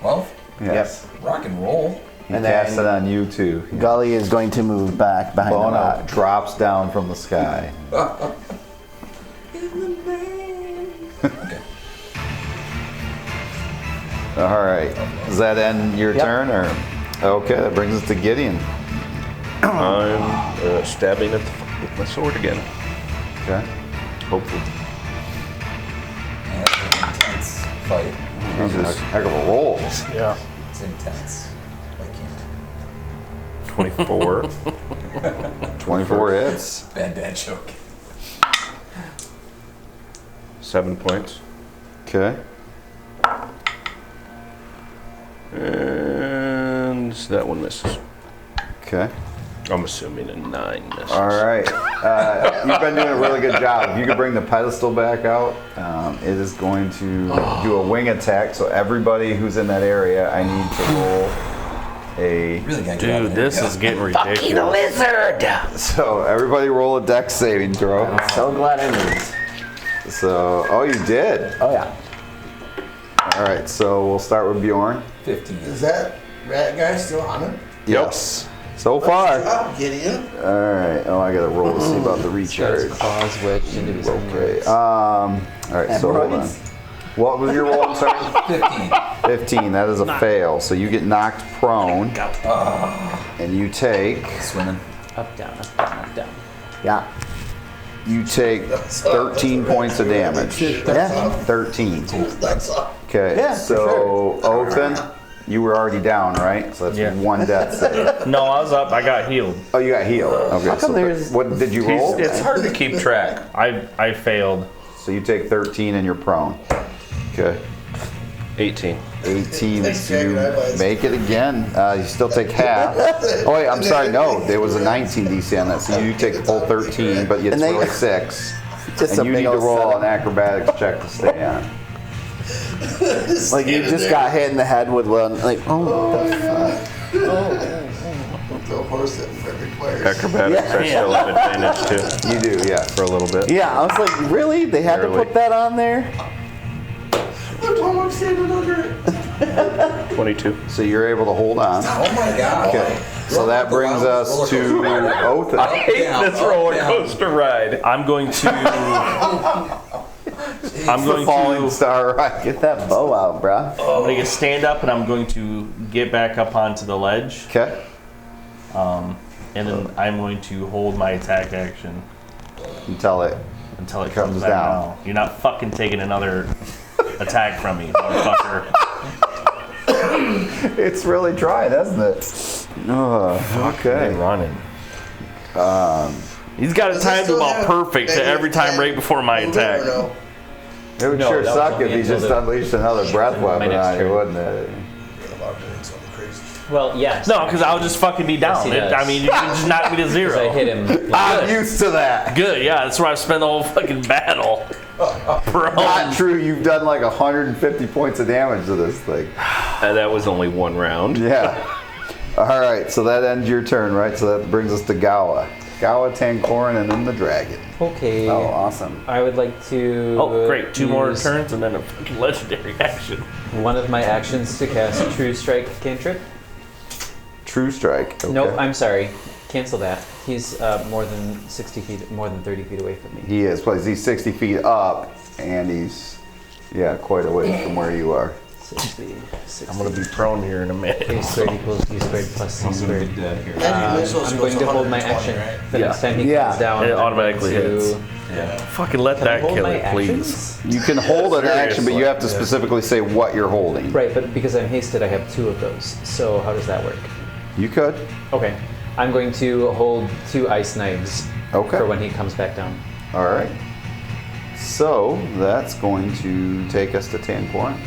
Well, Yes. rock and roll. He And casts then- it on you too. Gully is going to move back behind the Bono rock. drops down from the sky. Okay. All right. Does that end your Yep. turn, or okay? That brings us to Gideon. I'm stabbing at with my sword again. Okay. Hopefully. Yeah, that's an intense fight. Jesus, heck of a roll. Yeah. It's intense. I can't. 24. 24 hits. Bad dad joke. 7 points. Okay. And that one misses. Okay. I'm assuming a 9 misses. All right. You've been doing a really good job. If you could bring the pedestal back out, it is going to do a wing attack. So everybody who's in that area, I need to roll a. Really gotta get out of Dude, there. this is getting ridiculous. So everybody roll a dex saving throw. I'm so glad I moved. So, oh, you did. Oh yeah. All right. So we'll start with Bjorn. 15. Is that rat guy still on it? Yes. So far. I'll get in. All right. Oh, I gotta roll to see about the recharge. Claws wedged into his Okay. All right. So hold on. Hemorrhoids? What was your roll? I'm sorry. 15. 15. That is a fail. So you get knocked prone, and you take Swimming. Up, down, up, down, up, down. Yeah. 13 points of damage. Yeah. 13. That's all. Okay. Yeah, for So Othan, you were already down, right? So that's Yeah. one death save. No, I was up. I got healed. Oh, you got healed. Okay. How come so there's- what did you roll? It's hard to keep track. I failed. So you take 13 and you're prone. Okay. 18. 18. Thanks, So you Jack, I make it again. You still take half. Oh wait, I'm sorry. No, there was a 19 DC on that, so you take the full 13, but it's And they- really 6. Just And a you big need to old roll seven. an acrobatics check to stay on. Like you just got hit in the head with one. Like oh. The horse that Frederick Myers. Acrobatics, I still have advantage too. You do, yeah. For a little bit. Yeah, I was like, really? They had Barely. to put that on there? Mom, I'm standing under it. 22. So you're able to hold on. Oh my god. Okay. So that brings us to Othin. I hate this roller coaster ride. I'm going to. I'm going Falling to. star ride. Get that bow out, bruh. I'm going to stand up and I'm going to get back up onto the ledge. Okay. And then I'm going to hold my attack action Until it until it comes comes back down. down. You're not fucking taking another attack from me, motherfucker. It's really dry, doesn't it? Okay. Running. He's got a time to about perfect to every time right before my attack. It would No, sure that was suck only if he until just the- unleashed another breath weapon next on you, turn. wouldn't it? About doing something crazy. Well, yes. No, because I'll just fucking be down. he does. I mean, you can just knock me to 'Cause zero. I hit him. I'm used to that. Good, yeah, that's where I've spent the whole fucking battle. Bro. Not true, you've done like 150 points of damage to this thing. And that was only one round. Yeah. Alright, so that ends your turn, right? So that brings us to Gawa. Gawa, Tankorin, and then the dragon. Okay. Oh, awesome. I would like to. Oh, great. 2 more use turns and then a fucking legendary action. One of my actions to cast True Strike cantrip. True strike. Okay. Nope, I'm sorry. Cancel that. He's more than 60 feet, more than 30 feet away from me. He is, plus he's 60 feet up, and he's, yeah, quite away from where you are. 60. I'm going to be prone here in a minute. A squared equals B squared plus C squared. Magic I'm missiles going goes to hold my 120, action. right? The next time he Yeah. comes down, It I'm automatically going to- hits. Fucking let Can I that hold kill my it, please. actions? You can hold an action, but you have to specifically say what you're holding. Right, but because I'm hasted, I have 2 of those. So how does that work? You could. Okay. I'm going to hold 2 ice knives Okay. for when he comes back down. All right. So that's going to take us to Tankorin.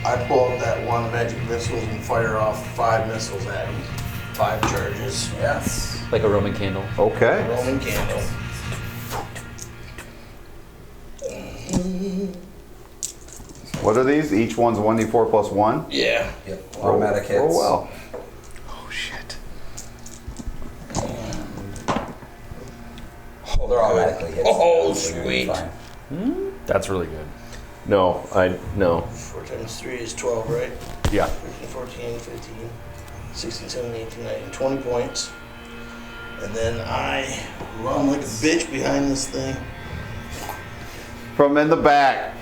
I pull out that one magic missiles and fire off 5 missiles at him. 5 charges. Yes. Like a Roman candle. Okay. Roman candle. What are these? Each one's 1d4 plus 1? Yeah. Yep. Automatic hits. Oh, well. Oh, shit. Oh, they're automatically hits. Oh, So you're gonna be sweet. fine. That's really good. No, no. 4 times 3 is 12, right? Yeah. 13, 14, 15, 16, 17, 18, 19, 20 points. And then I run like a bitch behind this thing. From in the back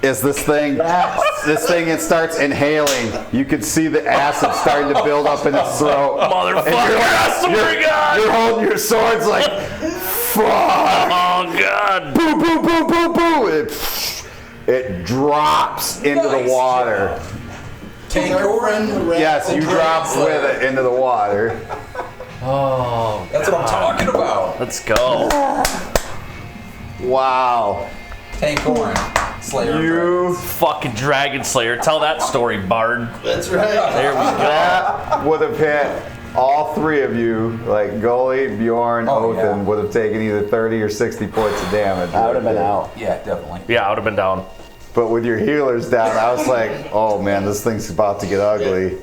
is this thing. This thing, it starts inhaling. You can see the acid starting to build up in its throat. Motherfucker, I swear to God! You're holding your swords like, fuck. Oh, God. Boo, boo, boo, boo, boo. It drops into the Nice water. Tankorin. Yes, you drop with it into the water. Oh, That's what I'm talking about. Let's go. Wow. Tankorin. Slayer. You. Fucking Dragon Slayer. Tell that story, Bard. That's right. There we go. That would have hit all 3 of you, like Gully, Bjorn, Oh, Othin, yeah. would have taken either 30 or 60 points of damage. I would have been out. Yeah, definitely. Yeah, I would have been down. But with your healers down, I was like, oh man, this thing's about to get ugly.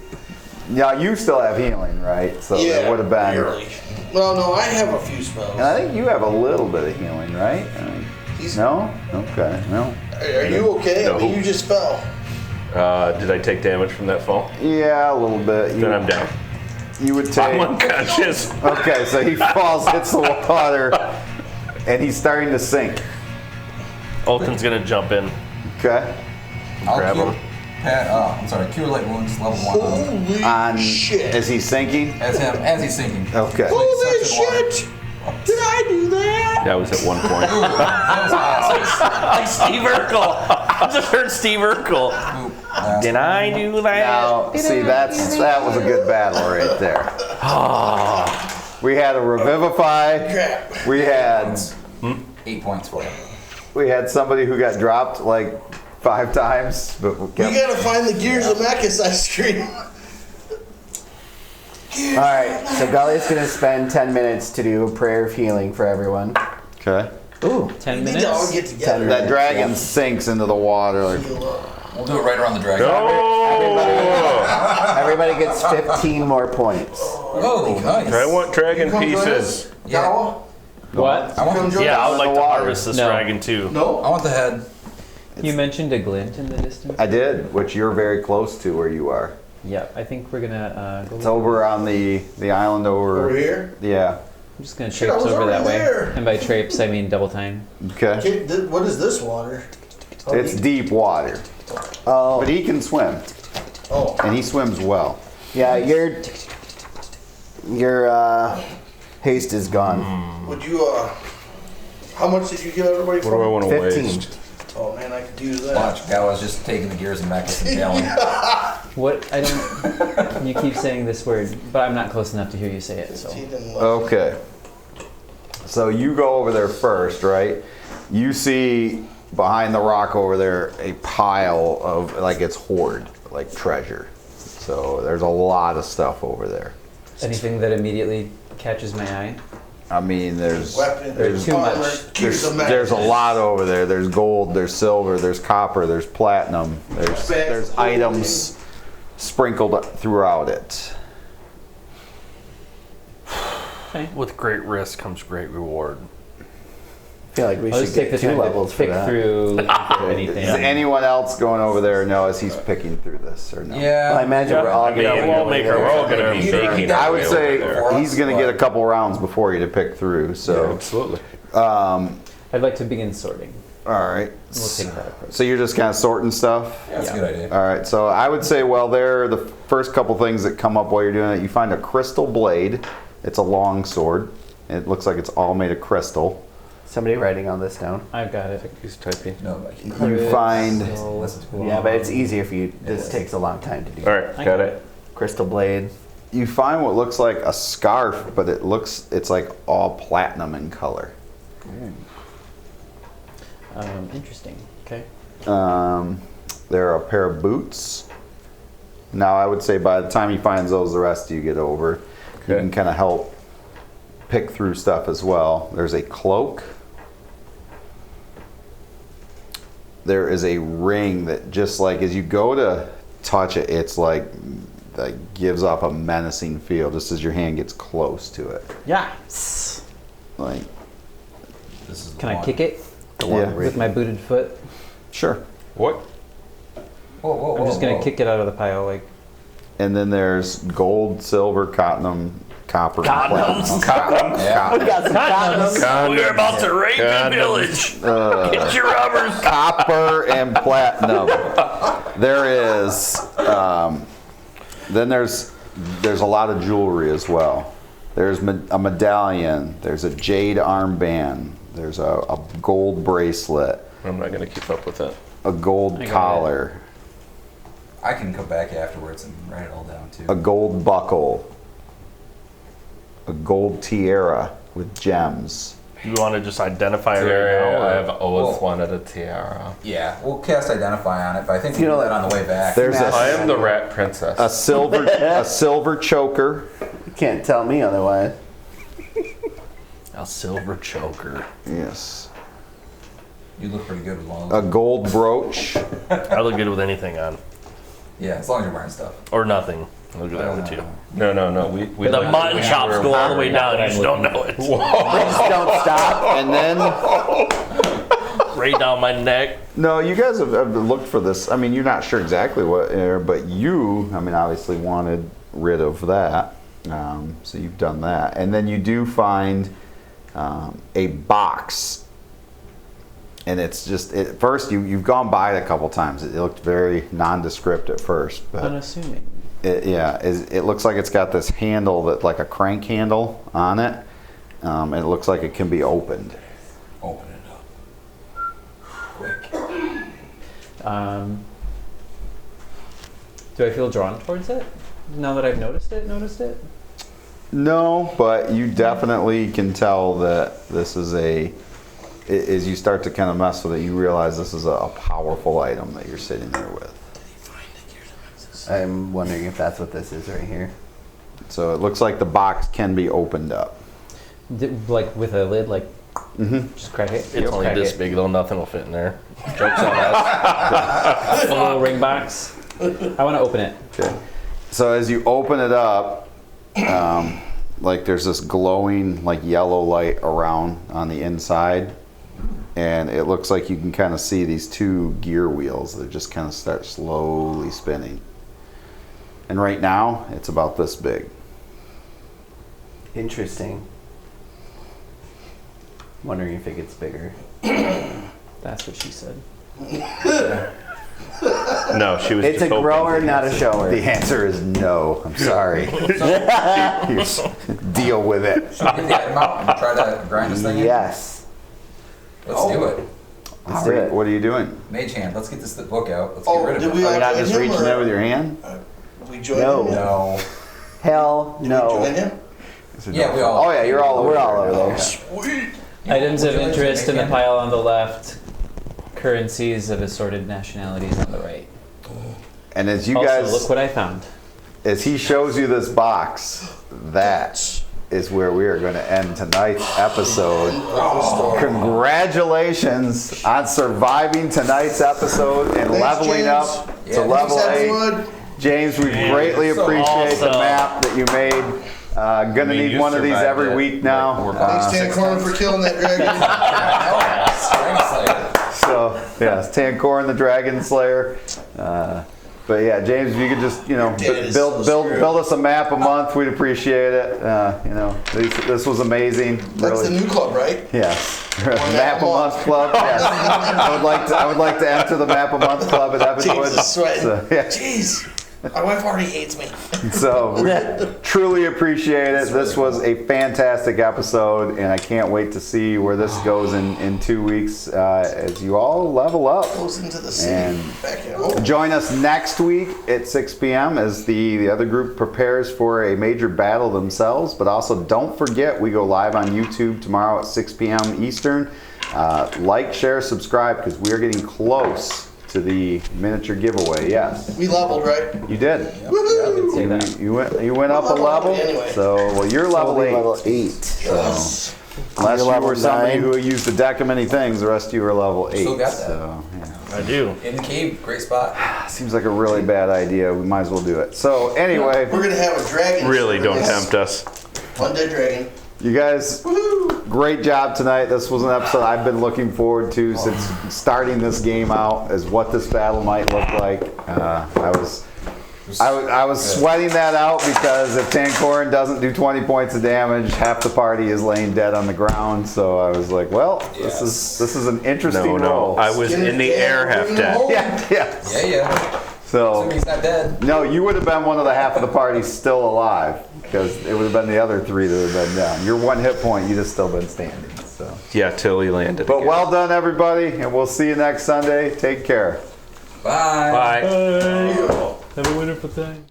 Now you still have healing, right? So that would have been. Barely. Well, no, I have a few spells. And I think you have a little bit of healing, right? I mean, He's- no? Okay, no. Are you okay? No. I mean, you just fell. Did I take damage from that fall? Yeah, a little bit. Then I'm down. You would I'm take. unconscious. Okay, so he falls, hits the water, and he's starting to sink. Othin's gonna jump in. Okay? I'll Grab cure. him. I'm sorry. Cure light wounds level 1. Holy On. shit. Is he sinking? As he's sinking. Okay. Holy Suction water. shit! Did I do that? That was at one point. That was awesome. Like Steve Urkel. I just heard Steve Urkel. Oop. Last Did I do that? Now, see, that was a good battle right there. We had a revivify. Crap. We had 8 points for you. somebody who got dropped like 5 times, but We gotta find the Gears of Mechas ice cream. All right, so Gully's gonna spend 10 minutes to do a prayer of healing for everyone. Okay. Ooh, 10 We need to all minutes. get together. That dragon sinks into the water. Like, We'll do it right around the dragon. everybody gets 15 more points. Oh, nice. I want dragon Come join pieces. us, Gawa? What? I want, Come join Yeah, I us. would like to water. harvest this No. dragon too. No? I want the head. You mentioned a glint in the distance. I did, which you're very close to where you are. Yeah, I think we're gonna go. It's over on the island over. Over here? Yeah. I'm just gonna Shit, I traipse was over that already way. there. And by traipse, I mean double time. Okay. Okay, what is this water? How It's deep water, Oh, but he can swim, Oh, and he swims well. yeah, your haste is gone. would you, how much did you give everybody What do I for? want to 15. waste? Oh man, I could use that. Watch, Gal was just taking the gears and Meckles and yelling. What? I don't. You keep saying this word, but I'm not close enough to hear you say it. So. 15 and less. Okay. So you go over there first, right? You see behind the rock over there a pile of, like, it's hoard, like treasure. So there's a lot of stuff over there. Anything that immediately catches my eye? I mean, there's Weapon, there's too much. armor, gears of there's a magnet. lot over there. There's gold, there's silver, there's copper, there's platinum, there's items sprinkled throughout it. With great risk comes great reward. I feel like we I'll should just take get the 2 time levels to for pick that. through anything. Does anyone else going over there know as he's picking through this or no? Well, I Yeah. imagine we're all I mean, gonna we'll all make our We're all gonna way be over there. making I our would way say over there. he's going to get a couple rounds before you to pick through. So, Absolutely. I'd like to begin sorting. all right. We'll take that approach. So you're just kind of sorting stuff. That's a good idea. All right. So I would say, well, there are the first couple things that come up while you're doing it. You find a crystal blade. It's a long sword. It looks like it's all made of crystal. Somebody writing all this down. I've got it. He's typing. No, but You find listen to him. Yeah, but it's easier for you. This takes a long time to do. All right, got it. Crystal blade. you find what looks like a scarf, but it's like all platinum in color. Interesting. Okay. There are a pair of boots. Now, I would say by the time he finds those, the rest of you get over. You can kind of help pick through stuff as well. There's a cloak. There is a ring that just like as you go to touch it, it's like that gives off a menacing feel just as your hand gets close to it. Yes. Like, This is the Can I one. kick it yeah, with my booted foot? sure. What? Whoa, whoa, I'm just gonna whoa. kick it out of the pile, like. And then there's gold, silver, copper, and platinum. Yeah. We got some condoms. We're about to raid the village. Get your rubbers. Copper and platinum. There is. Then there's a lot of jewelry as well. There's a medallion. There's a jade armband. There's a gold bracelet. I'm not going to keep up with that. A gold I got collar. I can come back afterwards and write it all down too. A gold buckle. A gold tiara with gems. You want to just identify it right Tiara, now? I or- have always Well- wanted a tiara. Yeah, we'll cast Identify on it, but I think we You know, do that on the way back. There's I a am the rat princess. silver choker. You can't tell me otherwise. A silver choker. Yes. You look pretty good with one of A those. gold brooch. I look good with anything on. Yeah, as long as you're wearing stuff. Or nothing. Look at that one too. No. We The like mutton to chops wear go all the way weird- down. You just don't know it. Just don't stop. And then, Right down my neck. no, you guys have looked for this. I mean, you're not sure exactly what, but you, I mean, obviously wanted rid of that. So you've done that. And then you do find a box. And it's just, at first, you've gone by it a couple times. It looked very nondescript at first. But Unassuming. it looks like it's got this handle, that like a crank handle on it. And it looks like it can be opened. Open it up. Quick. Do I feel drawn towards it now that I've noticed it? No, but you definitely can tell that this is as you start to kind of mess with it, you realize this is a powerful item that you're sitting there with. I'm wondering if that's what this is right here. So it looks like the box can be opened up. Like with a lid, like just crack it. It's only Crack this it. big though. Nothing will fit in there. Joke's on us. A little ring box. I want to open it. Okay. So as you open it up, like there's this glowing like yellow light around on the inside. and it looks like you can kind of see these two gear wheels that just kind of start slowly spinning. And right now, it's about this big. Interesting. Wondering if it gets bigger. That's what she said. No, she was It's just a hoping. grower, not a shower. The answer is no. I'm sorry. Deal with it. Should we get the item out and try to grind this thing in? Yes. Let's do it. Let's do it. What are you doing? Mage hand. Let's get this book out. Let's Oh, get rid did of we it. Are you not join just him, reaching or- there with your hand? We joined No. him? No. Hell Did we no. join him? Yeah, we all. Oh yeah, you're all over. We're all over there. there. Sweet. Items of Would you like to interest in make the him? pile on the left. Currencies of assorted nationalities on the right. And as you Also, guys, look what I found. as he shows you this box, that is where we are going to end tonight's episode. Congratulations on surviving tonight's episode and Thanks, leveling James. up Yeah, to level Thanks, 8. Edward. James, we greatly so appreciate the awesome. map that you made. Gonna mean, need you one of these survived every it, week now. like, Thanks, Tancorn, for killing that dragon. So yes, Tancor and the Dragon Slayer. But yeah, James, if you could just Dad is build so screwed. us a map a month, we'd appreciate it. This was amazing. That's the new club, right? Yes. map Map a a month. month club. Yes. I would like to enter the Map a Month club at Evanwood. James is sweating. So, yeah. Jeez. My wife already hates me. So we truly appreciate it. This was a fantastic episode, and I can't wait to see where this goes in 2 weeks as you all level up. Goes into the city. And back at home. join us next week at 6 p.m. as the other group prepares for a major battle themselves. But also don't forget, we go live on YouTube tomorrow at 6 p.m. Eastern. Like, share, subscribe, because we are getting close to the miniature giveaway. Yes, We leveled, right? you did. Woohoo! Say that. You went up a level level. anyway. So well, you're level 8. Level 8. Yes. Unless You're you level were somebody 9. who used a deck of many things, the rest of you are level 8. Still got that. So yeah. I do. In the cave, great spot. Seems like a really bad idea. We might as well do it. So anyway, We're gonna have a dragon. Really don't Yes. tempt us. Undead dragon. you guys, great job tonight. This was an episode I've been looking forward to since starting this game out, as what this battle might look like. I was sweating that out because if Tancorin doesn't do 20 points of damage, half the party is laying dead on the ground. So I was like, well, this is an interesting No, role. I was in the air half dead. Yeah. Yeah, yeah. So Assuming he's not dead. no, you would have been one of the half of the party still alive, because it would have been the other 3 that would have been down. Your 1 hit point, you'd have still been standing. So, Yeah, till he landed. but again. well done, everybody, and we'll see you next Sunday. Take care. Bye. Bye. Have a wonderful time.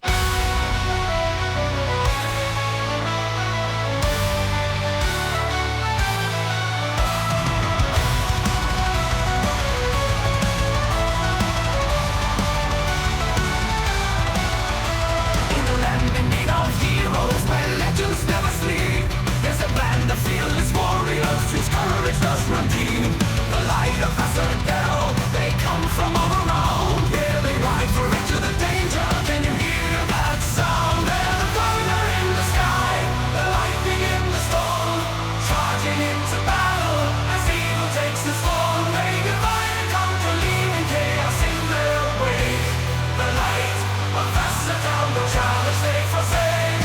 In the land beneath our heroes, where legends never sleep, there's a band of fearless warriors whose courage does run deep. The light of Aserdell, they come from all around. Yeah, they ride for into the danger. Can you hear that sound? They're the thunder in the sky, the lightning in the storm, charging into battle as evil takes its form. They divide and conquer, leaving chaos in their wake. The light of Aserdell, the challenge they forsake.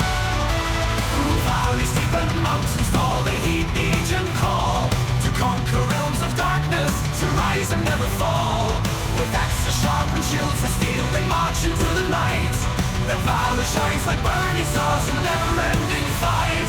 Through valleys deep and mountains fall, they heed the ancient call to conquer realms of darkness, to rise and never fall. With axes sharp and shields of steel, they march into the night. Their valor shines like burning stars in a never-ending fight.